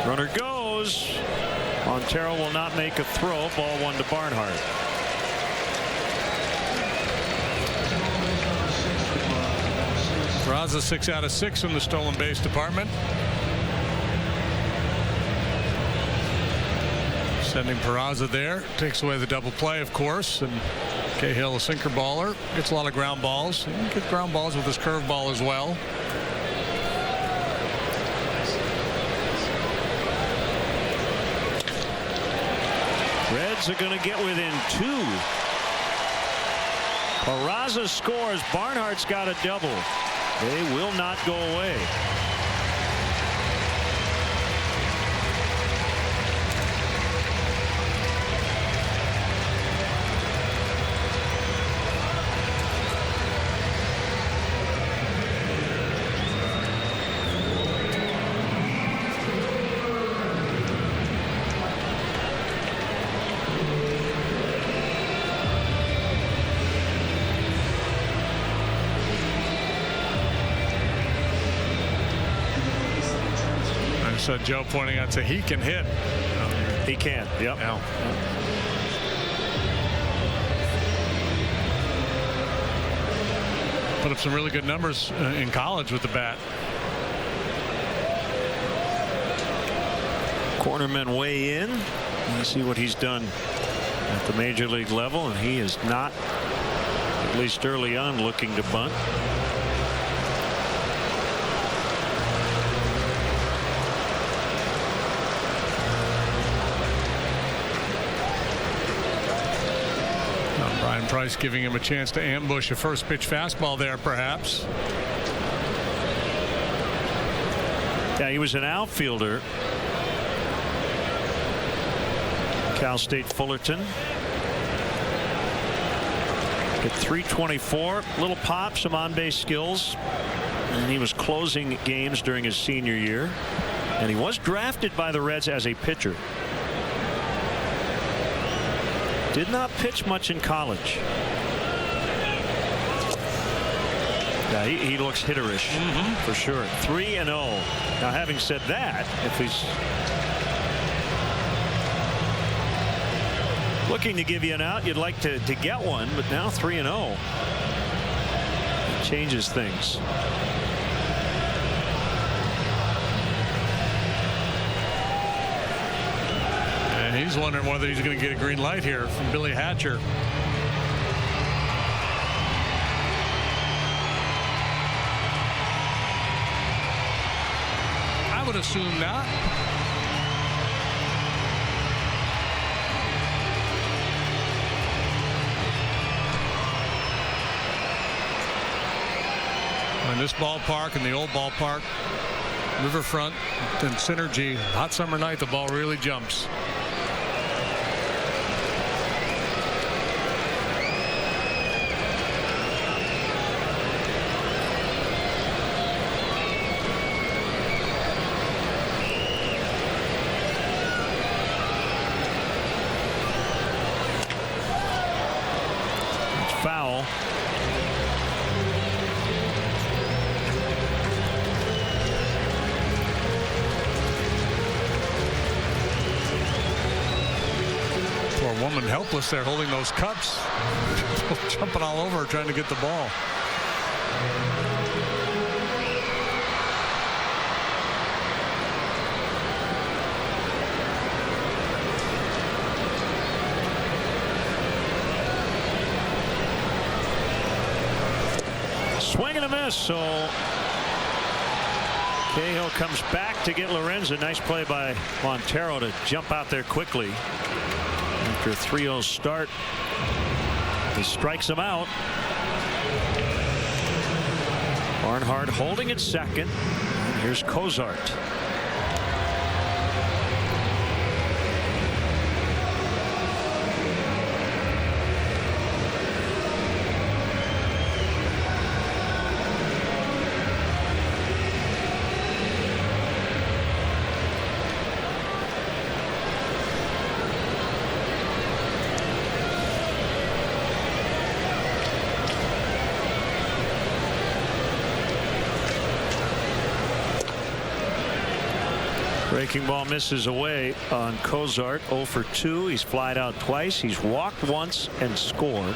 Runner goes. Montero will not make a throw. Ball 1 to Barnhart. Peraza 6 out of 6 in the stolen base department. Sending Peraza there. Takes away the double play, of course. And Cahill, a sinker baller, gets a lot of ground balls. He can get ground balls with his curveball as well. Reds are going to get within 2. Peraza scores. Barnhart's got a double. They will not go away. So Joe pointing out to he can hit. He can. Yep. Yeah. Put up some really good numbers in college with the bat. Cornermen weigh in. You see what he's done at the major league level, and he is not, at least early on, looking to bunt. Brian Price giving him a chance to ambush a first pitch fastball there, perhaps. Yeah, he was an outfielder. Cal State Fullerton. Hit .324, little pop, some on-base skills, and he was closing games during his senior year. And he was drafted by the Reds as a pitcher. Did not pitch much in college. Yeah, he looks hitterish for sure. 3-0. Now, having said that, if he's looking to give you an out, you'd like to get one, but now 3-0. It changes things. And he's wondering whether he's going to get a green light here from Billy Hatcher. I would assume not. In this ballpark and the old ballpark, Riverfront and Synergy, hot summer night, the ball really jumps. It's foul. Poor woman helpless there holding those cups. Jumping all over her trying to get the ball. Swing and a miss. So Cahill comes back to get Lorenzen. Nice play by Montero to jump out there quickly. After a 3-0 start, he strikes him out. Barnhart holding at second. And here's Cozart. Breaking ball misses away on Cozart. 0 for 2. He's flied out twice. He's walked once and scored.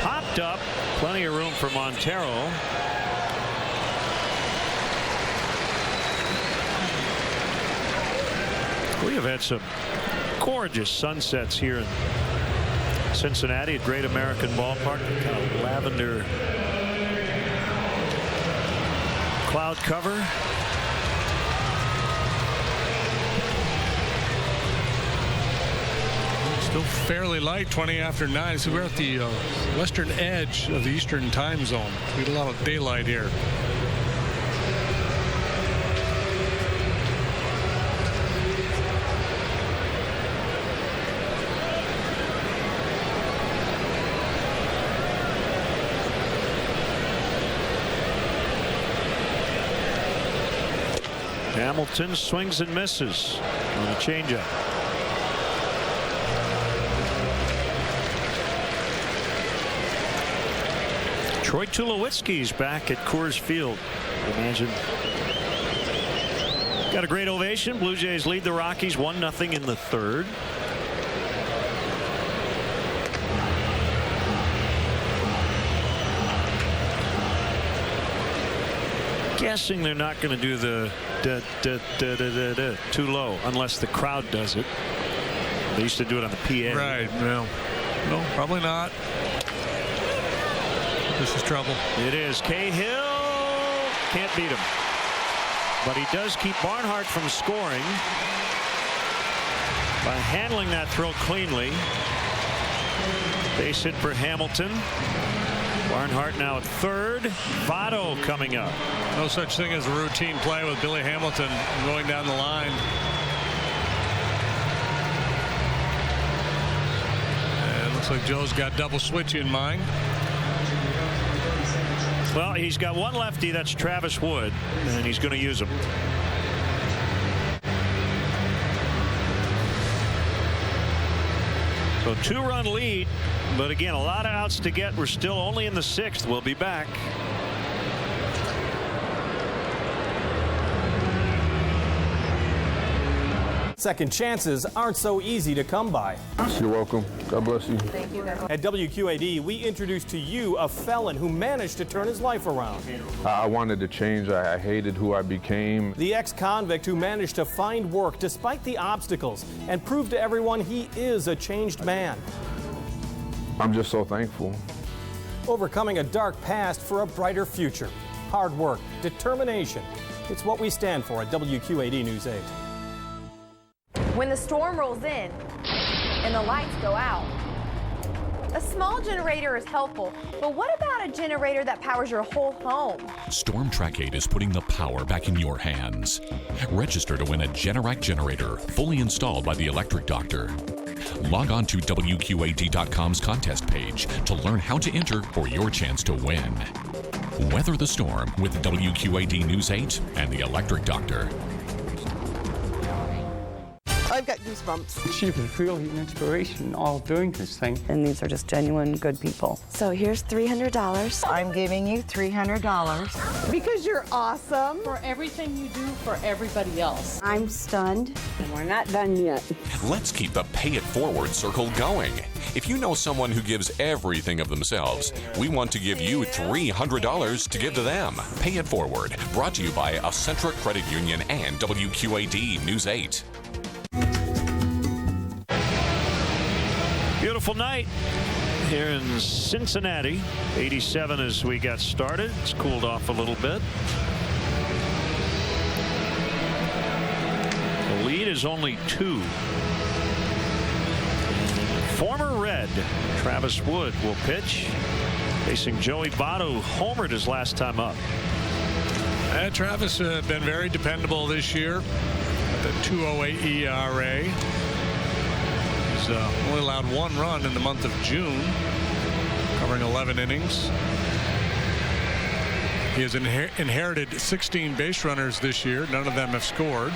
Popped up. Plenty of room for Montero. We have had some gorgeous sunsets here in Cincinnati at Great American Ballpark. Kind of lavender cloud cover. Still fairly light, 20 after 9. So we're at the western edge of the eastern time zone. We get a lot of daylight here. Hamilton swings and misses on a changeup. Troy Tulowitzki's back at Coors Field. Imagine. Got a great ovation. Blue Jays lead the Rockies 1-0 in the third. Guessing they're not going to do the too low unless the crowd does it. They used to do it on the PA. Right. No, probably not. This is trouble. It is. Cahill can't beat him. But he does keep Barnhart from scoring by handling that throw cleanly. Base hit for Hamilton. Barnhart now at third. Votto coming up. No such thing as a routine play with Billy Hamilton going down the line. And it looks like Joe's got double switch in mind. Well, he's got one lefty, that's Travis Wood, and he's going to use him. So 2-run lead, but again, a lot of outs to get. We're still only in the 6th. We'll be back. Second chances aren't so easy to come by. You're welcome. God bless you. Thank you. At WQAD, we introduce to you a felon who managed to turn his life around. I wanted to change. I hated who I became. The ex-convict who managed to find work despite the obstacles and prove to everyone he is a changed man. I'm just so thankful. Overcoming a dark past for a brighter future. Hard work, determination. It's what we stand for at WQAD News 8. When the storm rolls in and the lights go out, a small generator is helpful, but what about a generator that powers your whole home? Storm Track 8 is putting the power back in your hands. Register to win a Generac generator, fully installed by the Electric Doctor. Log on to WQAD.com's contest page to learn how to enter for your chance to win. Weather the storm with WQAD News 8 and the Electric Doctor. I've got goosebumps. She was really an inspiration all doing this thing. And these are just genuine good people. So here's $300. I'm giving you $300. Because you're awesome. For everything you do for everybody else. I'm stunned. And we're not done yet. Let's keep the Pay It Forward circle going. If you know someone who gives everything of themselves, we want to give you $300 to give to them. Pay It Forward, brought to you by Accentra Credit Union and WQAD News 8. Beautiful night here in Cincinnati. 87 as we got started. It's cooled off a little bit. The lead is only 2. Former Red Travis Wood will pitch, facing Joey Votto, who homered his last time up. Travis has been very dependable this year at the 2.08 ERA. He's only allowed 1 run in the month of June, covering 11 innings. He has inherited 16 base runners this year. None of them have scored.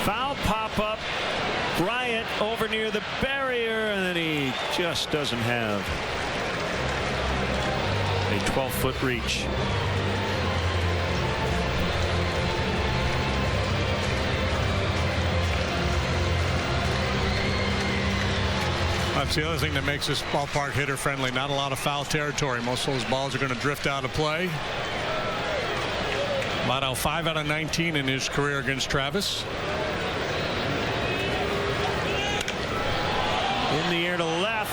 Foul pop-up. Bryant over near the barrier, and then he just doesn't have a 12-foot reach. That's the other thing that makes this ballpark hitter friendly. Not a lot of foul territory. Most of those balls are going to drift out of play. Votto 5 out of 19 in his career against Travis. In the air to left.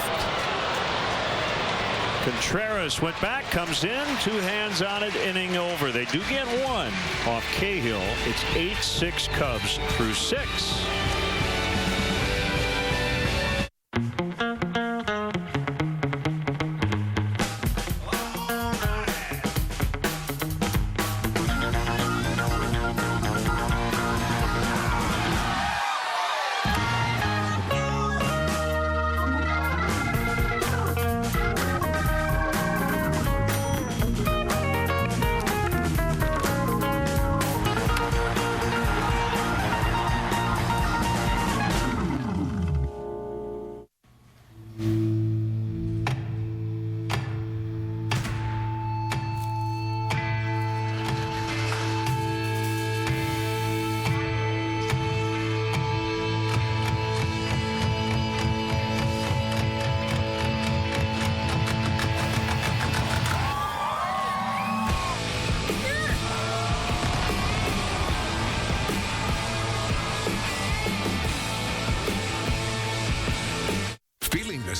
Contreras went back, comes in, 2 hands on it, inning over. They do get 1 off Cahill. It's 8-6 Cubs through 6.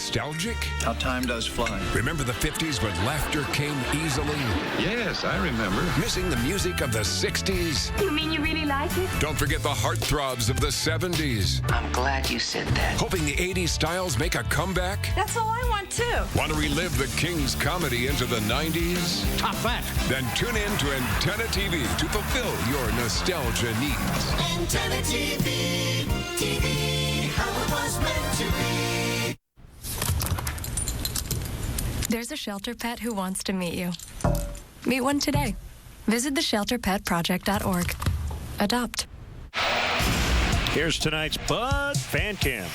Nostalgic? How time does fly. Remember the 50s when laughter came easily? Yes, I remember. Missing the music of the 60s? You mean you really like it? Don't forget the heartthrobs of the 70s. I'm glad you said that. Hoping the 80s styles make a comeback? That's all I want, too. Want to relive the King's comedy into the 90s? Top that. Then tune in to Antenna TV to fulfill your nostalgia needs. Antenna TV, TV, how it was meant to be. There's a shelter pet who wants to meet you. Meet one today. Visit theshelterpetproject.org. Adopt. Here's tonight's Bud Fan Cam.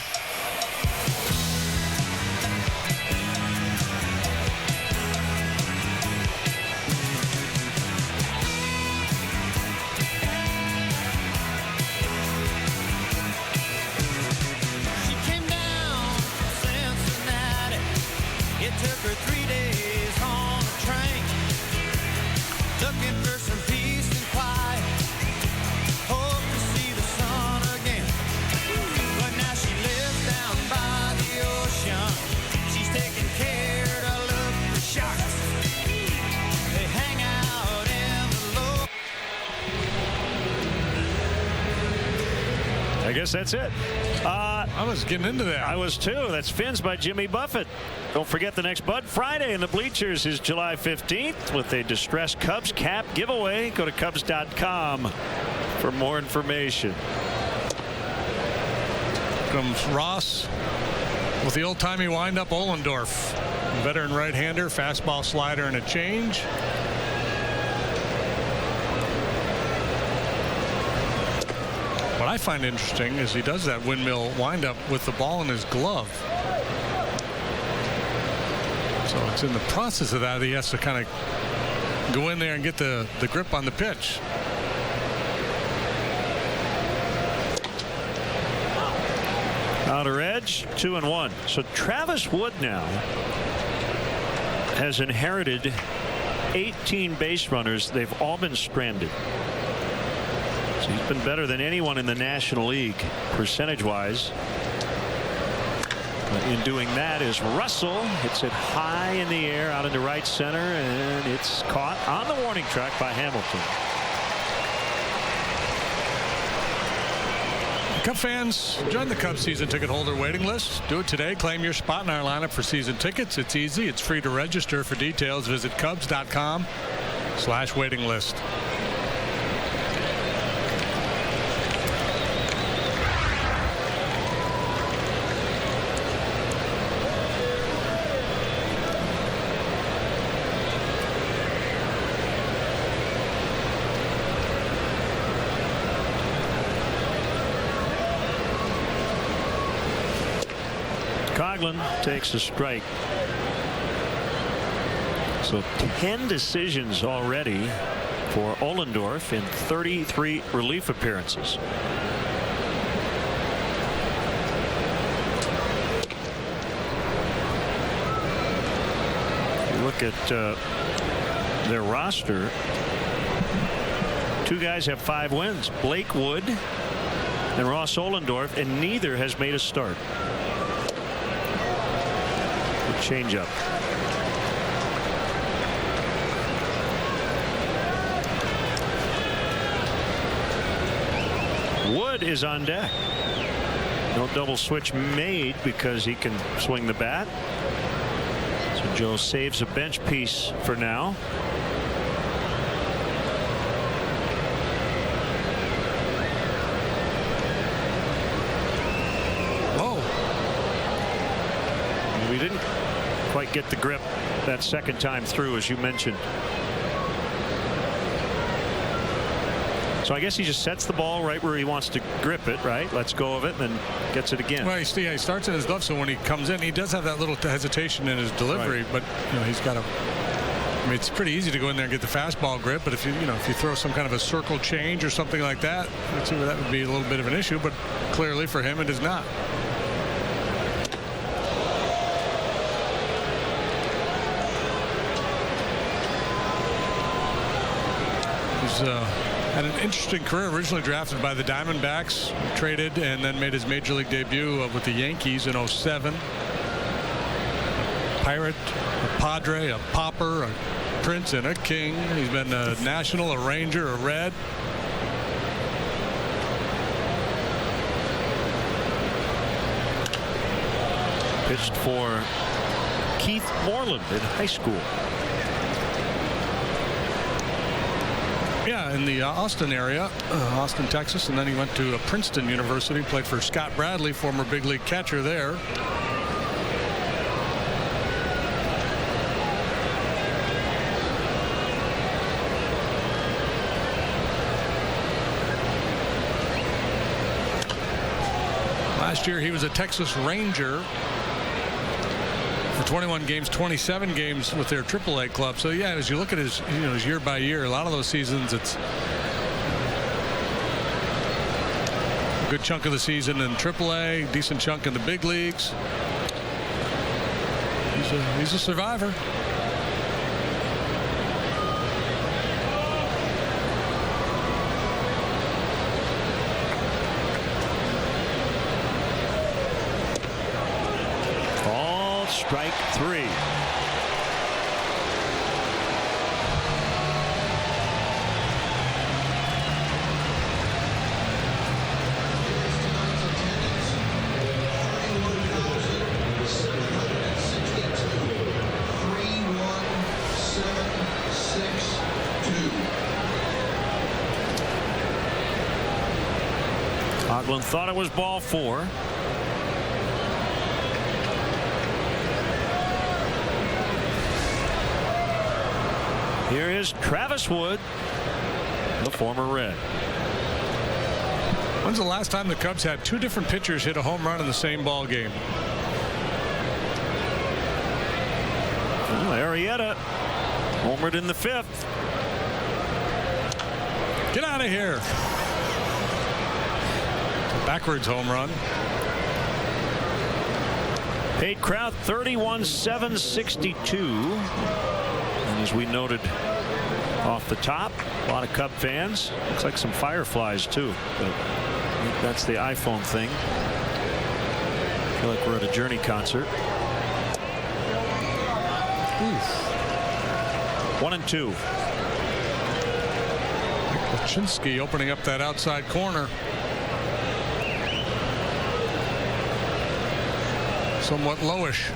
Took her 3 days on a train, looking for some peace and quiet, hope to see the sun again. But now she lives down by the ocean. She's taking care to look for sharks. They hang out in the low. I guess that's it. I was getting into that. I was too. That's Fins by Jimmy Buffett. Don't forget the next Bud Friday in the bleachers is July 15th with a distressed Cubs cap giveaway. Go to Cubs.com for more information. Comes Ross with the old-timey wind-up Ollendorf. Veteran right-hander, fastball, slider, and a change. What I find interesting is he does that windmill windup with the ball in his glove. So it's in the process of that he has to kind of go in there and get the grip on the pitch. Outer edge, 2-1. So Travis Wood now has inherited 18 base runners. They've all been stranded. So he's been better than anyone in the National League percentage-wise. In doing that is Russell. Hits it high in the air out into right center, and it's caught on the warning track by Hamilton. Cub fans, join the Cubs season ticket holder waiting list. Do it today. Claim your spot in our lineup for season tickets. It's easy. It's free to register. For details, visit Cubs.com/waiting list. Coughlin takes a strike. So 10 decisions already for Ollendorf in 33 relief appearances. You look at their roster. 2 guys have 5 wins. Blake Wood and Ross Ollendorf, and neither has made a start. Change up. Wood is on deck. No double switch made because he can swing the bat. So Joe saves a bench piece for now. Whoa. We didn't quite get the grip that second time through, as you mentioned. So I guess he just sets the ball right where he wants to grip it, right? Lets go of it and then gets it again. Well, he starts in his glove, so when he comes in, he does have that little hesitation in his delivery, but he's got to. I mean, it's pretty easy to go in there and get the fastball grip, but if you throw some kind of a circle change or something like that, let's see where that would be a little bit of an issue, but clearly for him it is not. Had an interesting career. Originally drafted by the Diamondbacks, traded, and then made his major league debut with the Yankees in '07. pirate, a padre, a pauper, a prince, and a king. He's been a national, a ranger, a red. Pitched for Keith Moreland in high school. Yeah, in the Austin area, Austin, Texas, and then he went to Princeton University, played for Scott Bradley, former big league catcher there. Last year he was a Texas Ranger for 21 games, 27 games with their AAA club. So yeah, as you look at his, his year by year, a lot of those seasons, it's a good chunk of the season in AAA, decent chunk in the big leagues. He's a survivor. Strike three. Coughlin thought it was ball four. Here is Travis Wood, the former Red. When's the last time the Cubs had two different pitchers hit a home run in the same ball game? Well, Arrieta homered in the fifth. Get out of here. Backwards home run. Paid crowd 31,762. And as we noted off the top, a lot of Cub fans. Looks like some fireflies too, but that's the iPhone thing. I feel like we're at a Journey concert. 1-2. Lachinsky opening up that outside corner. Somewhat lowish.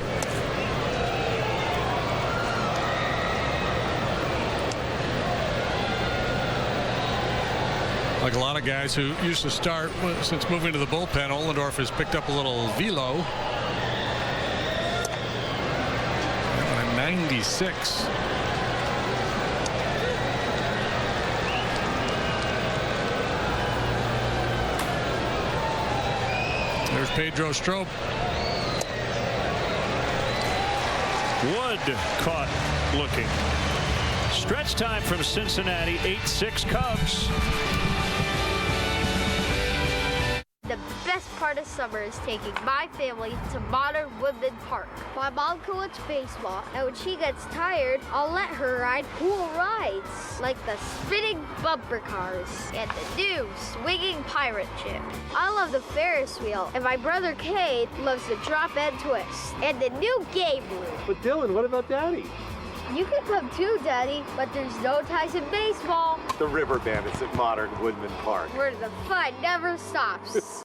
Like a lot of guys who used to start, since moving to the bullpen, Ohlendorf has picked up a little velo. 96. There's Pedro Strop. Wood caught looking. Stretch time from Cincinnati, 8-6 Cubs. The best part of summer is taking my family to Modern Woodman Park. My mom coaches baseball, and when she gets tired, I'll let her ride cool rides, like the spinning bumper cars and the new swinging pirate ship. I love the Ferris wheel, and my brother Cade loves the drop and twist, and the new game room. But Dylan, what about Daddy? You can come too, Daddy, but there's no ties in baseball. The River Bandits at Modern Woodman Park, where the fun never stops.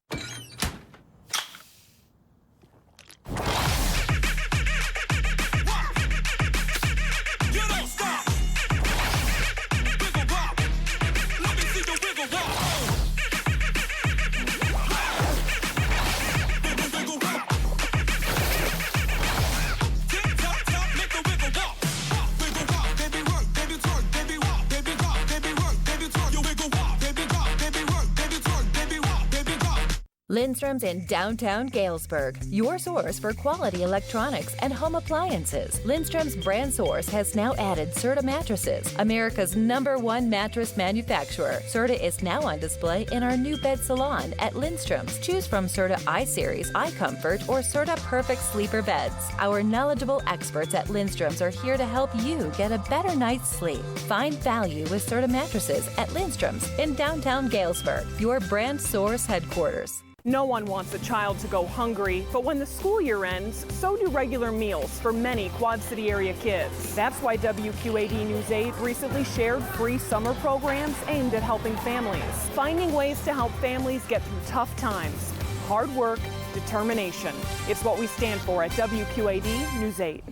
Lindstrom's in downtown Galesburg, your source for quality electronics and home appliances. Lindstrom's brand source has now added Serta mattresses, America's #1 mattress manufacturer. Serta is now on display in our new bed salon at Lindstrom's. Choose from Serta iSeries, iComfort, or Serta Perfect Sleeper beds. Our knowledgeable experts at Lindstrom's are here to help you get a better night's sleep. Find value with Serta mattresses at Lindstrom's in downtown Galesburg, your brand source headquarters. No one wants a child to go hungry, but when the school year ends, so do regular meals for many Quad City area kids. That's why WQAD News 8 recently shared free summer programs aimed at helping families, finding ways to help families get through tough times. Hard work, determination. It's what we stand for at WQAD News 8.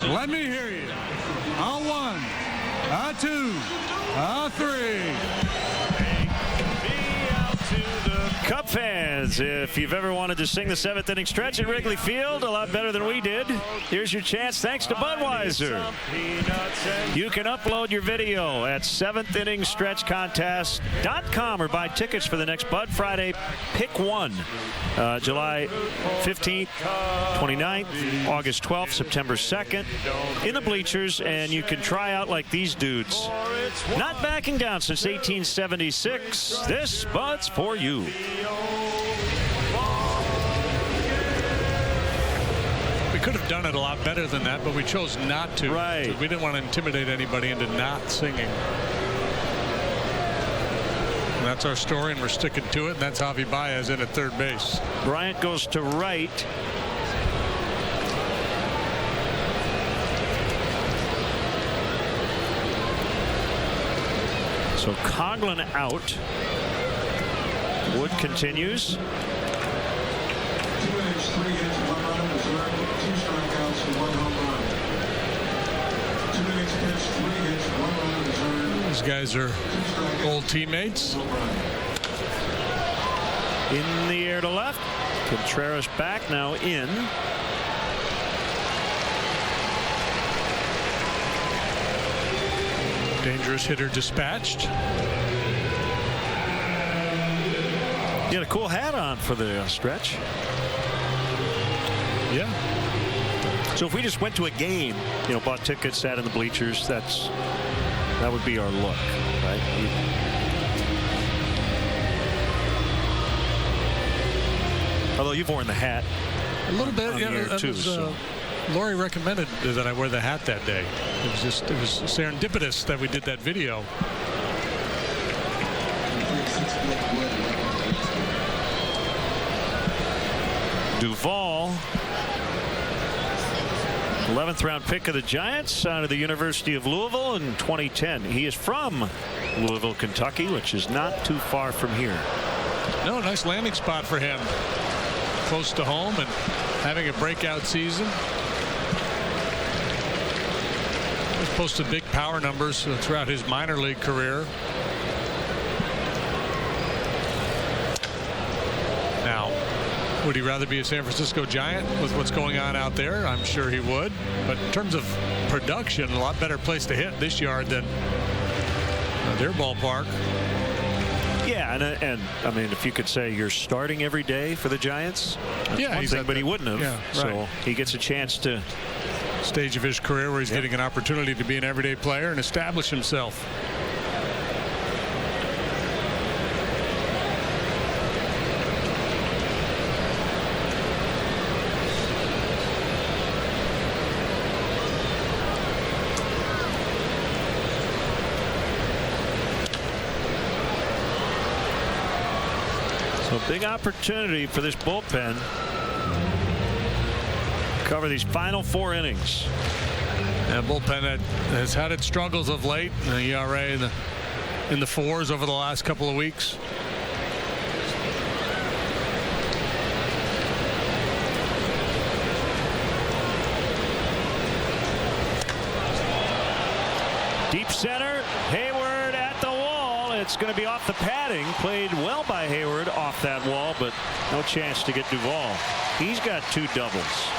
Let me hear you. On 1, on 2, on 3. Cub fans, if you've ever wanted to sing the 7th inning stretch at Wrigley Field, a lot better than we did, here's your chance thanks to Budweiser. You can upload your video at 7thinningstretchcontest.com or buy tickets for the next Bud Friday Pick 1, July 15th, 29th, August 12th, September 2nd, in the bleachers, and you can try out like these dudes. Not backing down since 1876. This Bud's for you. We could have done it a lot better than that, but we chose not to. Right. We didn't want to intimidate anybody into not singing. And that's our story, and we're sticking to it, and that's Javi Baez in at third base. Bryant goes to right. So Coughlin out. Wood continues. 2 innings, 3 hits, 1 run in reserve, 2 strikeouts, and 1 home run. 2 innings pitched, 3 hits, 1 run in reserve. These guys are old teammates. In the air to left. Contreras back, now in. Dangerous hitter dispatched. You had a cool hat on for the stretch. Yeah. So if we just went to a game, you know, bought tickets, sat in the bleachers, that would be our look, right? Although you've worn the hat a little bit, yeah, too. Lori recommended that I wear the hat that day. It was serendipitous that we did that video. Duvall, 11th round pick of the Giants out of the University of Louisville in 2010. He is from Louisville, Kentucky, which is not too far from here. No, nice landing spot for him. Close to home and having a breakout season. He's posted big power numbers throughout his minor league career. Now, would he rather be a San Francisco Giant with what's going on out there? I'm sure he would. But in terms of production, a lot better place to hit this yard than their ballpark. Yeah, and I mean, if you could say you're starting every day for the Giants, that's one thing, but he wouldn't have. Yeah, right. So he gets a chance to. Stage of his career where he's getting an opportunity to be an everyday player and establish himself. So big opportunity for this bullpen. Cover these final 4 innings. And bullpen that has had its struggles of late. The ERA in the 4s over the last couple of weeks. Deep center, Hayward at the wall. It's going to be off the padding. Played well by Hayward off that wall, but no chance to get Duvall. He's got 2 doubles.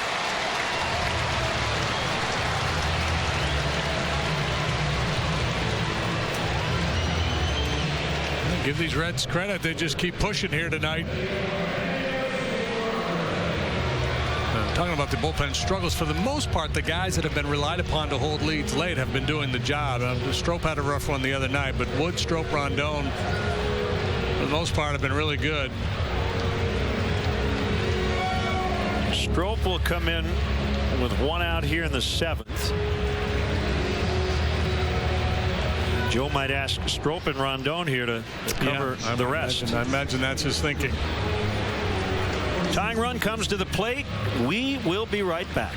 Give these Reds credit. They just keep pushing here tonight. Talking about the bullpen struggles, for the most part, the guys that have been relied upon to hold leads late have been doing the job. Strop had a rough one the other night, but Wood, Strop, Rondon, for the most part, have been really good. Strop will come in with 1 out here in the 7th. Joe might ask Strop and Rondon here to cover the rest. I imagine that's his thinking. Tying run comes to the plate. We will be right back.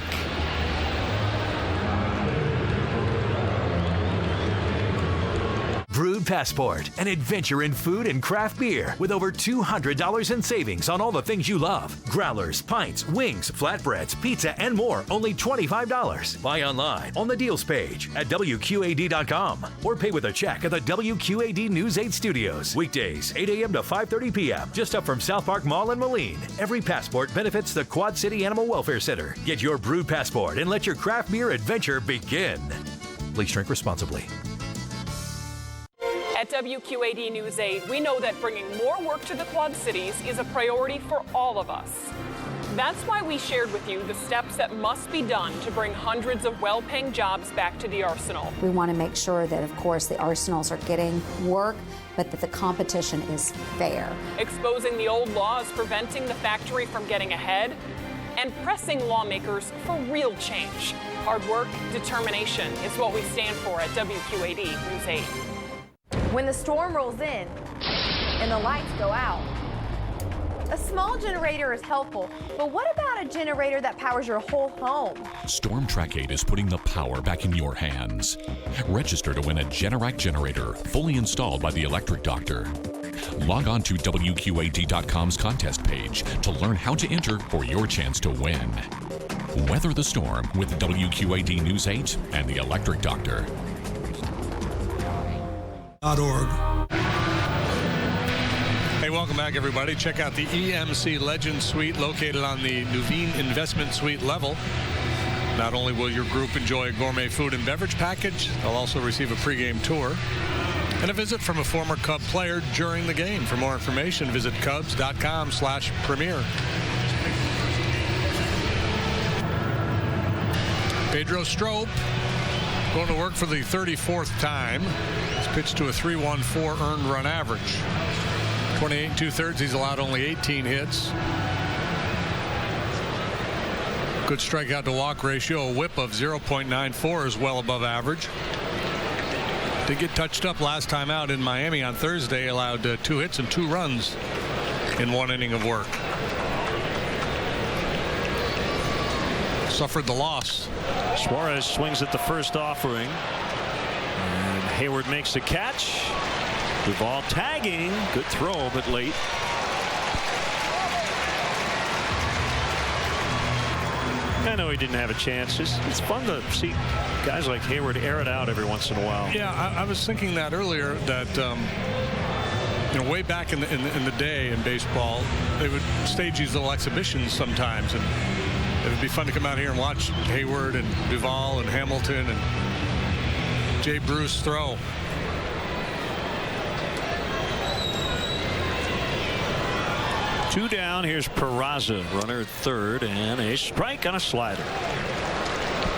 Brewed Passport, an adventure in food and craft beer with over $200 in savings on all the things you love. Growlers, pints, wings, flatbreads, pizza, and more, only $25. Buy online on the deals page at WQAD.com or pay with a check at the WQAD News 8 studios. Weekdays, 8 a.m. to 5:30 p.m. just up from South Park Mall in Moline. Every passport benefits the Quad City Animal Welfare Center. Get your Brewed Passport and let your craft beer adventure begin. Please drink responsibly. At WQAD News 8, we know that bringing more work to the Quad Cities is a priority for all of us. That's why we shared with you the steps that must be done to bring hundreds of well-paying jobs back to the Arsenal. We want to make sure that, of course, the Arsenals are getting work, but that the competition is fair. Exposing the old laws preventing the factory from getting ahead, and pressing lawmakers for real change. Hard work, determination is what we stand for at WQAD News 8. When the storm rolls in and the lights go out, a small generator is helpful, but what about a generator that powers your whole home? Storm Track 8 is putting the power back in your hands. Register to win a Generac generator, fully installed by the Electric Doctor. Log on to WQAD.com's contest page to learn how to enter for your chance to win. Weather the storm with WQAD News 8 and the Electric Doctor. Hey, welcome back, everybody. Check out the EMC Legend Suite located on the Nuveen Investment Suite level. Not only will your group enjoy a gourmet food and beverage package, they'll also receive a pregame tour and a visit from a former Cub player during the game. For more information, visit Cubs.com/premier. Pedro Strop going to work for the 34th time. He's pitched to a 3.14 earned run average. 28 2/3. He's allowed only 18 hits. Good strikeout to walk ratio. A whip of 0.94 is well above average. Did get touched up last time out in Miami on Thursday. Allowed 2 hits and 2 runs in 1 inning of work. Suffered the loss. Suarez swings at the first offering. And Hayward makes the catch. Duvall tagging. Good throw, but late. I know he didn't have a chance. It's fun to see guys like Hayward air it out every once in a while. Yeah, I was thinking that earlier, that way back in the day in baseball, they would stage these little exhibitions sometimes, and it would be fun to come out here and watch Hayward and Duvall and Hamilton and Jay Bruce throw. Two down. Here's Peraza, runner at third, and a strike on a slider.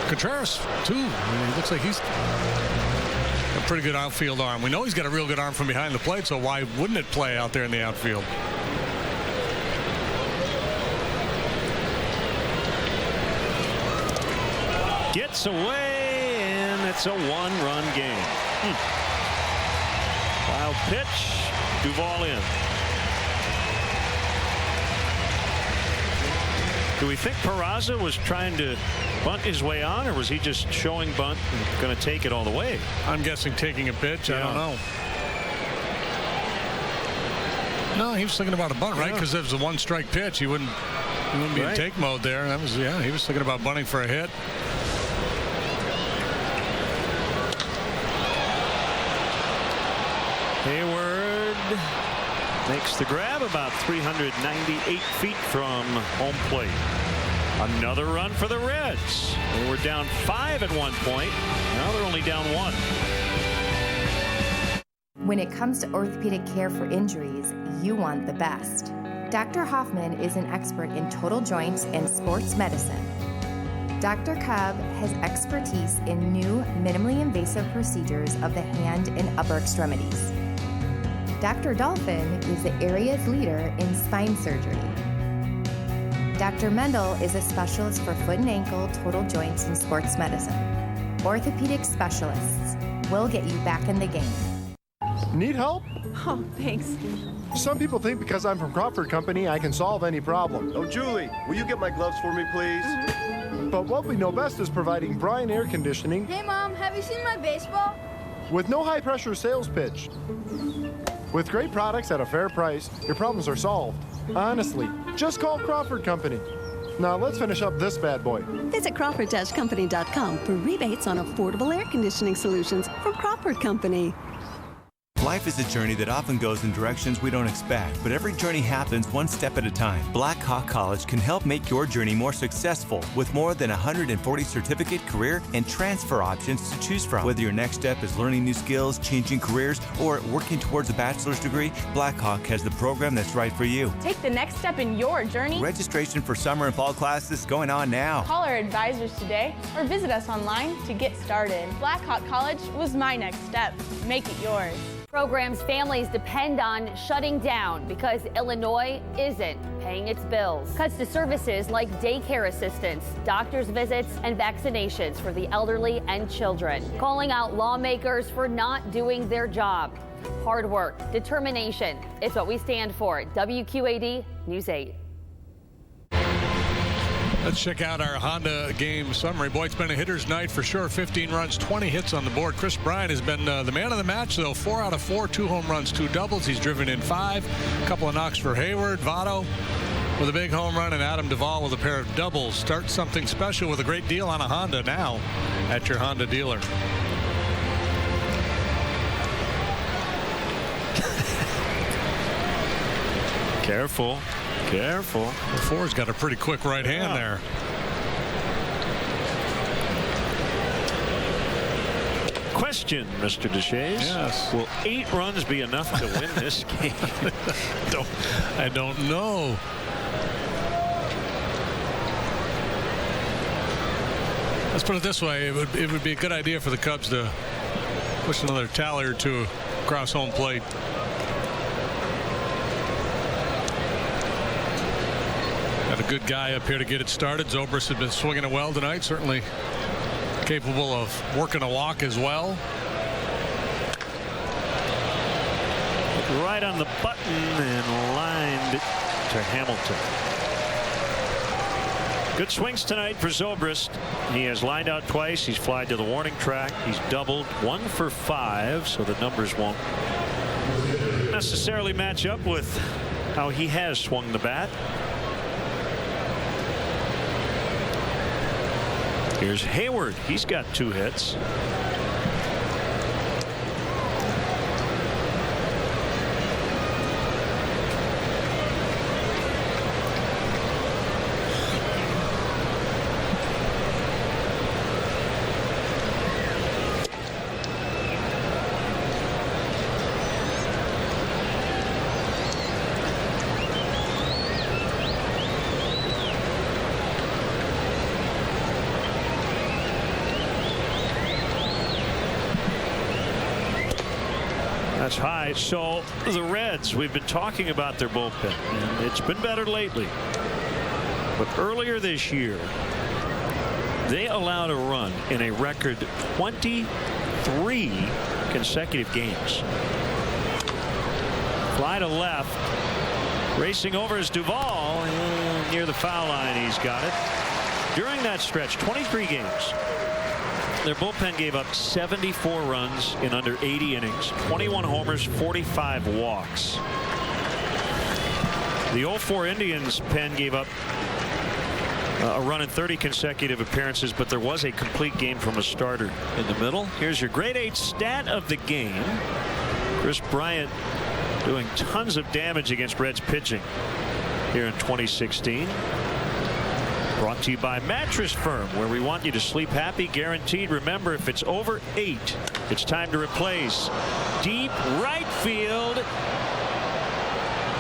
Contreras, too. He looks like he's a pretty good outfield arm. We know he's got a real good arm from behind the plate, so why wouldn't it play out there in the outfield? Gets away, and it's a 1-run game. Wild pitch. Duvall in. Do we think Peraza was trying to bunt his way on, or was he just showing bunt and going to take it all the way? I'm guessing taking a pitch. Yeah. I don't know. No, he was thinking about a bunt, right? Because it was a 1-strike pitch. He wouldn't be in take mode there. That was, he was thinking about bunting for a hit. Hayward makes the grab about 398 feet from home plate. Another run for the Reds. They were down 5 at one point. Now they're only down 1. When it comes to orthopedic care for injuries, you want the best. Dr. Hoffman is an expert in total joints and sports medicine. Dr. Cobb has expertise in new, minimally invasive procedures of the hand and upper extremities. Dr. Dolphin is the area's leader in spine surgery. Dr. Mendel is a specialist for foot and ankle, total joints, and sports medicine. Orthopedic specialists will get you back in the game. Need help? Oh, thanks. Some people think because I'm from Crawford Company, I can solve any problem. Oh, Julie, will you get my gloves for me, please? But what we know best is providing Bryan Air Conditioning. Hey, Mom, have you seen my baseball? With no high-pressure sales pitch. With great products at a fair price, your problems are solved. Honestly, just call Crawford Company. Now let's finish up this bad boy. Visit Crawford-Company.com for rebates on affordable air conditioning solutions from Crawford Company. Life is a journey that often goes in directions we don't expect, but every journey happens one step at a time. Black Hawk College can help make your journey more successful with more than 140 certificate, career, and transfer options to choose from. Whether your next step is learning new skills, changing careers, or working towards a bachelor's degree, Black Hawk has the program that's right for you. Take the next step in your journey. Registration for summer and fall classes is going on now. Call our advisors today or visit us online to get started. Black Hawk College was my next step. Make it yours. Programs families depend on shutting down because Illinois isn't paying its bills. Cuts to services like daycare assistance, doctor's visits, and vaccinations for the elderly and children. Calling out lawmakers for not doing their job. Hard work, determination, it's what we stand for. WQAD News 8. Let's check out our Honda game summary. Boy, it's been a hitter's night for sure. 15 runs, 20 hits on the board. Chris Bryant has been the man of the match, though. 4 out of 4, 2 home runs, 2 doubles. He's driven in 5. A couple of knocks for Hayward. Votto with a big home run, and Adam Duvall with a pair of doubles. Start something special with a great deal on a Honda now at your Honda dealer. Careful. Careful. The 4's got a pretty quick right hand there. Question, Mr. Deshays. Yes. Will 8 runs be enough to win this game? I don't know. Let's put it this way. It would be a good idea for the Cubs to push another tally or 2 across home plate. Got a good guy up here to get it started. Zobrist has been swinging it well tonight. Certainly capable of working a walk as well. Right on the button and lined to Hamilton. Good swings tonight for Zobrist. He has lined out twice. He's flied to the warning track. He's doubled 1 for 5, so the numbers won't necessarily match up with how he has swung the bat. Here's Hayward. He's got 2 hits. That's high. So the Reds, we've been talking about their bullpen, and it's been better lately. But earlier this year, they allowed a run in a record 23 consecutive games. Fly to left. Racing over is Duvall. And near the foul line, he's got it. During that stretch, 23 games. Their bullpen gave up 74 runs in under 80 innings, 21 homers, 45 walks. The 0-4 Indians pen gave up a run in 30 consecutive appearances, but there was a complete game from a starter in the middle. Here's your grade 8 stat of the game. Chris Bryant doing tons of damage against Reds pitching here in 2016. Brought to you by Mattress Firm, where we want you to sleep happy, guaranteed. Remember, if it's over 8, it's time to replace. Deep right field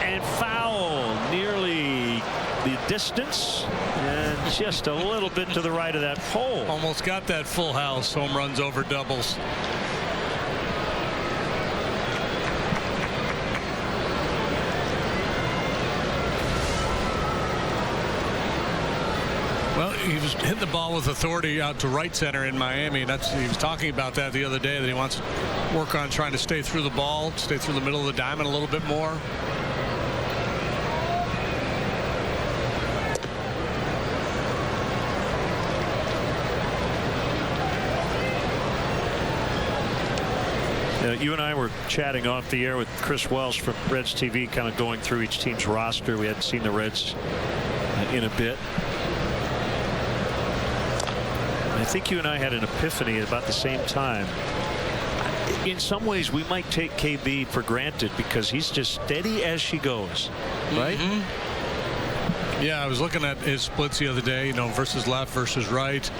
and foul, nearly the distance and just a little bit to the right of that pole. Almost got that full house. Home runs over doubles. Well, he was hitting the ball with authority out to right center in Miami. He was talking about that the other day, that he wants to work on trying to stay through the ball, stay through the middle of the diamond a little bit more. You and I were chatting off the air with Chris Welsh from Reds TV, kind of going through each team's roster. We hadn't seen the Reds in a bit. I think you and I had an epiphany at about the same time. In some ways, we might take KB for granted because he's just steady as she goes, right? Mm-hmm. Yeah, I was looking at his splits the other day, versus left versus right.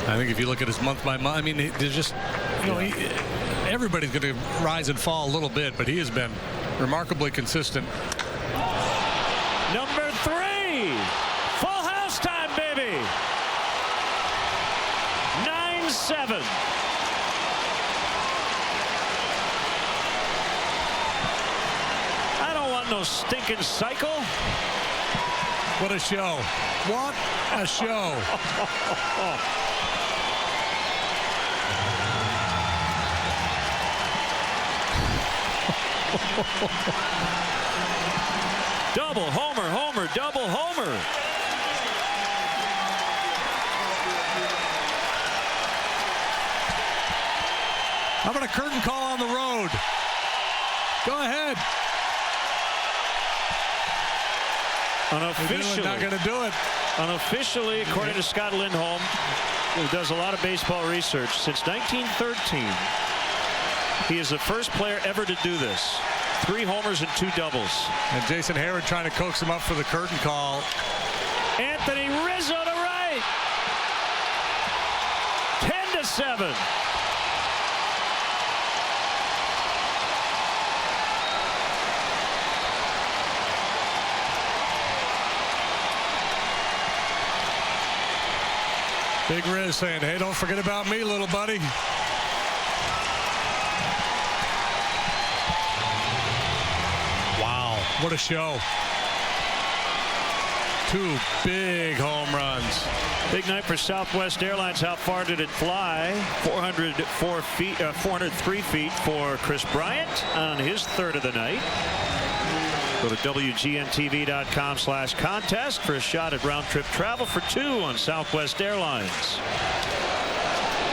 I think if you look at his month by month, I mean, there's just, everybody's going to rise and fall a little bit, but he has been remarkably consistent. Number 3, full house time, baby. 9-7. I don't want no stinking cycle. What a show. What a show. Double homer, homer, double homer. How about a curtain call on the road? Go ahead. Unofficially, not going to do it. Unofficially, according to Scott Lindholm, who does a lot of baseball research, since 1913, he is the first player ever to do this. 3 homers and 2 doubles. And Jason Hayward trying to coax him up for the curtain call. Anthony Rizzo to right. 10-7. Big Riz saying, hey, don't forget about me, little buddy. Wow, what a show. 2 big home runs. Big night for Southwest Airlines. How far did it fly? 403 feet for Chris Bryant on his 3rd of the night. Go to WGNTV.com/contest for a shot at round-trip travel for 2 on Southwest Airlines.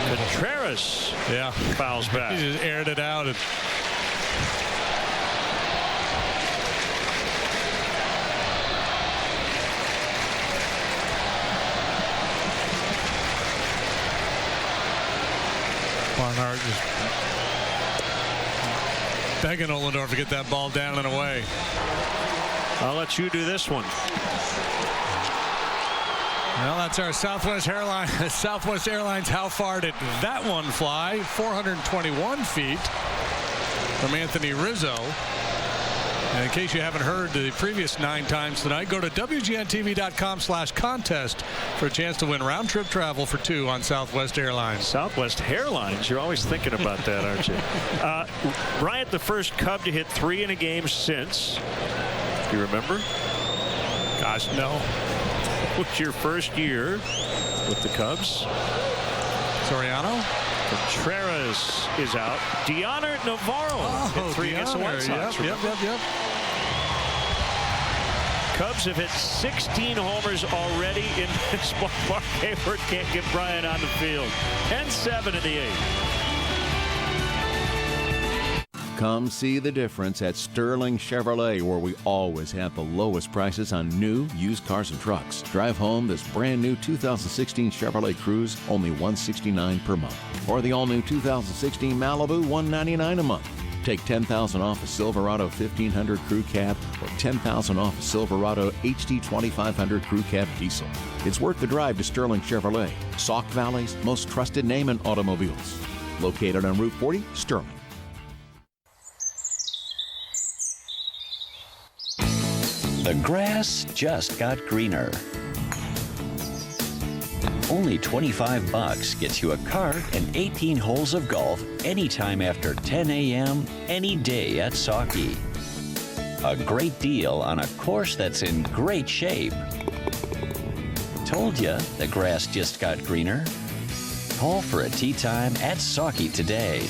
Contreras fouls back. He just aired it out. Barnhart just begging Ohlendorf to get that ball down and away. I'll let you do this one. Well, that's our Southwest Airlines. How far did that one fly? 421 feet from Anthony Rizzo. And in case you haven't heard the previous 9 times tonight, go to WGNTV.com/contest for a chance to win round-trip travel for 2 on Southwest Airlines. Southwest Airlines, you're always thinking about that, aren't you? Bryant, the first Cub to hit 3 in a game since. Do you remember? Gosh, no. What's your first year with the Cubs? Soriano? Contreras is out. Deoner Navarro hit 3 against the White Sox. Yep. Cubs have hit 16 homers already in this ballpark. Hayward can't get Bryant on the field. 10-7 in the 8th. Come see the difference at Sterling Chevrolet, where we always have the lowest prices on new, used cars and trucks. Drive home this brand new 2016 Chevrolet Cruze, only $169 per month. Or the all-new 2016 Malibu, $199 a month. Take $10,000 off a Silverado 1500 Crew Cab or $10,000 off a Silverado HD 2500 Crew Cab Diesel. It's worth the drive to Sterling Chevrolet, Sauk Valley's most trusted name in automobiles. Located on Route 40, Sterling. The grass just got greener. Only $25 gets you a cart and 18 holes of golf anytime after 10 a.m. any day at Sauckie. A great deal on a course that's in great shape. Told you the grass just got greener. Call for a tea time at Sauky today.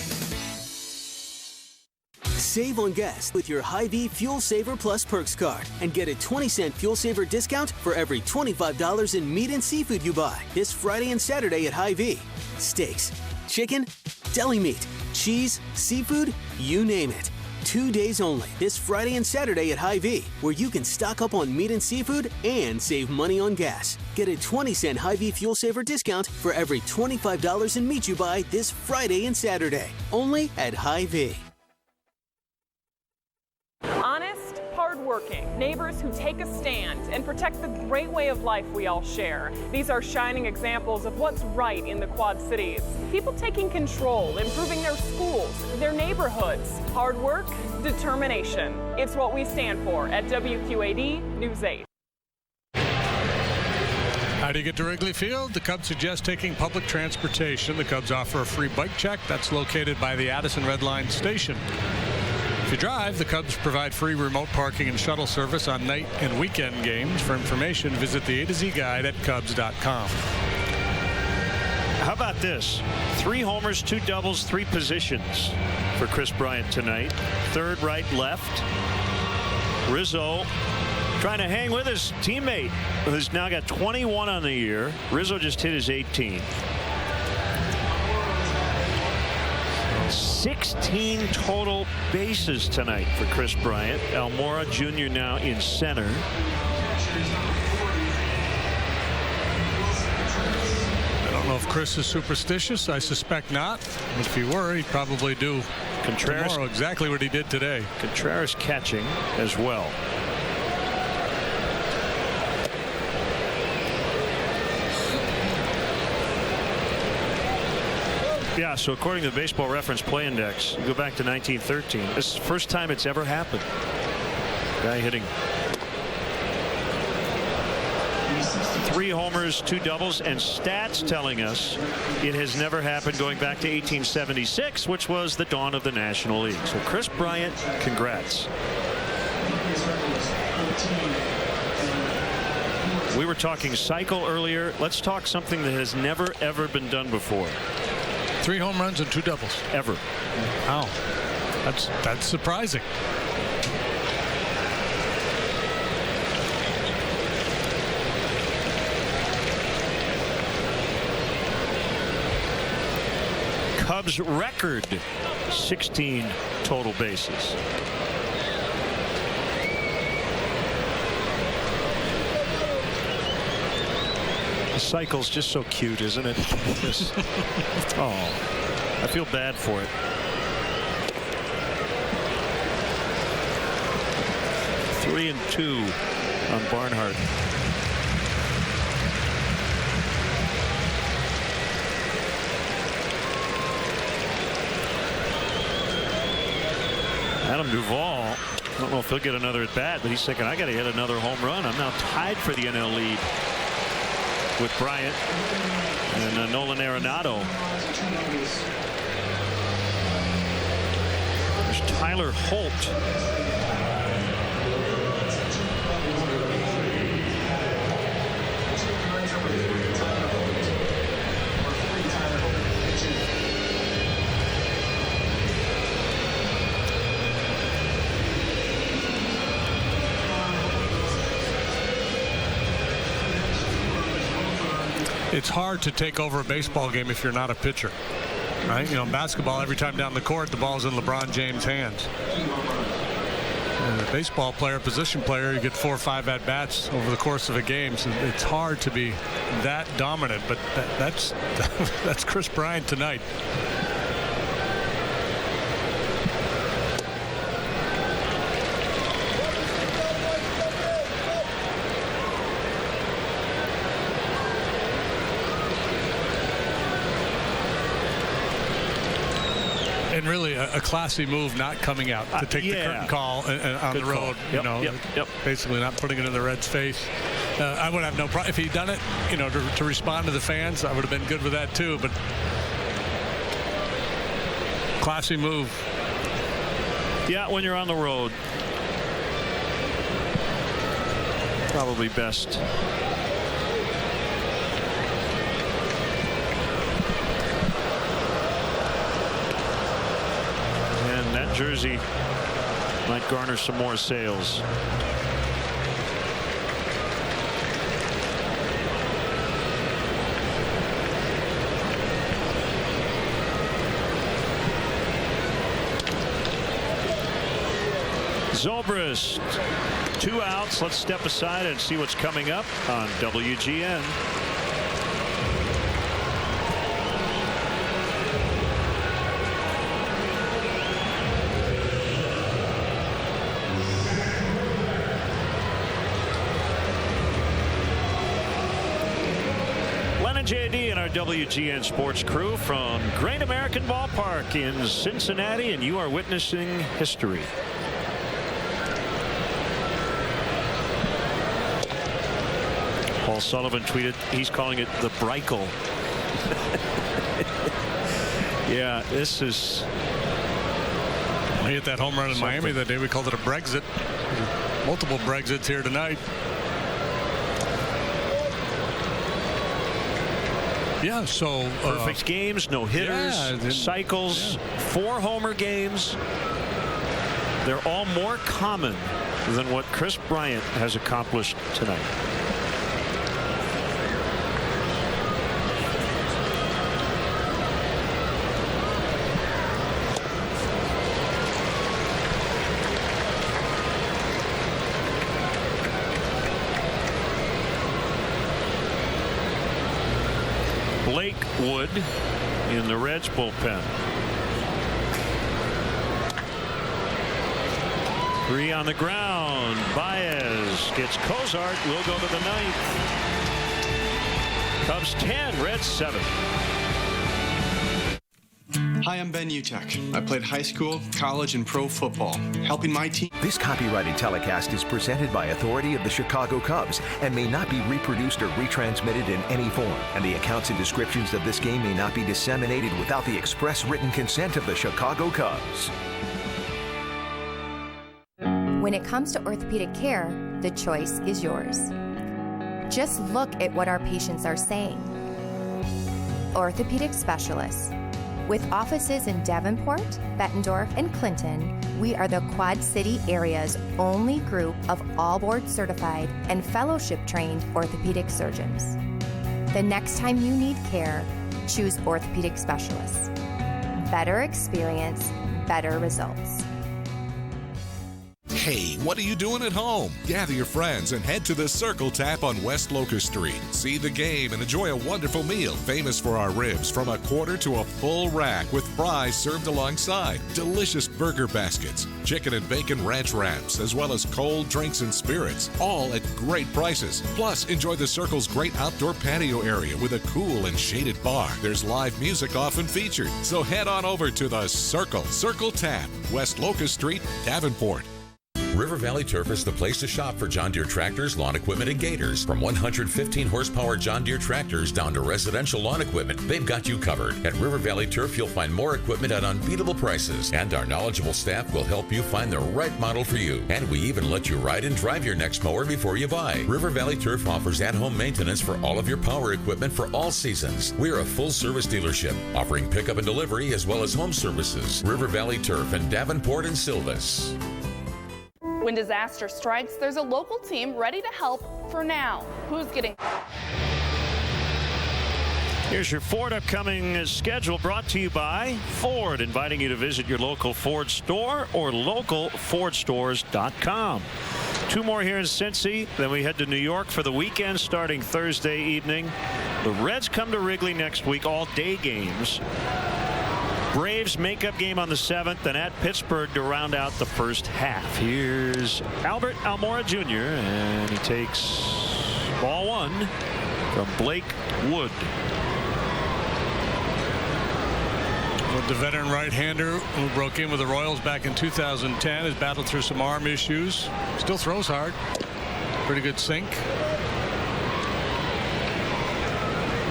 Save on gas with your Hy-Vee Fuel Saver Plus Perks card and get a 20-cent Fuel Saver discount for every $25 in meat and seafood you buy this Friday and Saturday at Hy-Vee. Steaks, chicken, deli meat, cheese, seafood, you name it. 2 days only this Friday and Saturday at Hy-Vee, where you can stock up on meat and seafood and save money on gas. Get a 20-cent Hy-Vee Fuel Saver discount for every $25 in meat you buy this Friday and Saturday. Only at Hy-Vee. Honest, hardworking, neighbors who take a stand and protect the great way of life we all share. These are shining examples of what's right in the Quad Cities. People taking control, improving their schools, their neighborhoods. Hard work, determination. It's what we stand for at WQAD News 8. How do you get to Wrigley Field? The Cubs suggest taking public transportation. The Cubs offer a free bike check that's located by the Addison Red Line station. If you drive, the Cubs provide free remote parking and shuttle service on night and weekend games. For information, visit the A to Z guide at Cubs.com. How about this? 3 homers, 2 doubles, 3 positions for Chris Bryant tonight. Third, right, left. Rizzo trying to hang with his teammate, who's now got 21 on the year. Rizzo just hit his 18. 16 total bases tonight for Chris Bryant. Almora Jr. now in center. I don't know if Chris is superstitious. I suspect not. If he were, he'd probably do tomorrow exactly what he did today. Contreras catching as well. Yeah, so according to the Baseball Reference Play Index, you go back to 1913. This is the first time it's ever happened. Guy hitting 3 homers, 2 doubles, and stats telling us it has never happened going back to 1876, which was the dawn of the National League. So Chris Bryant, congrats. We were talking cycle earlier. Let's talk something that has never, ever been done before. 3 home runs and 2 doubles. Ever. Wow. That's surprising. Cubs record 16 total bases. The cycle's just so cute, isn't it? Just, oh, I feel bad for it. Three and 2 on Barnhart. Adam Duvall, I don't know if he'll get another at bat, but he's thinking, I got to hit another home run. I'm now tied for the NL lead with Bryant and Nolan Arenado. There's Tyler Holt. It's hard to take over a baseball game if you're not a pitcher, right? You know, in basketball, every time down the court, the ball's in LeBron James' hands. And a baseball player, position player, you get 4 or 5 at-bats over the course of a game. So it's hard to be that dominant, but that's Chris Bryant tonight. And really a classy move not coming out to take the curtain call on the road. Yep, you know, basically not putting it in the Reds' face. I would have no problem if he'd done it, you know, to respond to the fans. I would have been good with that too. But classy move. Yeah, when you're on the road, probably best jersey might garner some more sales. Zobrist, 2 outs. Let's step aside and see what's coming up on WGN. JD and our WGN sports crew from Great American Ballpark in Cincinnati, and you are witnessing history. Paul Sullivan tweeted he's calling it the Breichel. Yeah, this is. We hit that home run in Miami that day. We called it a Brexit. Multiple Brexits here tonight. Yeah, so perfect games, no hitters, cycles, 4 homer games. They're all more common than what Chris Bryant has accomplished tonight. Wood in the Reds bullpen. 3 on the ground. Baez gets Cozart. Will go to the 9th. Cubs 10, Reds 7. Hi, I'm Ben Utek. I played high school, college, and pro football, helping my team. This copyrighted telecast is presented by authority of the Chicago Cubs and may not be reproduced or retransmitted in any form. And the accounts and descriptions of this game may not be disseminated without the express written consent of the Chicago Cubs. When it comes to orthopedic care, the choice is yours. Just look at what our patients are saying. Orthopedic specialists. With offices in Davenport, Bettendorf, and Clinton, we are the Quad City area's only group of all board certified and fellowship trained orthopedic surgeons. The next time you need care, choose orthopedic specialists. Better experience, better results. Hey, what are you doing at home? Gather your friends and head to the Circle Tap on West Locust Street. See the game and enjoy a wonderful meal, famous for our ribs from a quarter to a full rack with fries served alongside, delicious burger baskets, chicken and bacon ranch wraps, as well as cold drinks and spirits, all at great prices. Plus, enjoy the Circle's great outdoor patio area with a cool and shaded bar. There's live music often featured, so head on over to the Circle Tap, West Locust Street, Davenport. River Valley Turf is the place to shop for John Deere tractors, lawn equipment, and gators. From 115 horsepower John Deere tractors down to residential lawn equipment, they've got you covered. At River Valley Turf, you'll find more equipment at unbeatable prices, and our knowledgeable staff will help you find the right model for you. And we even let you ride and drive your next mower before you buy. River Valley Turf offers at-home maintenance for all of your power equipment for all seasons. We're a full-service dealership, offering pickup and delivery as well as home services. River Valley Turf in Davenport and Silvis. When disaster strikes, there's a local team ready to help for now. Who's getting... Here's your Ford upcoming schedule brought to you by Ford, inviting you to visit your local Ford store or localfordstores.com. 2 more here in Cincy, then we head to New York for the weekend starting Thursday evening. The Reds come to Wrigley next week, all day games. Braves makeup game on the 7th and at Pittsburgh to round out the first half. Here's Albert Almora Jr. and he takes ball 1 from Blake Wood. The veteran right-hander who broke in with the Royals back in 2010 has battled through some arm issues. Still throws hard. Pretty good sink.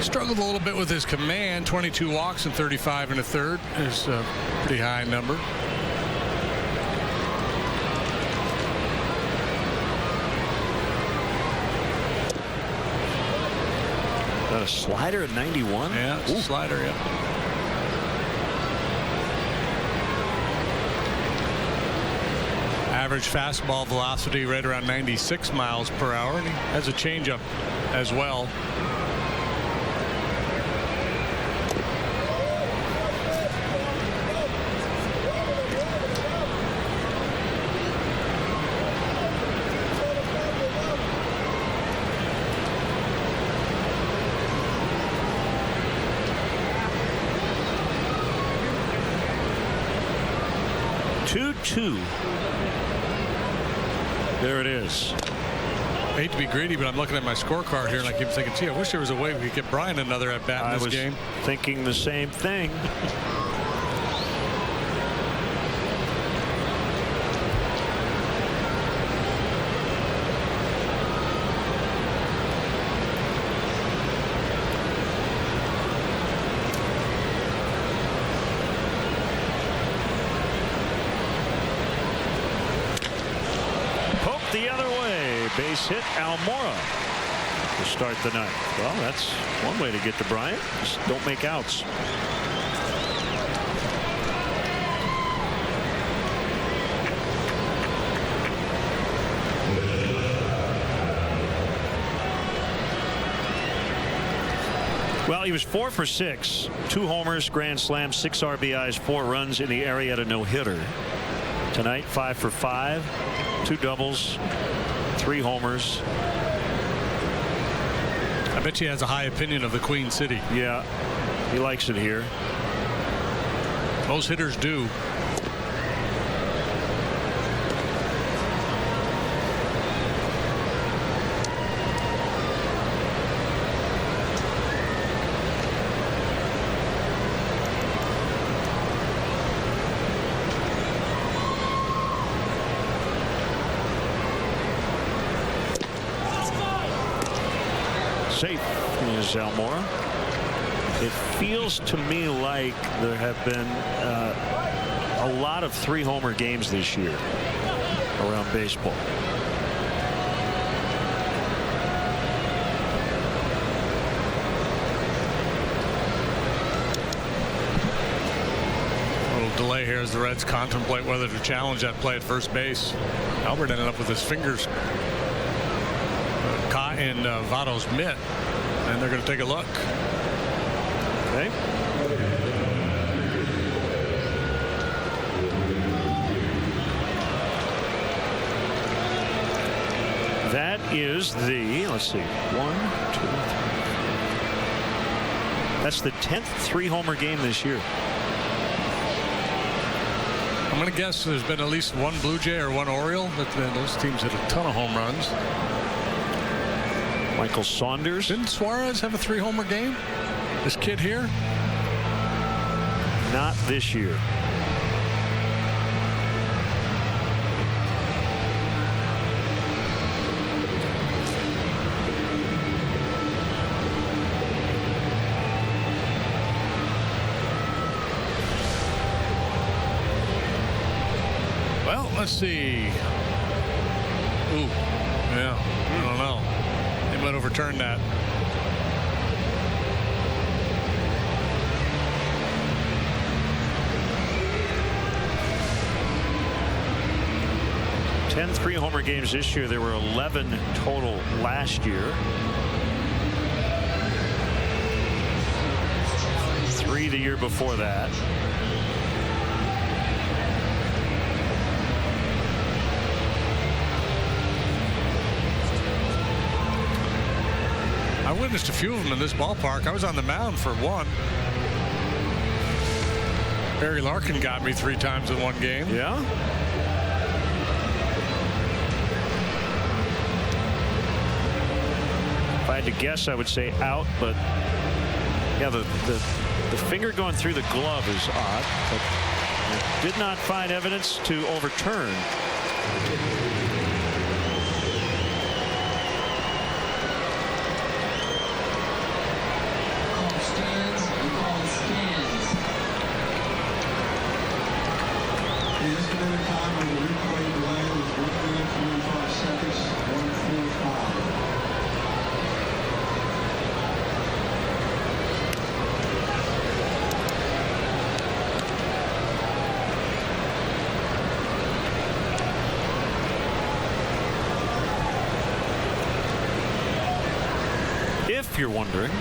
Struggled a little bit with his command. 22 walks and 35 and a third is a pretty high number. Is that a slider at 91? Yeah, it's a slider, yeah. average fastball velocity right around 96 miles per hour, and he has a changeup as well. There it is. I hate to be greedy, but I'm looking at my scorecard here and I keep thinking, gee, I wish there was a way we could get Brian another at bat in this game. I was thinking the same thing. The other way, base hit, Almora to start the ninth. Well, that's one way to get to Bryant. Just don't make outs. Well, he was 4 for 6, 2 homers, grand slam, 6 RBIs, 4 runs in the Arrieta no-hitter. Tonight, 5 for 5. 2 doubles, 3 homers. I bet he has a high opinion of the Queen City. Yeah, he likes it here. Most hitters do. Safe is Almora. It feels to me like there have been a lot of 3-homer games this year around baseball. A little delay here as the Reds contemplate whether to challenge that play at first base. Albert ended up with his fingers caught in Votto's mitt, and they're going to take a look. Okay. That is the, let's see, 1, 2, 3. That's the 10th 3-homer game this year. I'm going to guess there's been at least one Blue Jay or one Oriole. Those teams hit a ton of home runs. Michael Saunders. Didn't Suarez have a 3-homer game? This kid here? Not this year. Well, let's see. Ooh, yeah, I don't know. They might overturn that. Ten 3-homer games this year. There were 11 total last year. 3 the year before that. I witnessed a few of them in this ballpark. I was on the mound for one. Barry Larkin got me 3 times in one game. Yeah. If I had to guess, I would say out, but yeah, the finger going through the glove is odd, but did not find evidence to overturn. if you're wondering,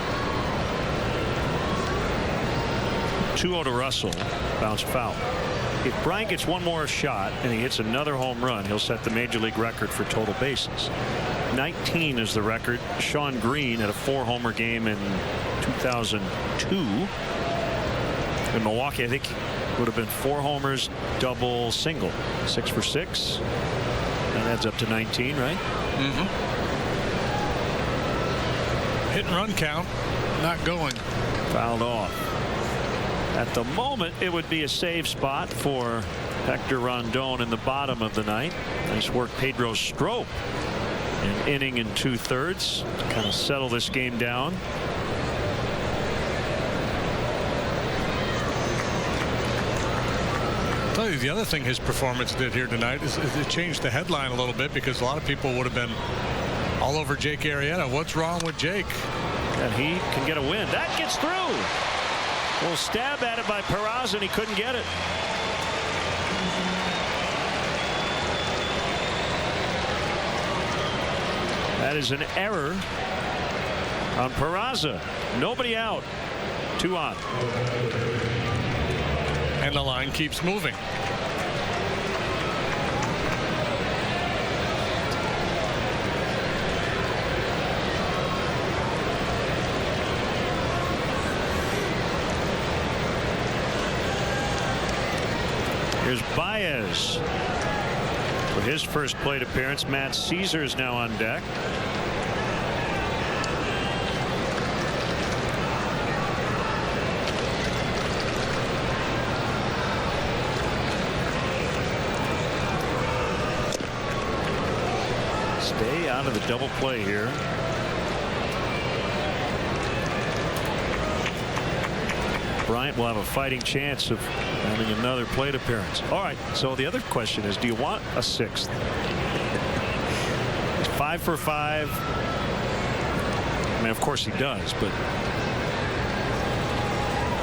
2-0 to Russell, bounced foul. If Bryant gets one more shot and he hits another home run, he'll set the major league record for total bases. 19 is the record. Sean Green had a 4-homer game in 2002 in Milwaukee. I think would have been 4 homers, double, single, 6 for 6. That adds up to 19, right? Mm-hmm. Hit and run count, not going. Fouled off. At the moment, it would be a save spot for Hector Rondon in the bottom of the ninth. Nice work, Pedro Strop. An inning and 2/3 to kind of settle this game down. I'll tell you the other thing his performance did here tonight is it changed the headline a little bit, because a lot of people would have been all over Jake Arrieta. What's wrong with Jake? And he can get a win. That gets through. A little stab at it by Peraza, and he couldn't get it. That is an error on Peraza. Nobody out. 2 on. And the line keeps moving. Here's Baez for his first plate appearance. Matt Caesar is now on deck. Stay out of the double play here. Bryant will have a fighting chance of having another plate appearance. All right, so the other question is, do you want a 6th? It's 5 for 5. I mean, of course he does, but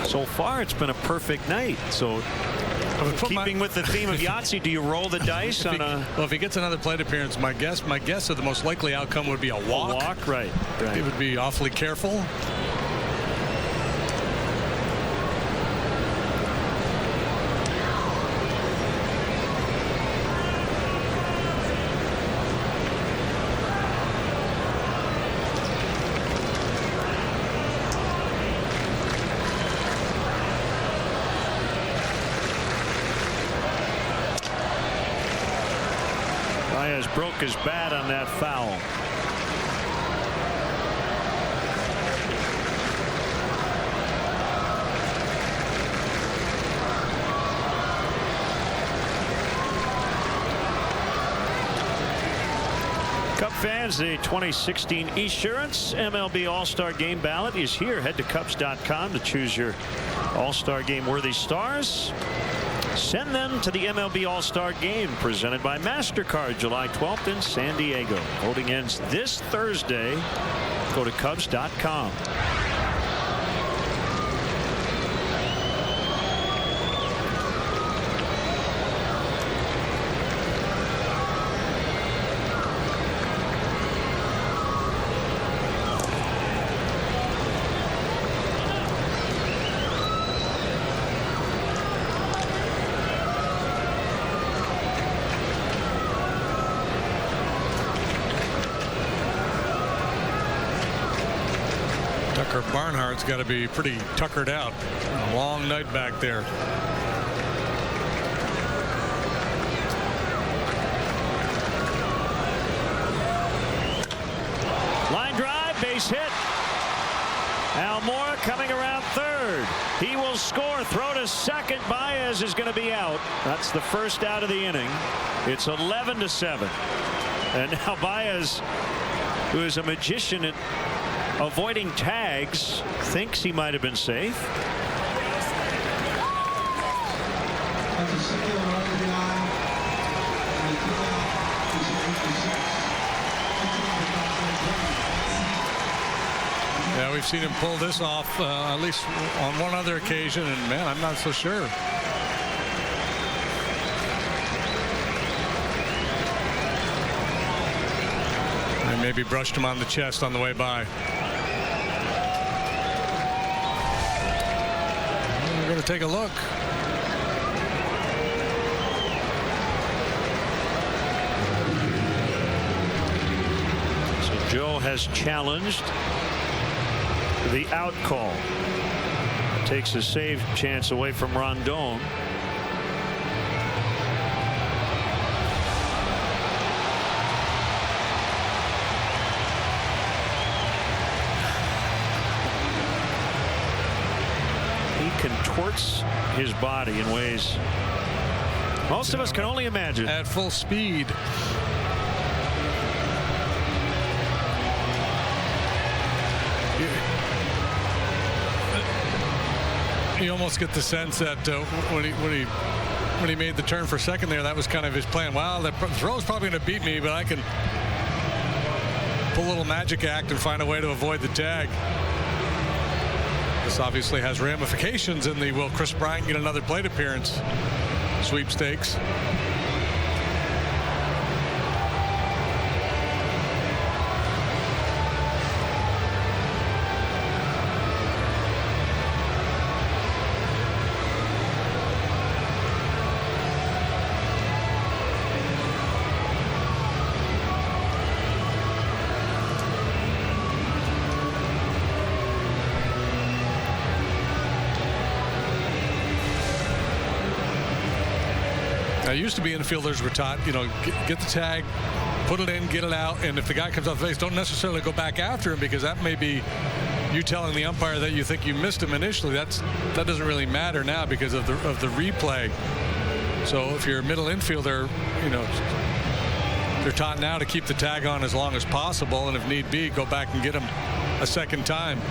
so far it's been a perfect night. So keeping with the theme of Yahtzee, do you roll the dice on a... Well, if he gets another plate appearance, my guess of the most likely outcome would be a walk. A walk, right. He would be awfully careful. Broke his bat on that foul. Cub fans, the 2016 Esurance MLB All-Star Game ballot is here. Head to Cubs.com to choose your All-Star Game worthy stars. Send them to the MLB All-Star Game presented by MasterCard July 12th in San Diego. Voting ends this Thursday. Go to Cubs.com. Barnhart's got to be pretty tuckered out. A long night back there. Line drive, base hit. Almora coming around third. He will score. Throw to second. Baez is going to be out. That's the first out of the inning. It's 11-7. And now Baez, who is a magician at avoiding tags, thinks he might have been safe. Yeah, we've seen him pull this off at least on one other occasion, and man, I'm not so sure. And maybe brushed him on the chest on the way by. to take a look. So Joe has challenged the out call. Takes a save chance away from Rondon. Contorts his body in ways most of us can only imagine. At full speed. You almost get the sense that when he made the turn for second there, that was kind of his plan. Wow, the throw's probably going to beat me, but I can pull a little magic act and find a way to avoid the tag. This obviously has ramifications in the will Chris Bryant get another plate appearance sweepstakes. Used to be infielders were taught, get the tag, put it in, get it out, and if the guy comes off the base, don't necessarily go back after him, because that may be you telling the umpire that you think you missed him initially. That doesn't really matter now because of the replay. So if you're a middle infielder, they're taught now to keep the tag on as long as possible, and if need be, go back and get him a second time.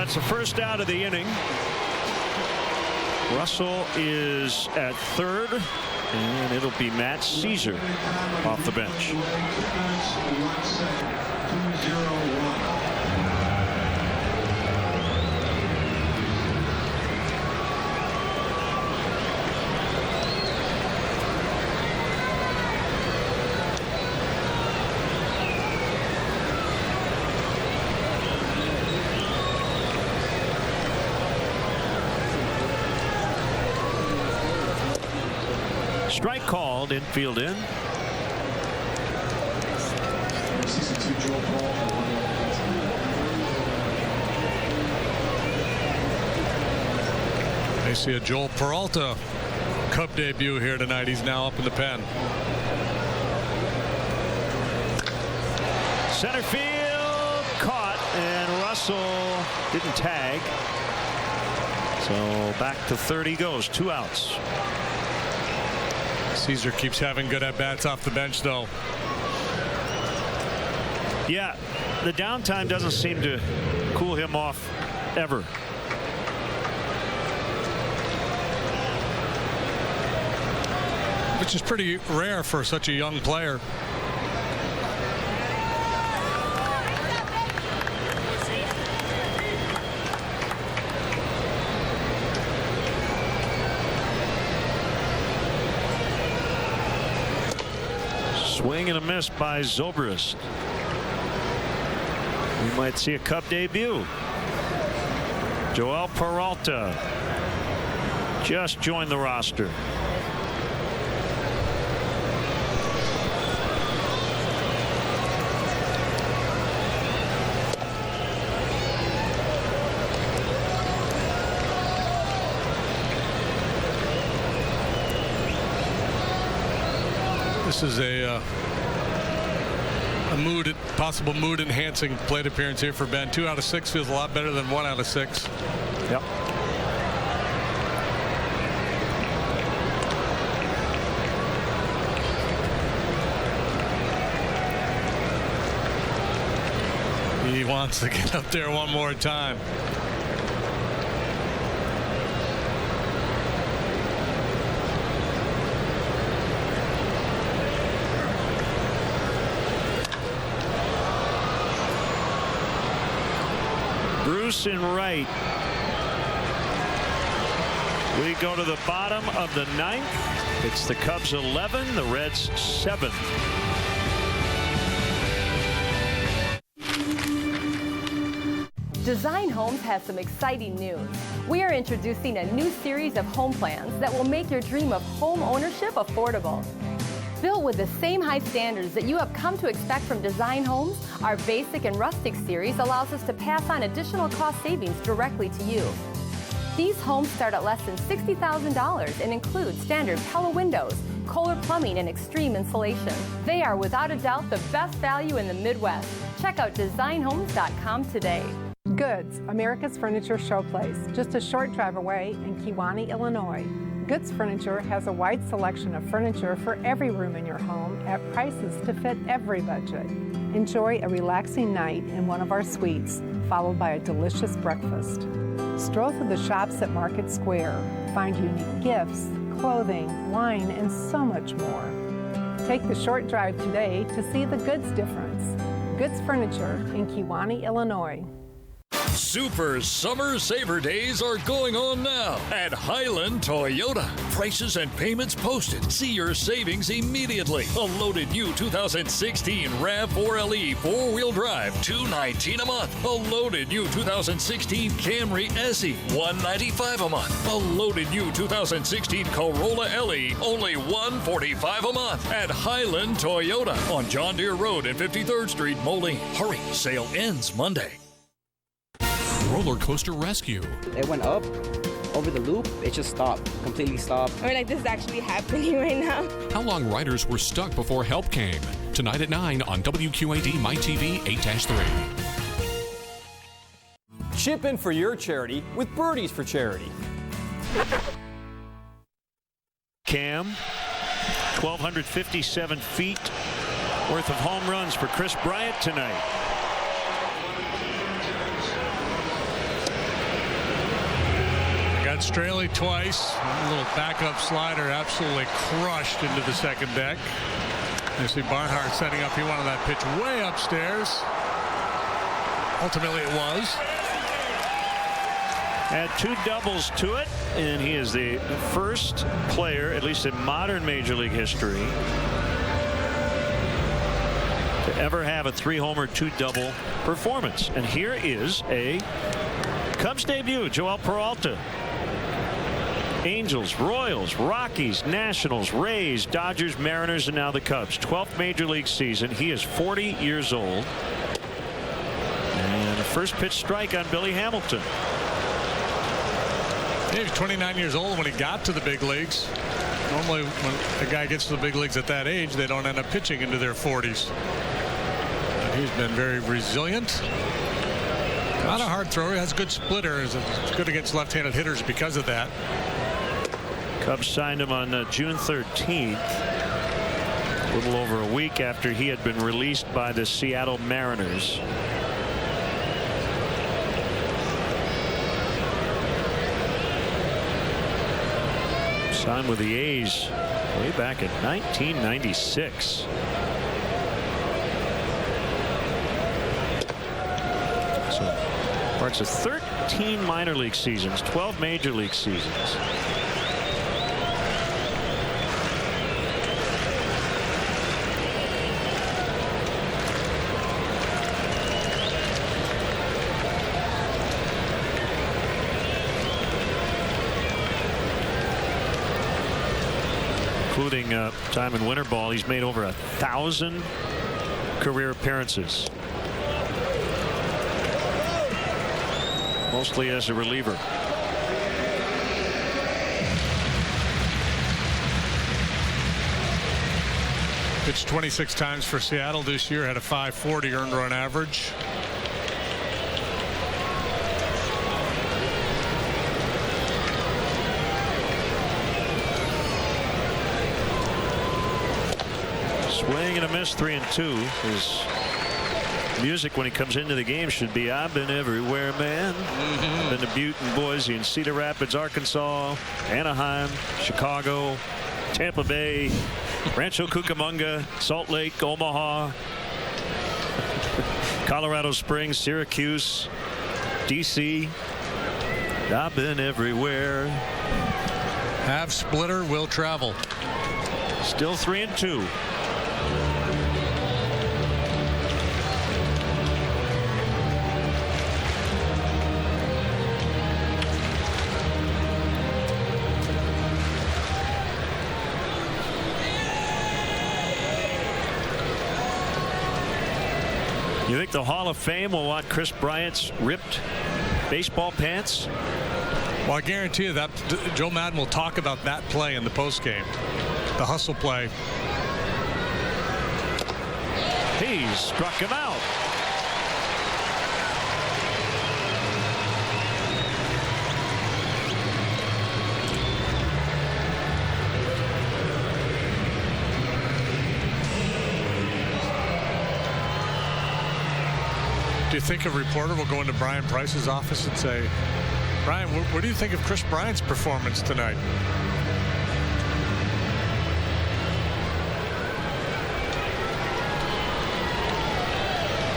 That's the first out of the inning. Russell is at third, and it'll be Matt Caesar off the bench. Strike called, infield in. They see a Joel Peralta Cub debut here tonight. He's now up in the pen. Center field caught, and Russell didn't tag. So back to third he goes. 2 outs. Caesar keeps having good at-bats off the bench, though. Yeah, the downtime doesn't seem to cool him off ever. Which is pretty rare for such a young player. Swing and a miss by Zobrist. We might see a Cub debut. Joel Peralta just joined the roster. This is a possible mood-enhancing plate appearance here for Ben. 2 out of 6 feels a lot better than 1 out of 6. Yep. He wants to get up there one more time. deuce in right. We go to the bottom of the ninth. It's the Cubs 11, the Reds 7. Design Homes has some exciting news. We are introducing a new series of home plans that will make your dream of home ownership affordable. Built with the same high standards that you have come to expect from Design Homes, our Basic and Rustic series allows us to pass on additional cost savings directly to you. These homes start at less than $60,000 and include standard Pella windows, Kohler plumbing, and extreme insulation. They are without a doubt the best value in the Midwest. Check out designhomes.com today. Goods, America's Furniture Showplace, just a short drive away in Kewanee, Illinois. Goods Furniture has a wide selection of furniture for every room in your home at prices to fit every budget. Enjoy a relaxing night in one of our suites, followed by a delicious breakfast. Stroll through the shops at Market Square. Find unique gifts, clothing, wine, and so much more. Take the short drive today to see the Goods difference. Goods Furniture in Kewanee, Illinois. Super Summer Saver Days are going on now at Highland Toyota. Prices and payments posted. See your savings immediately. A loaded new 2016 RAV4LE 4-wheel drive, $219 a month. A loaded new 2016 Camry SE, $195 a month. A loaded new 2016 Corolla LE, only $145 a month at Highland Toyota on John Deere Road and 53rd Street, Moline. Hurry, sale ends Monday. Roller Coaster Rescue. It went up over the loop. It just stopped, completely stopped. Or like this is actually happening right now. How long riders were stuck before help came. Tonight at 9 on WQAD MyTV 8-3. Chip in for your charity with Birdies for Charity. Cam, 1,257 feet worth of home runs for Chris Bryant tonight. Got Straley twice. A little backup slider absolutely crushed into the second deck. You see Barnhart setting up. He wanted that pitch way upstairs. Ultimately it was. Add 2 doubles to it, and he is the first player, at least in modern Major League history, to ever have a 3-homer, 2-double performance. And here is a Cubs debut, Joel Peralta. Angels, Royals, Rockies, Nationals, Rays, Dodgers, Mariners, and now the Cubs. 12th Major League season. He is 40 years old. And a first pitch strike on Billy Hamilton. He was 29 years old when he got to the big leagues. Normally when a guy gets to the big leagues at that age, they don't end up pitching into their 40s. But he's been very resilient. Not a hard thrower. He has a good splitter. He's good against left-handed hitters because of that. Cubs signed him on June 13th, a little over a week after he had been released by the Seattle Mariners. Signed with the A's way back in 1996. So marks of 13 minor league seasons, 12 major league seasons. Including time in winter ball, he's made over 1,000 career appearances, mostly as a reliever. Pitched 26 times for Seattle this year, had a .540 earned run average. Swing and a miss, 3-2. His music when he comes into the game should be "I've been everywhere, man." I've been to Butte and Boise and Cedar Rapids, Arkansas, Anaheim, Chicago, Tampa Bay, Rancho Cucamonga, Salt Lake, Omaha, Colorado Springs, Syracuse. DC. I've been everywhere. Have splitter, will travel. Still 3-2. You think the Hall of Fame will want Chris Bryant's ripped baseball pants? Well, I guarantee you that Joe Madden will talk about that play in the postgame. The hustle play. He struck him out. Do you think a reporter will go into Brian Price's office and say, Brian, what do you think of Chris Bryant's performance tonight?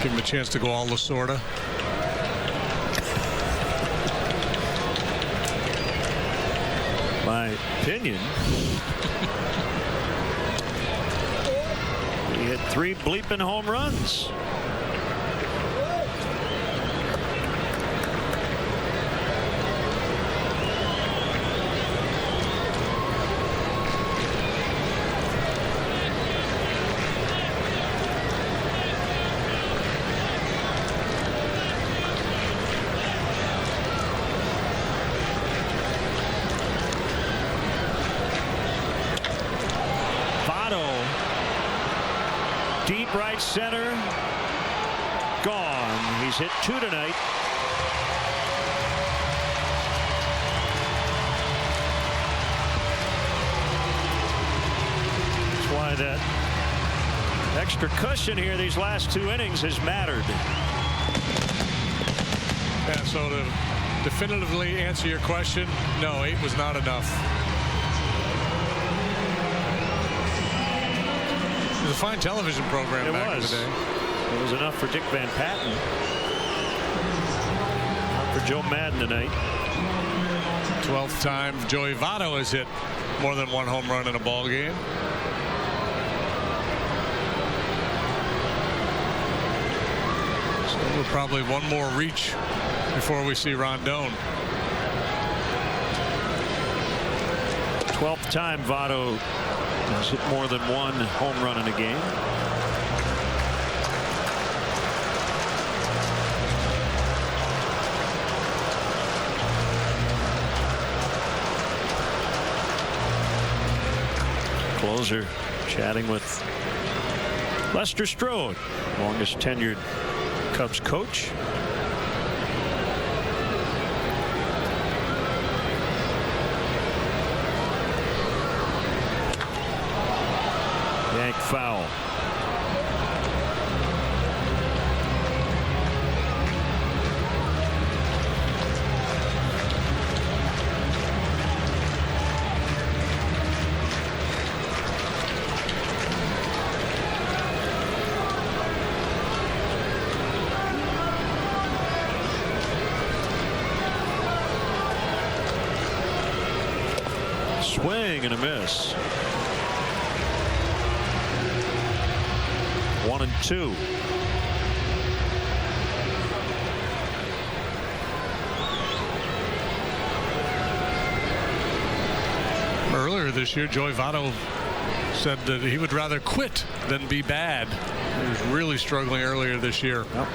Give him a chance to go all Lasorda. My opinion. He hit 3 bleeping home runs. Deep right center. Gone. He's hit 2 tonight. That's why that extra cushion here these last 2 innings has mattered. Yeah, so to definitively answer your question, no, 8 was not enough. It was a fine television program back in the day. It was enough for Dick Van Patten. Not for Joe Madden tonight. 12th time Joey Votto has hit more than 1 home run in a ball game. So we're probably 1 more reach before we see Rondon. 12th time Votto has hit more than 1 home run in a game. Closer chatting with Lester Strode, longest tenured Cubs coach. Yank foul. Swing and a miss. 1-2. Earlier this year, Joey Votto said that he would rather quit than be bad. He was really struggling earlier this year. Yep.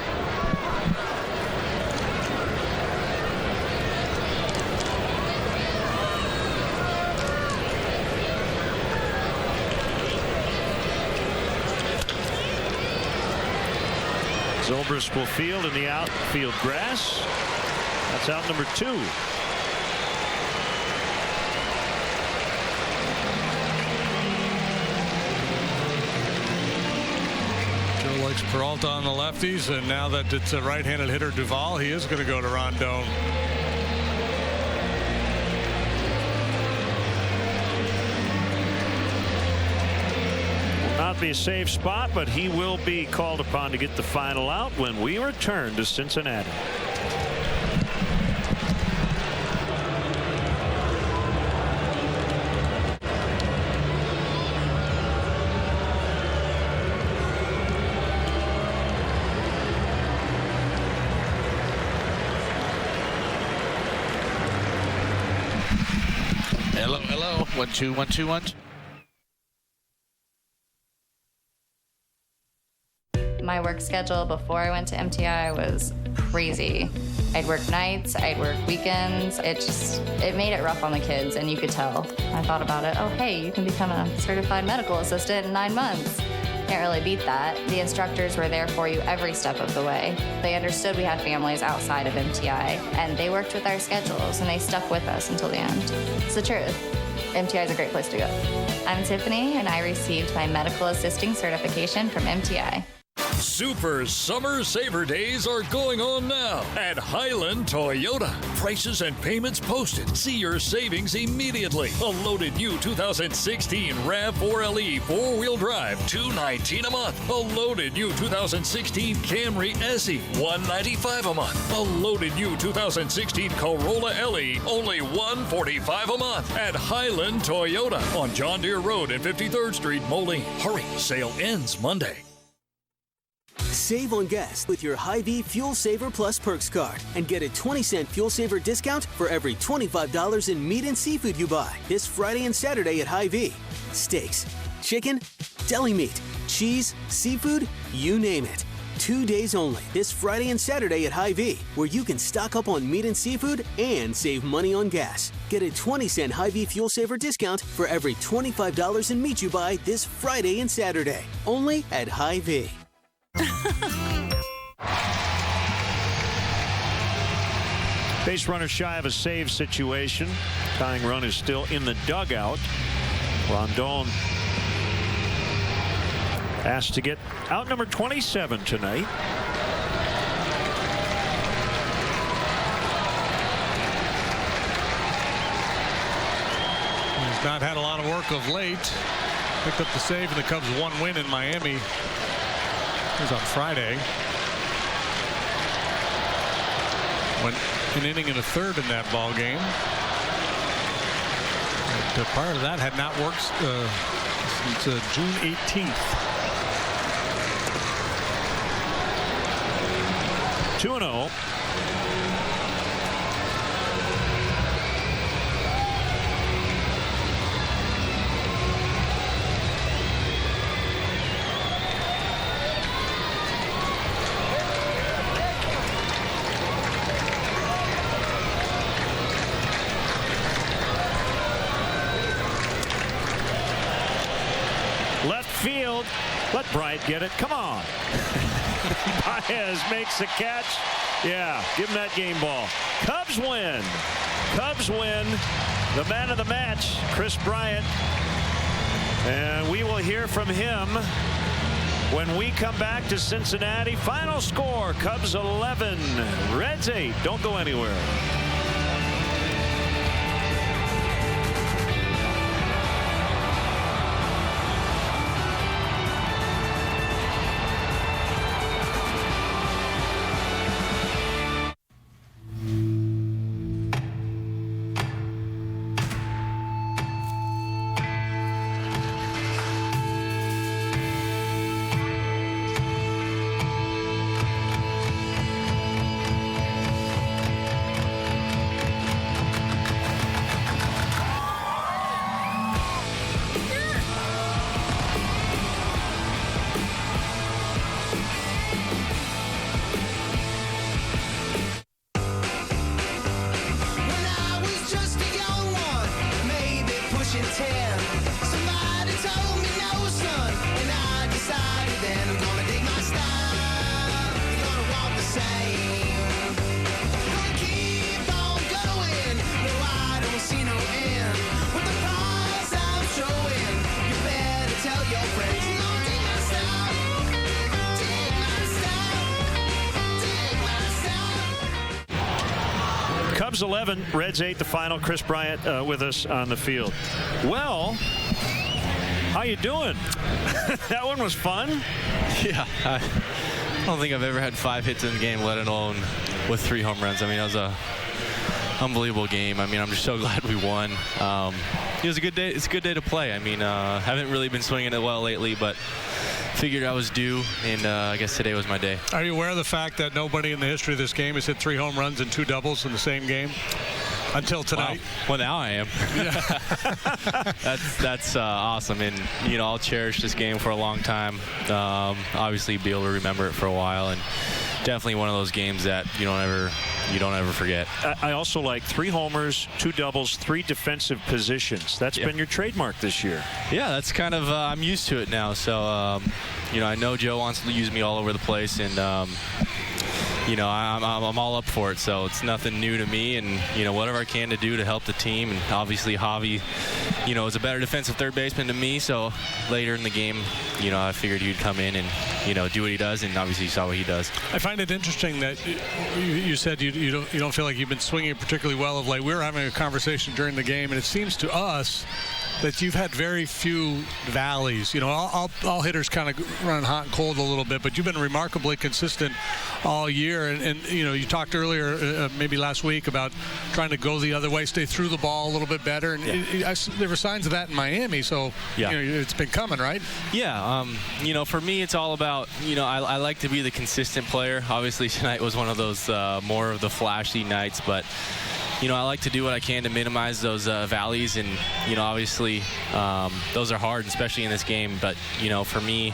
Zobrist will field in the outfield grass. That's out number 2. Joe likes Peralta on the lefties, and now that it's a right-handed hitter, Duvall, he is going to go to Rondon. Not be a safe spot, but he will be called upon to get the final out when we return to Cincinnati. Hello, hello. 1 2 1 2 1. My work schedule before I went to MTI was crazy. I'd work nights, I'd work weekends. It made it rough on the kids, and you could tell. I thought about it. Oh, hey, you can become a certified medical assistant in 9 months. Can't really beat that. The instructors were there for you every step of the way. They understood we had families outside of MTI, and they worked with our schedules, and they stuck with us until the end. It's the truth. MTI is a great place to go. I'm Tiffany, and I received my medical assisting certification from MTI. Super Summer Saver Days are going on now at Highland Toyota. Prices and payments posted. See your savings immediately. A loaded new 2016 RAV4LE 4-wheel drive, $219 a month. A loaded new 2016 Camry SE, $195 a month. A loaded new 2016 Corolla LE, only $145 a month at Highland Toyota on John Deere Road and 53rd Street, Moline. Hurry, sale ends Monday. Save on gas with your Hy-Vee Fuel Saver Plus Perks card and get a 20-cent Fuel Saver discount for every $25 in meat and seafood you buy this Friday and Saturday at Hy-Vee. Steaks, chicken, deli meat, cheese, seafood, you name it. 2 days only this Friday and Saturday at Hy-Vee, where you can stock up on meat and seafood and save money on gas. Get a 20-cent Hy-Vee Fuel Saver discount for every $25 in meat you buy this Friday and Saturday, only at Hy-Vee. Base runner shy of a save situation. Tying run is still in the dugout. Rondon asked to get out number 27 tonight. He's not had a lot of work of late. Picked up the save, and the Cubs 1 win in Miami. It was on Friday. Went an inning and a third in that ball game. And prior to that, had not worked since June 18th. 2-0. Left field. Let Bryant get it. Come on. Baez makes the catch. Yeah, give him that game ball. Cubs win. Cubs win. The man of the match, Chris Bryant. And we will hear from him when we come back to Cincinnati. Final score, Cubs 11, Reds 8. Don't go anywhere. Cubs 11, Reds 8, the final. Chris Bryant with us on the field. Well, how you doing? That one was fun. Yeah, I don't think I've ever had 5 hits in the game, let alone with 3 home runs. I mean, it was a unbelievable game. I mean, I'm just so glad we won. It was a good day. It's a good day to play. I mean, haven't really been swinging it well lately, but figured I was due, and I guess today was my day. Are you aware of the fact that nobody in the history of this game has hit 3 home runs and 2 doubles in the same game? Until tonight. Wow. Well, now I am. That's awesome, and I'll cherish this game for a long time. Obviously, be able to remember it for a while, and definitely one of those games that you don't ever forget. I also like 3 homers, 2 doubles, 3 defensive positions. That's been your trademark this year. Yeah, that's kind of I'm used to it now. So I know Joe wants to use me all over the place, and I'm all up for it. So it's nothing new to me, and whatever I can to do to help the team. And obviously Javi, is a better defensive third baseman than me. So later in the game, I figured he'd come in and do what he does, and obviously you saw what he does. I find it interesting that you said you don't feel like you've been swinging it particularly well of late. We were having a conversation during the game, and it seems to us that you've had very few valleys. All hitters kind of run hot and cold a little bit, but you've been remarkably consistent all year. And you talked earlier, maybe last week, about trying to go the other way, stay through the ball a little bit better. And there were signs of that in Miami, so it's been coming, right? Yeah. For me, it's all about, I like to be the consistent player. Obviously, tonight was one of those more of the flashy nights, but I like to do what I can to minimize those valleys, and obviously those are hard, especially in this game. But for me,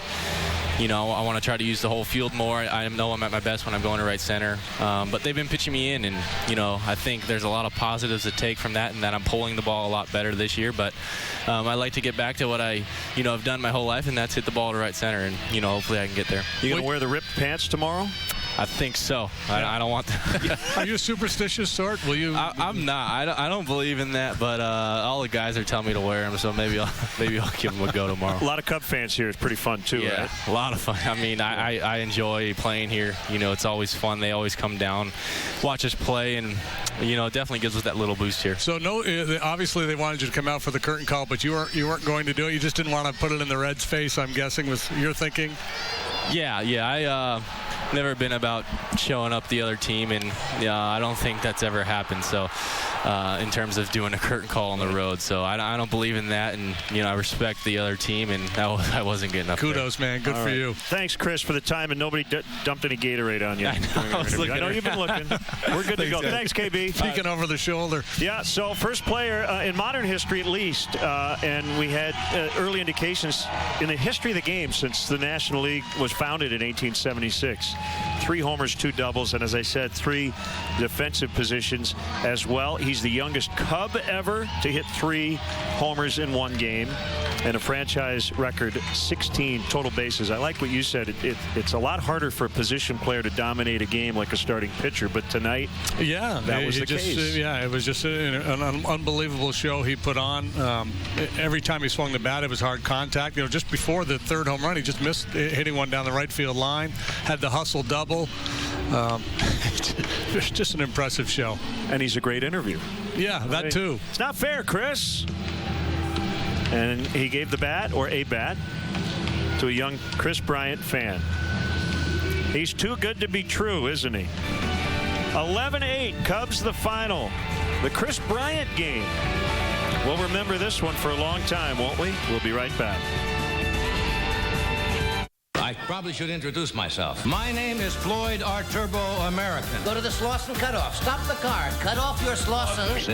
I want to try to use the whole field more. I know I'm at my best when I'm going to right center, but they've been pitching me in, and I think there's a lot of positives to take from that, and that I'm pulling the ball a lot better this year. But I like to get back to what I have done my whole life, and that's hit the ball to right center, and hopefully I can get there. You gonna wear the ripped pants tomorrow? I think so. I don't want that. Are you a superstitious sort? Will you? I'm not. I don't believe in that, but all the guys are telling me to wear them, so maybe I'll give them a go tomorrow. A lot of Cub fans here. It's pretty fun too, right? A lot of fun. I mean, I enjoy playing here. It's always fun. They always come down, watch us play, and it definitely gives us that little boost here. So obviously they wanted you to come out for the curtain call, but you weren't going to do it. You just didn't want to put it in the Reds' face, I'm guessing, was your thinking? Yeah. I never been about showing up the other team, and I don't think that's ever happened. So in terms of doing a curtain call on the road, so I don't believe in that, and I respect the other team, and I wasn't getting up. Kudos, man. Good for you. Thanks, Chris, for the time, and nobody dumped any Gatorade on you. I know you've been looking. We're good to go. Thanks, KB. Peeking over the shoulder. Yeah. So first player in modern history, at least, and we had early indications in the history of the game since the National League was founded in 1876. 3 homers, 2 doubles, and as I said, 3 defensive positions as well. He's the youngest Cub ever to hit 3 homers in 1 game, and a franchise record 16 total bases. I like what you said. It's a lot harder for a position player to dominate a game like a starting pitcher, but tonight, that was the case. It was just an unbelievable show he put on. Every time he swung the bat, it was hard contact. Just before the 3rd home run, he just missed hitting one down the right field line. Had the hustle double. Just an impressive show. And he's a great interview. Yeah, that too. It's not fair, Chris. And he gave the bat, or a bat, to a young Chris Bryant fan. He's too good to be true, isn't he? 11-8, Cubs the final. The Chris Bryant game. We'll remember this one for a long time, won't we? We'll be right back. I probably should introduce myself. My name is Floyd R. Turbo American. Go to the Slauson cutoff. Stop the car. Cut off your Slauson. Looks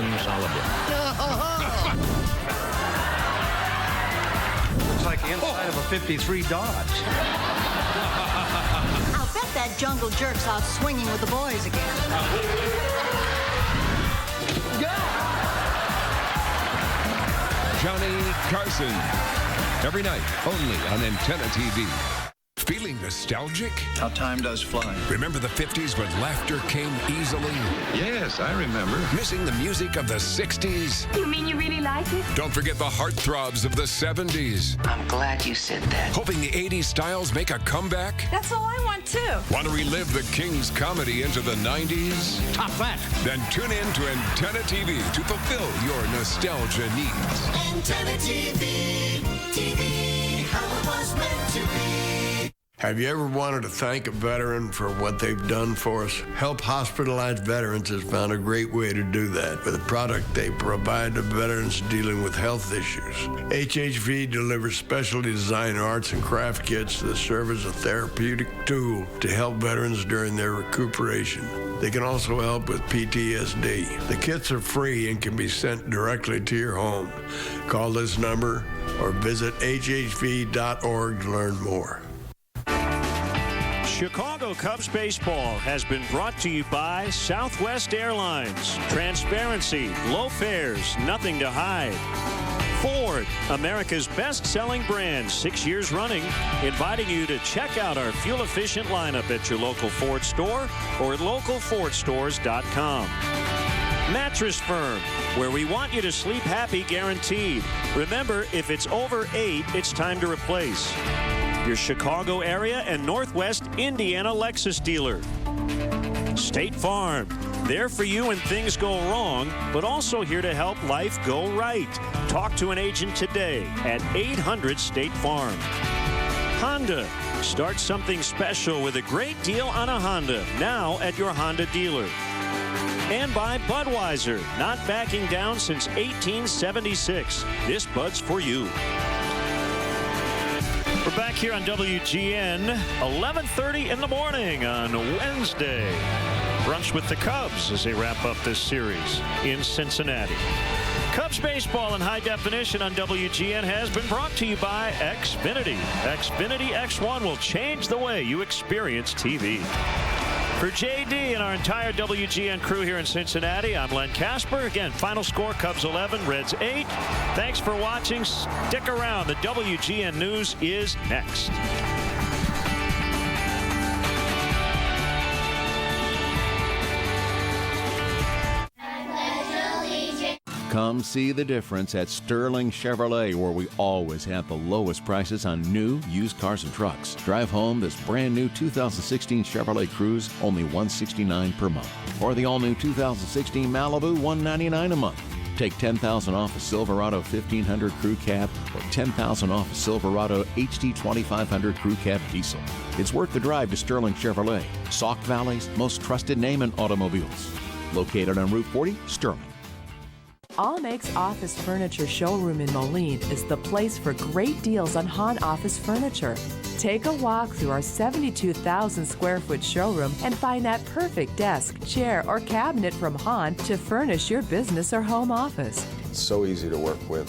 like the inside of a 53 Dodge. I'll bet that jungle jerk's out swinging with the boys again. Johnny Carson. Every night, only on Antenna TV. Feeling nostalgic? How time does fly. Remember the 50s when laughter came easily? Yes, I remember. Missing the music of the 60s? You mean you really like it? Don't forget the heartthrobs of the 70s. I'm glad you said that. Hoping the 80s styles make a comeback? That's all I want, too. Want to relive the King's comedy into the 90s? Top that. Then tune in to Antenna TV to fulfill your nostalgia needs. Antenna TV, TV, how it was meant to be. Have you ever wanted to thank a veteran for what they've done for us? Help Hospitalized Veterans has found a great way to do that with a product they provide to veterans dealing with health issues. HHV delivers specially designed arts and craft kits that serve as a therapeutic tool to help veterans during their recuperation. They can also help with PTSD. The kits are free and can be sent directly to your home. Call this number or visit hhv.org to learn more. Chicago Cubs baseball has been brought to you by Southwest Airlines. Transparency, low fares, nothing to hide. Ford, America's best-selling brand, 6 years running, inviting you to check out our fuel-efficient lineup at your local Ford store or at localfordstores.com. Mattress Firm, where we want you to sleep happy guaranteed. Remember, if it's over 8, it's time to replace. Your Chicago area and Northwest Indiana Lexus dealer. State Farm, there for you when things go wrong, but also here to help life go right. Talk to an agent today at 800 State Farm. Honda, start something special with a great deal on a Honda, now at your Honda dealer. And by Budweiser, not backing down since 1876. This Bud's for you. We're back here on WGN, 11:30 in the morning on Wednesday. Brunch with the Cubs as they wrap up this series in Cincinnati. Cubs baseball in high definition on WGN has been brought to you by Xfinity. Xfinity X1 will change the way you experience TV. For JD and our entire WGN crew here in Cincinnati, I'm Len Casper. Again, final score, Cubs 11, Reds 8. Thanks for watching. Stick around. The WGN News is next. Come see the difference at Sterling Chevrolet, where we always have the lowest prices on new, used cars and trucks. Drive home this brand new 2016 Chevrolet Cruze, only $169 per month. Or the all-new 2016 Malibu, $199 a month. Take $10,000 off a Silverado 1500 Crew Cab or $10,000 off a Silverado HD 2500 Crew Cab Diesel. It's worth the drive to Sterling Chevrolet, Sauk Valley's most trusted name in automobiles. Located on Route 40, Sterling. All Makes Office Furniture Showroom in Moline is the place for great deals on Hahn office furniture. Take a walk through our 72,000 square foot showroom and find that perfect desk, chair, or cabinet from Hahn to furnish your business or home office. It's so easy to work with.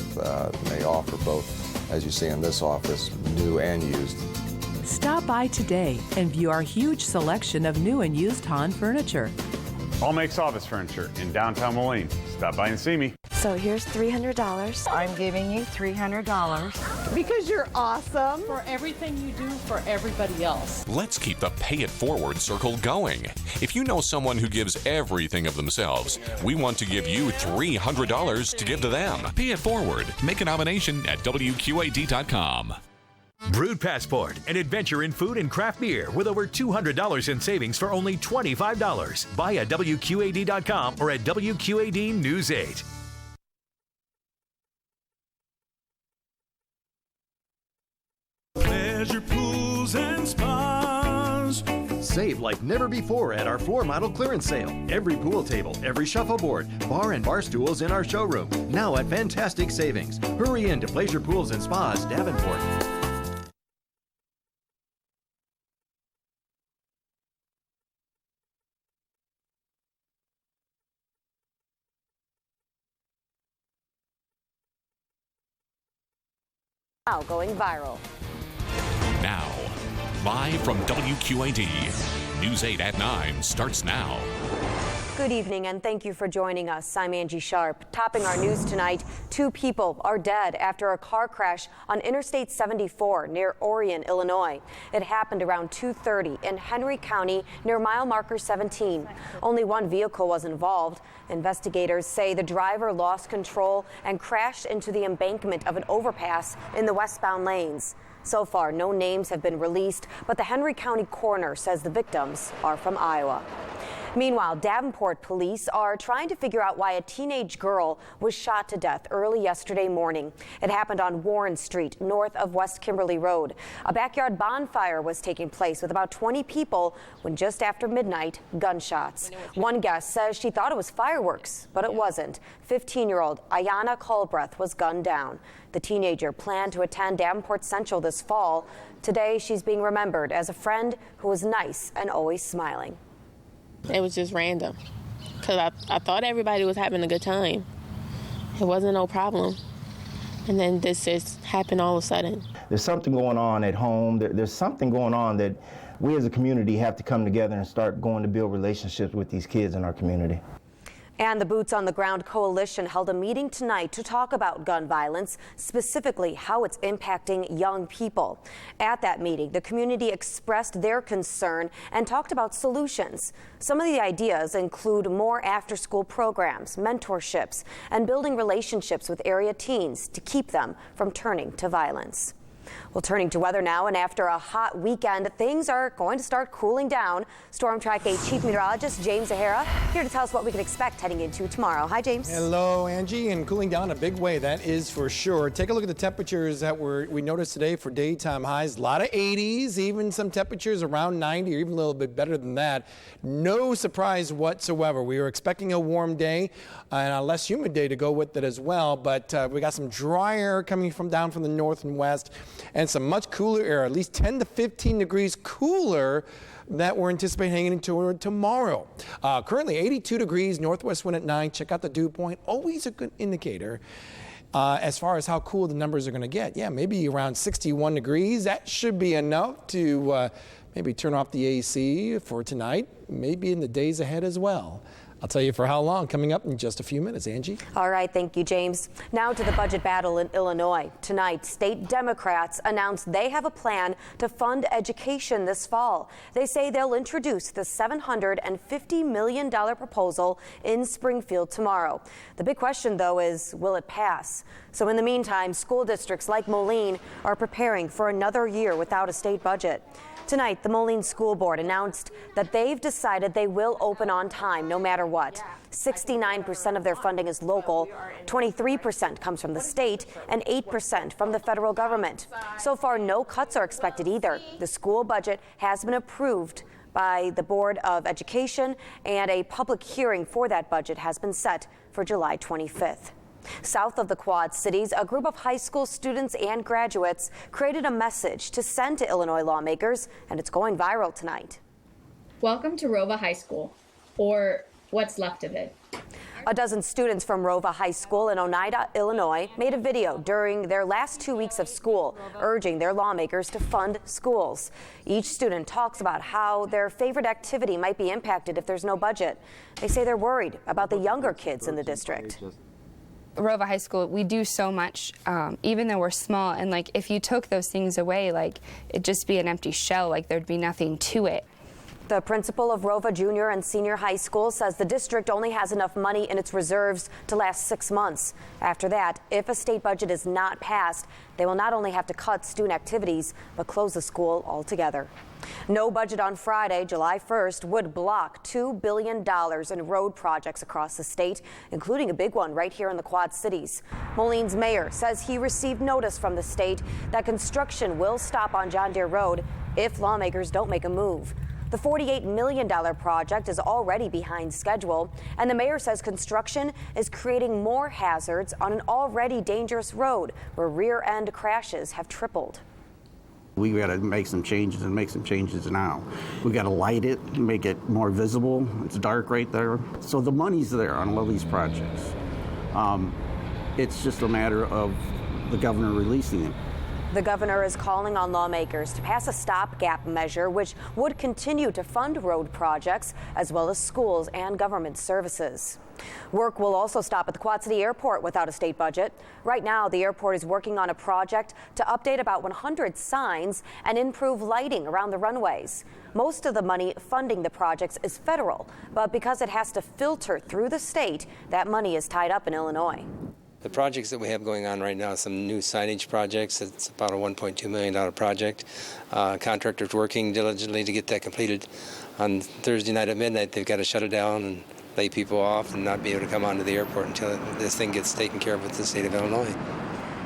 They offer both, as you see in this office, new and used. Stop by today and view our huge selection of new and used Hahn furniture. All Makes Office Furniture in downtown Moline. Stop by and see me. So here's $300. I'm giving you $300. Because you're awesome. For everything you do for everybody else. Let's keep the Pay It Forward circle going. If you know someone who gives everything of themselves, we want to give you $300 to give to them. Pay It Forward. Make a nomination at WQAD.com. Brewed Passport, an adventure in food and craft beer with over $200 in savings for only $25. Buy at WQAD.com or at WQAD News 8. Pleasure pools and spas. Save like never before at our floor model clearance sale. Every pool table, every shuffleboard, bar and bar stools in our showroom. Now at fantastic savings. Hurry in to Pleasure Pools and Spas, Davenport. Now going viral. Now, live from WQAD, News 8 at 9 starts now. Good evening and thank you for joining us. I'm Angie Sharp. Topping our news tonight, 2 people are dead after a car crash on Interstate 74 near Orion, Illinois. It happened around 2:30 in Henry County near mile marker 17. Only 1 vehicle was involved. Investigators say the driver lost control and crashed into the embankment of an overpass in the westbound lanes. So far, no names have been released, but the Henry County coroner says the victims are from Iowa. Meanwhile, Davenport police are trying to figure out why a teenage girl was shot to death early yesterday morning. It happened on Warren Street, north of West Kimberly Road. A backyard bonfire was taking place with about 20 people when just after midnight, gunshots. One guest says she thought it was fireworks, but it wasn't. 15-year-old Ayanna Culbreth was gunned down. The teenager planned to attend Davenport Central this fall. Today, she's being remembered as a friend who was nice and always smiling. It was just random. Because I thought everybody was having a good time. It wasn't no problem. And then this just happened all of a sudden. There's something going on at home. There's something going on that we as a community have to come together and start going to build relationships with these kids in our community. And the Boots on the Ground Coalition held a meeting tonight to talk about gun violence, specifically how it's impacting young people. At that meeting, the community expressed their concern and talked about solutions. Some of the ideas include more after-school programs, mentorships, and building relationships with area teens to keep them from turning to violence. Well, turning to weather now, and after a hot weekend, things are going to start cooling down. Storm Track 8 Chief Meteorologist James Zahara here to tell us what we can expect heading into tomorrow. Hi, James. Hello, Angie, and cooling down a big way, that is for sure. Take a look at the temperatures that we noticed today for daytime highs. A lot of 80s, even some temperatures around 90 or even a little bit better than that. No surprise whatsoever. We were expecting a warm day and a less humid day to go with it as well, but we got some dry air coming down from the north and west, and some much cooler air, at least 10 to 15 degrees cooler that we're anticipating hanging into tomorrow. Currently 82 degrees, northwest wind at 9. Check out the dew point, always a good indicator as far as how cool the numbers are going to get. Yeah, maybe around 61 degrees. That should be enough to maybe turn off the AC for tonight, maybe in the days ahead as well. I'll tell you for how long, coming up in just a few minutes. Angie? All right, thank you, James. Now to the budget battle in Illinois. Tonight, state Democrats announced they have a plan to fund education this fall. They say they'll introduce the $750 million proposal in Springfield tomorrow. The big question, though, is will it pass? So in the meantime, school districts like Moline are preparing for another year without a state budget. Tonight, the Moline School Board announced that they've decided they will open on time no matter what. 69% of their funding is local, 23% comes from the state, and 8% from the federal government. So far, no cuts are expected either. The school budget has been approved by the Board of Education, and a public hearing for that budget has been set for July 25th. South of the Quad Cities, a group of high school students and graduates created a message to send to Illinois lawmakers, and it's going viral tonight. Welcome to Rova High School, or what's left of it. A dozen students from Rova High School in Oneida, Illinois, made a video during their last 2 weeks of school, urging their lawmakers to fund schools. Each student talks about how their favorite activity might be impacted if there's no budget. They say they're worried about the younger kids in the district. Rova High School, we do so much, even though we're small, and like if you took those things away, like it'd just be an empty shell, like there'd be nothing to it. The principal of Rova Junior and Senior High School says the district only has enough money in its reserves to last 6 months. After that, if a state budget is not passed, they will not only have to cut student activities, but close the school altogether. No budget on Friday, July 1st, would block $2 billion in road projects across the state, including a big one right here in the Quad Cities. Moline's mayor says he received notice from the state that construction will stop on John Deere Road if lawmakers don't make a move. The $48 million project is already behind schedule, and the mayor says construction is creating more hazards on an already dangerous road where rear-end crashes have tripled. We got to make some changes and make some changes now. We got to light it, make it more visible. It's dark right there. So the money's there on all these projects. It's just a matter of the governor releasing it. The governor is calling on lawmakers to pass a stopgap measure which would continue to fund road projects as well as schools and government services. Work will also stop at the Quad City Airport without a state budget. Right now, the airport is working on a project to update about 100 signs and improve lighting around the runways. Most of the money funding the projects is federal, but because it has to filter through the state, that money is tied up in Illinois. The projects that we have going on right now, some new signage projects. It's about a $1.2 million project. Contractors working diligently to get that completed. On Thursday night at midnight, they've got to shut it down and lay people off and not be able to come onto the airport until this thing gets taken care of with the state of Illinois.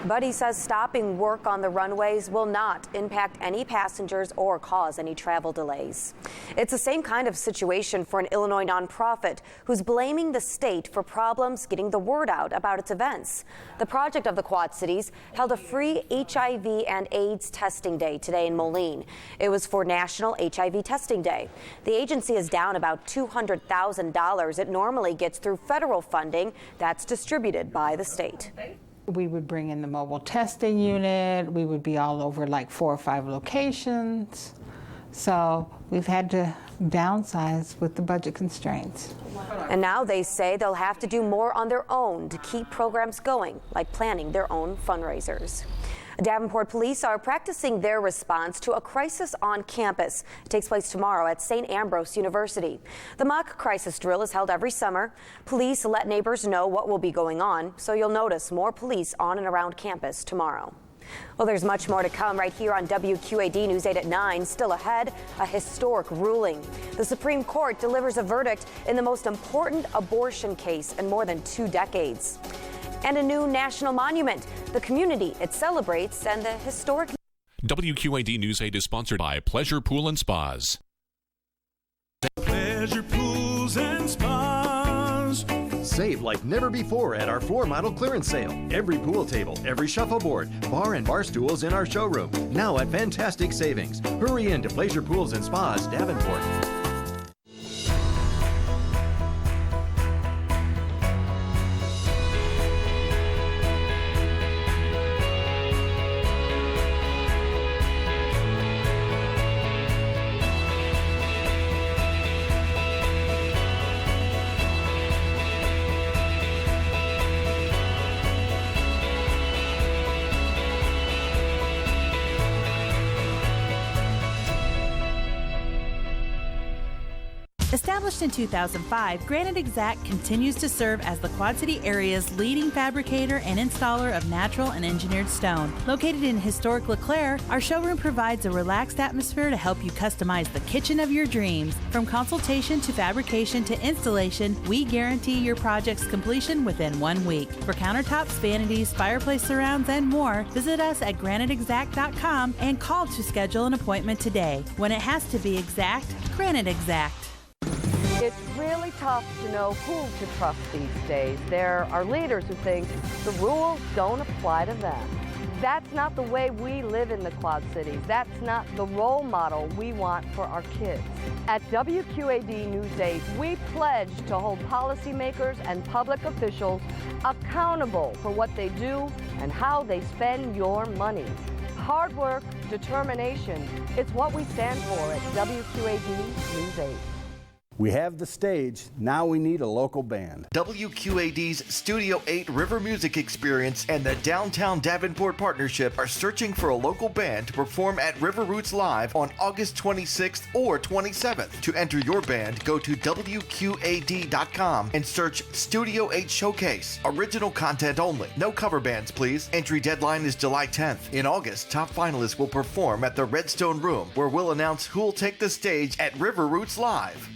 But he says stopping work on the runways will not impact any passengers or cause any travel delays. It's the same kind of situation for an Illinois nonprofit who's blaming the state for problems getting the word out about its events. The Project of the Quad Cities held a free HIV and AIDS testing day today in Moline. It was for National HIV Testing Day. The agency is down about $200,000 it normally gets through federal funding that's distributed by the state. We would bring in the mobile testing unit. We would be all over like 4 or 5 locations. So we've had to downsize with the budget constraints. And now they say they'll have to do more on their own to keep programs going, like planning their own fundraisers. Davenport police are practicing their response to a crisis on campus. It takes place tomorrow at St. Ambrose University. The mock crisis drill is held every summer. Police let neighbors know what will be going on, so you'll notice more police on and around campus tomorrow. Well, there's much more to come right here on WQAD News 8 at 9. Still ahead, a historic ruling. The Supreme Court delivers a verdict in the most important abortion case in more than 2 decades. And a new national monument, the community it celebrates, and the historic. WQAD News 8 is sponsored by Pleasure Pool and Spas. Pleasure Pools and Spas. Save like never before at our floor model clearance sale. Every pool table, every shuffleboard, bar and bar stools in our showroom. Now at fantastic savings. Hurry in to Pleasure Pools and Spas, Davenport. Established in 2005, Granite Exact continues to serve as the Quad City area's leading fabricator and installer of natural and engineered stone. Located in historic LeClaire, our showroom provides a relaxed atmosphere to help you customize the kitchen of your dreams. From consultation to fabrication to installation, we guarantee your project's completion within 1 week. For countertops, vanities, fireplace surrounds, and more, visit us at graniteexact.com and call to schedule an appointment today. When it has to be exact, Granite Exact. It's really tough to know who to trust these days. There are leaders who think the rules don't apply to them. That's not the way we live in the Quad Cities. That's not the role model we want for our kids. At WQAD News 8, we pledge to hold policymakers and public officials accountable for what they do and how they spend your money. Hard work, determination, it's what we stand for at WQAD News 8. We have the stage, now we need a local band. WQAD's Studio 8 River Music Experience and the Downtown Davenport Partnership are searching for a local band to perform at River Roots Live on August 26th or 27th. To enter your band, go to WQAD.com and search Studio 8 Showcase. Original content only. No cover bands, please. Entry deadline is July 10th. In August, top finalists will perform at the Redstone Room, where we'll announce who'll take the stage at River Roots Live.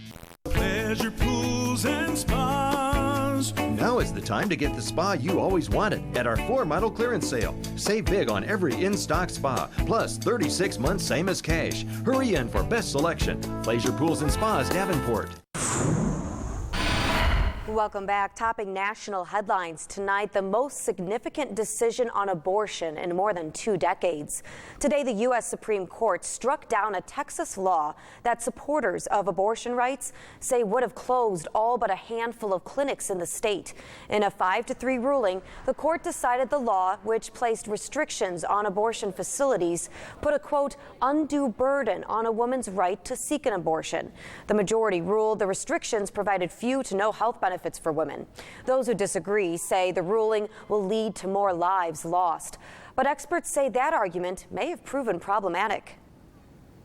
Pleasure Pools and Spas. Now is the time to get the spa you always wanted at our floor model clearance sale. Save big on every in-stock spa, plus 36 months same as cash. Hurry in for best selection. Pleasure Pools and Spas, Davenport. Welcome back. Topping national headlines tonight, the most significant decision on abortion in more than 2 decades. Today, the U.S. Supreme Court struck down a Texas law that supporters of abortion rights say would have closed all but a handful of clinics in the state. In a 5-3 ruling, the court decided the law, which placed restrictions on abortion facilities, put a, quote, undue burden on a woman's right to seek an abortion. The majority ruled the restrictions provided few to no health benefits for women. Those who disagree say the ruling will lead to more lives lost. But experts say that argument may have proven problematic.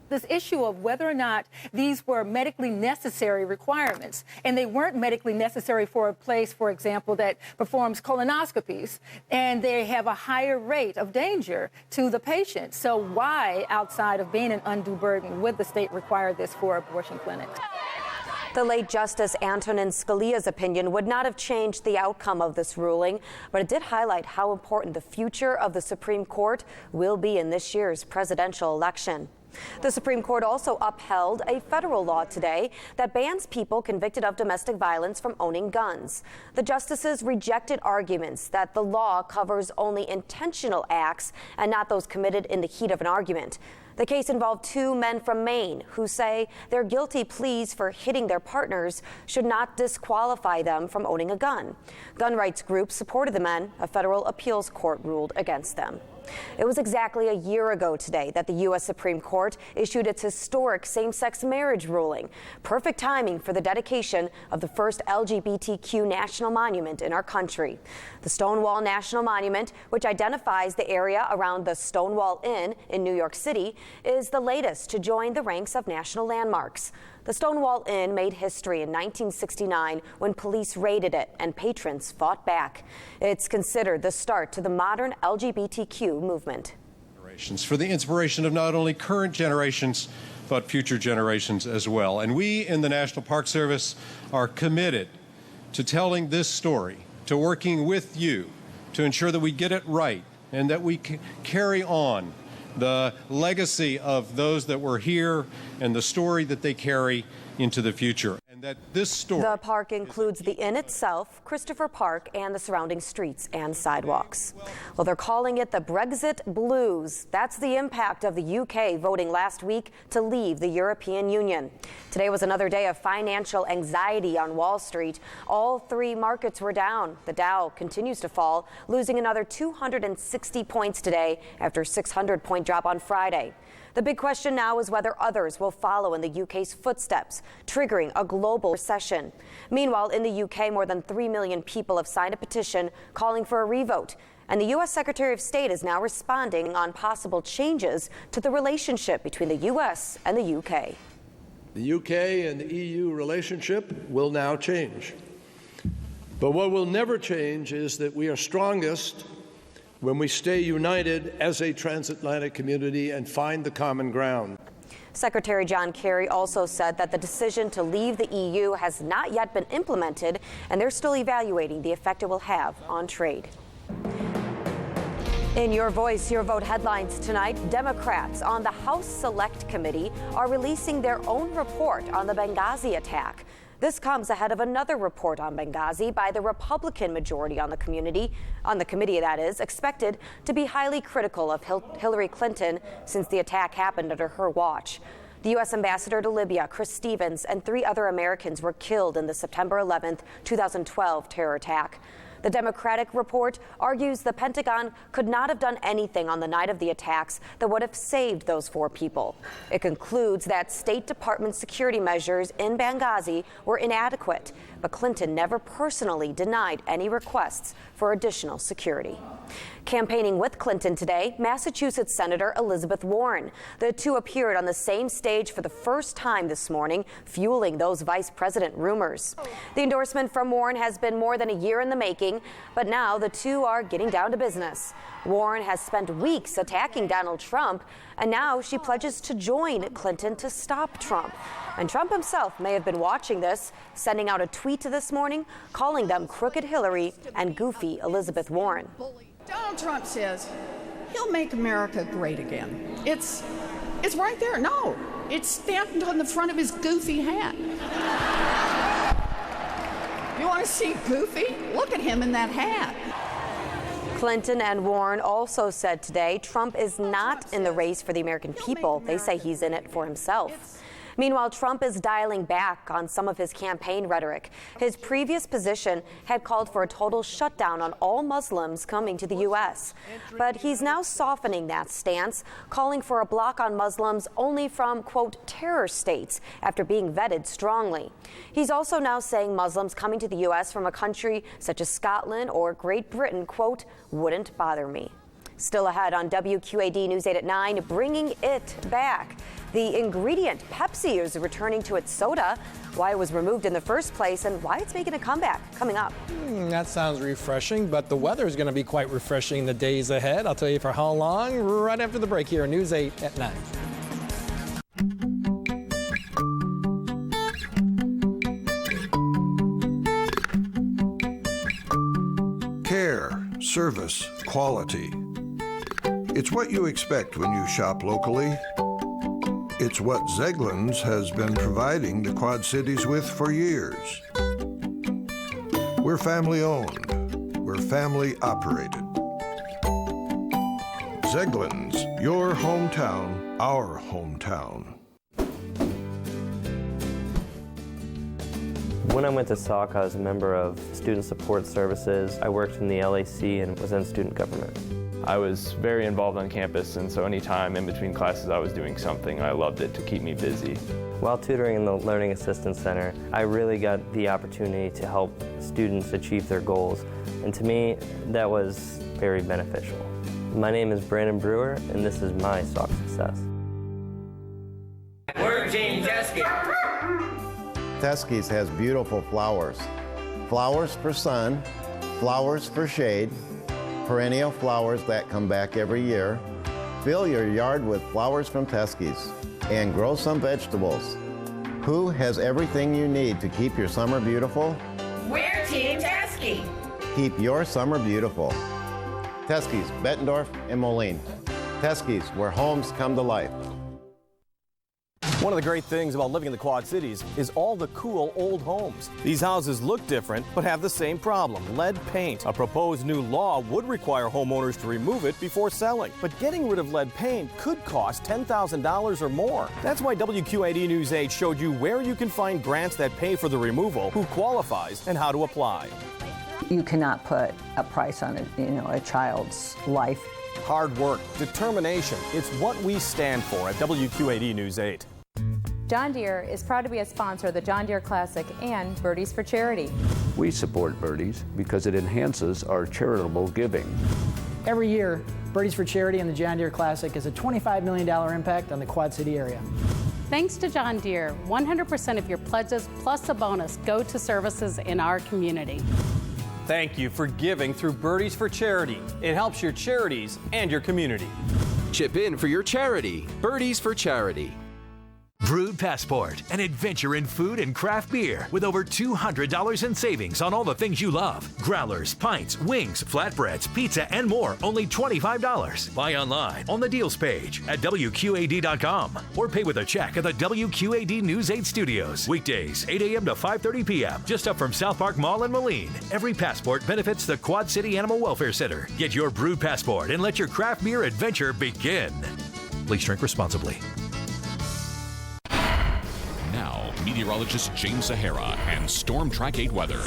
This issue of whether or not these were medically necessary requirements, and they weren't medically necessary for a place, for example, that performs colonoscopies, and they have a higher rate of danger to the patient. So why, outside of being an undue burden, would the state require this for abortion clinics? The late Justice Antonin Scalia's opinion would not have changed the outcome of this ruling, but it did highlight how important the future of the Supreme Court will be in this year's presidential election. The Supreme Court also upheld a federal law today that bans people convicted of domestic violence from owning guns. The justices rejected arguments that the law covers only intentional acts and not those committed in the heat of an argument. The case involved two men from Maine who say their guilty pleas for hitting their partners should not disqualify them from owning a gun. Gun rights groups supported the men. A federal appeals court ruled against them. It was exactly a year ago today that the U.S. Supreme Court issued its historic same-sex marriage ruling. Perfect timing for the dedication of the first LGBTQ national monument in our country. The Stonewall National Monument, which identifies the area around the Stonewall Inn in New York City, is the latest to join the ranks of national landmarks. The Stonewall Inn made history in 1969 when police raided it and patrons fought back. It's considered the start to the modern LGBTQ movement. For the inspiration of not only current generations, but future generations as well. And we in the National Park Service are committed to telling this story, to working with you to ensure that we get it right and that we carry on the legacy of those that were here and the story that they carry into the future. And that this story... The park includes the inn itself, Christopher Park, and the surrounding streets and sidewalks. Well, they're calling it the Brexit Blues. That's the impact of the UK voting last week to leave the European Union. Today was another day of financial anxiety on Wall Street. All three markets were down. The Dow continues to fall, losing another 260 points today after a 600-point drop on Friday. The big question now is whether others will follow in the UK's footsteps, triggering a global recession. Meanwhile, in the UK, more than 3 million people have signed a petition calling for a revote. And the U.S. Secretary of State is now responding on possible changes to the relationship between the U.S. and the U.K. The UK and the EU relationship will now change. But what will never change is that we are strongest when we stay united as a transatlantic community and find the common ground. Secretary John Kerry also said that the decision to leave the EU has not yet been implemented, and they're still evaluating the effect it will have on trade. In Your Voice, Your Vote headlines tonight, Democrats on the House Select Committee are releasing their own report on the Benghazi attack. This comes ahead of another report on Benghazi by the Republican majority on the committee that is, expected to be highly critical of Hillary Clinton since the attack happened under her watch. The U.S. ambassador to Libya, Chris Stevens, and 3 other Americans were killed in the September 11, 2012 terror attack. The Democratic report argues the Pentagon could not have done anything on the night of the attacks that would have saved those 4 people. It concludes that State Department security measures in Benghazi were inadequate, but Clinton never personally denied any requests for additional security. Campaigning with Clinton today, Massachusetts Senator Elizabeth Warren. The two appeared on the same stage for the first time this morning, fueling those vice president rumors. The endorsement from Warren has been more than a year in the making, but now the two are getting down to business. Warren has spent weeks attacking Donald Trump, and now she pledges to join Clinton to stop Trump. And Trump himself may have been watching this, sending out a tweet this morning, calling them Crooked Hillary and Goofy Elizabeth Warren. Donald Trump says he'll make America great again. It's right there. No, it's stamped on the front of his goofy hat. You want to see Goofy? Look at him in that hat. Clinton and Warren also said today Trump is not in the race for the American people. They say he's in it for himself. Meanwhile, Trump is dialing back on some of his campaign rhetoric. His previous position had called for a total shutdown on all Muslims coming to the U.S. But he's now softening that stance, calling for a block on Muslims only from, quote, terror states after being vetted strongly. He's also now saying Muslims coming to the U.S. from a country such as Scotland or Great Britain, quote, wouldn't bother me. Still ahead on WQAD News 8 at 9, bringing it back. The ingredient, Pepsi, is returning to its soda, why it was removed in the first place, and why it's making a comeback coming up. That sounds refreshing, but the weather is going to be quite refreshing the days ahead. I'll tell you for how long, right after the break here on News 8 at 9. service, quality. It's what you expect when you shop locally. It's what Zeglin's has been providing the Quad Cities with for years. We're family owned. We're family operated. Zeglin's, your hometown, our hometown. When I went to Sauk, I was a member of Student Support Services. I worked in the LAC and was in student government. I was very involved on campus, and so anytime in between classes I was doing something, I loved it to keep me busy. While tutoring in the Learning Assistance Center, I really got the opportunity to help students achieve their goals, and to me, that was very beneficial. My name is Brandon Brewer, and this is my Sauk success. We're Team Teskey. Teskey's has beautiful flowers. Flowers for sun, flowers for shade, perennial flowers that come back every year. Fill your yard with flowers from Teskey's and grow some vegetables. Who has everything you need to keep your summer beautiful? We're Team Teskey. Keep your summer beautiful. Teskey's, Bettendorf and Moline. Teskey's, where homes come to life. One of the great things about living in the Quad Cities is all the cool old homes. These houses look different, but have the same problem, lead paint. A proposed new law would require homeowners to remove it before selling. But getting rid of lead paint could cost $10,000 or more. That's why WQAD News 8 showed you where you can find grants that pay for the removal, who qualifies, and how to apply. You cannot put a price on a child's life. Hard work, determination, it's what we stand for at WQAD News 8. John Deere is proud to be a sponsor of the John Deere Classic and Birdies for Charity. We support Birdies because it enhances our charitable giving. Every year, Birdies for Charity and the John Deere Classic is a $25 million impact on the Quad City area. Thanks to John Deere, 100% of your pledges plus a bonus go to services in our community. Thank you for giving through Birdies for Charity. It helps your charities and your community. Chip in for your charity. Birdies for Charity. Brewed Passport, an adventure in food and craft beer with over $200 in savings on all the things you love. Growlers, pints, wings, flatbreads, pizza, and more, only $25. Buy online on the deals page at WQAD.com or pay with a check at the WQAD News 8 studios. Weekdays, 8 a.m. to 5:30 p.m. just up from South Park Mall in Moline. Every passport benefits the Quad City Animal Welfare Center. Get your Brewed Passport and let your craft beer adventure begin. Please drink responsibly. Now, meteorologist James Sahara and Storm Track 8 weather.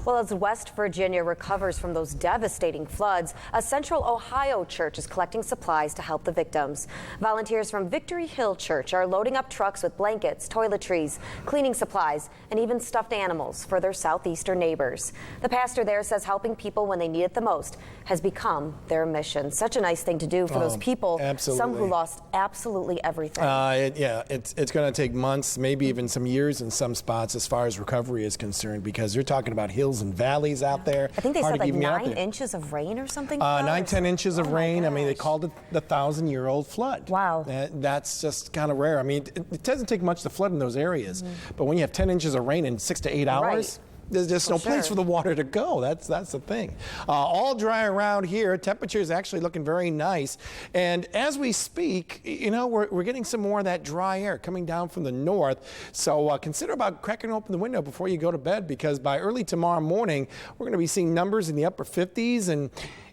Well, as West Virginia recovers from those devastating floods, a Central Ohio church is collecting supplies to help the victims. Volunteers from Victory Hill Church are loading up trucks with blankets, toiletries, cleaning supplies, and even stuffed animals for their southeastern neighbors. The pastor there says helping people when they need it the most has become their mission. Such a nice thing to do for those people, absolutely. Some who lost absolutely everything. It's going to take months, maybe even some years in some spots as far as recovery is concerned, because you're talking about hills and valleys out there. I think they said like 9 inches of rain or something. 9-10 inches of rain. I mean, they called it the 1,000-year-old flood. Wow. That's just kind of rare. I mean, it doesn't take much to flood in those areas, but when you have 10 inches of rain in 6 to 8 hours, there's just no place for the water to go. That's the thing. All dry around here. Temperature is actually looking very nice. And as we speak, we're getting some more of that dry air coming down from the north. So consider about cracking open the window before you go to bed, because by early tomorrow morning, we're going to be seeing numbers in the upper 50s and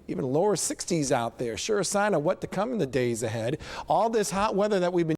even lower 60s out there. Sure a sign of what to come in the days ahead. All this hot weather that we've been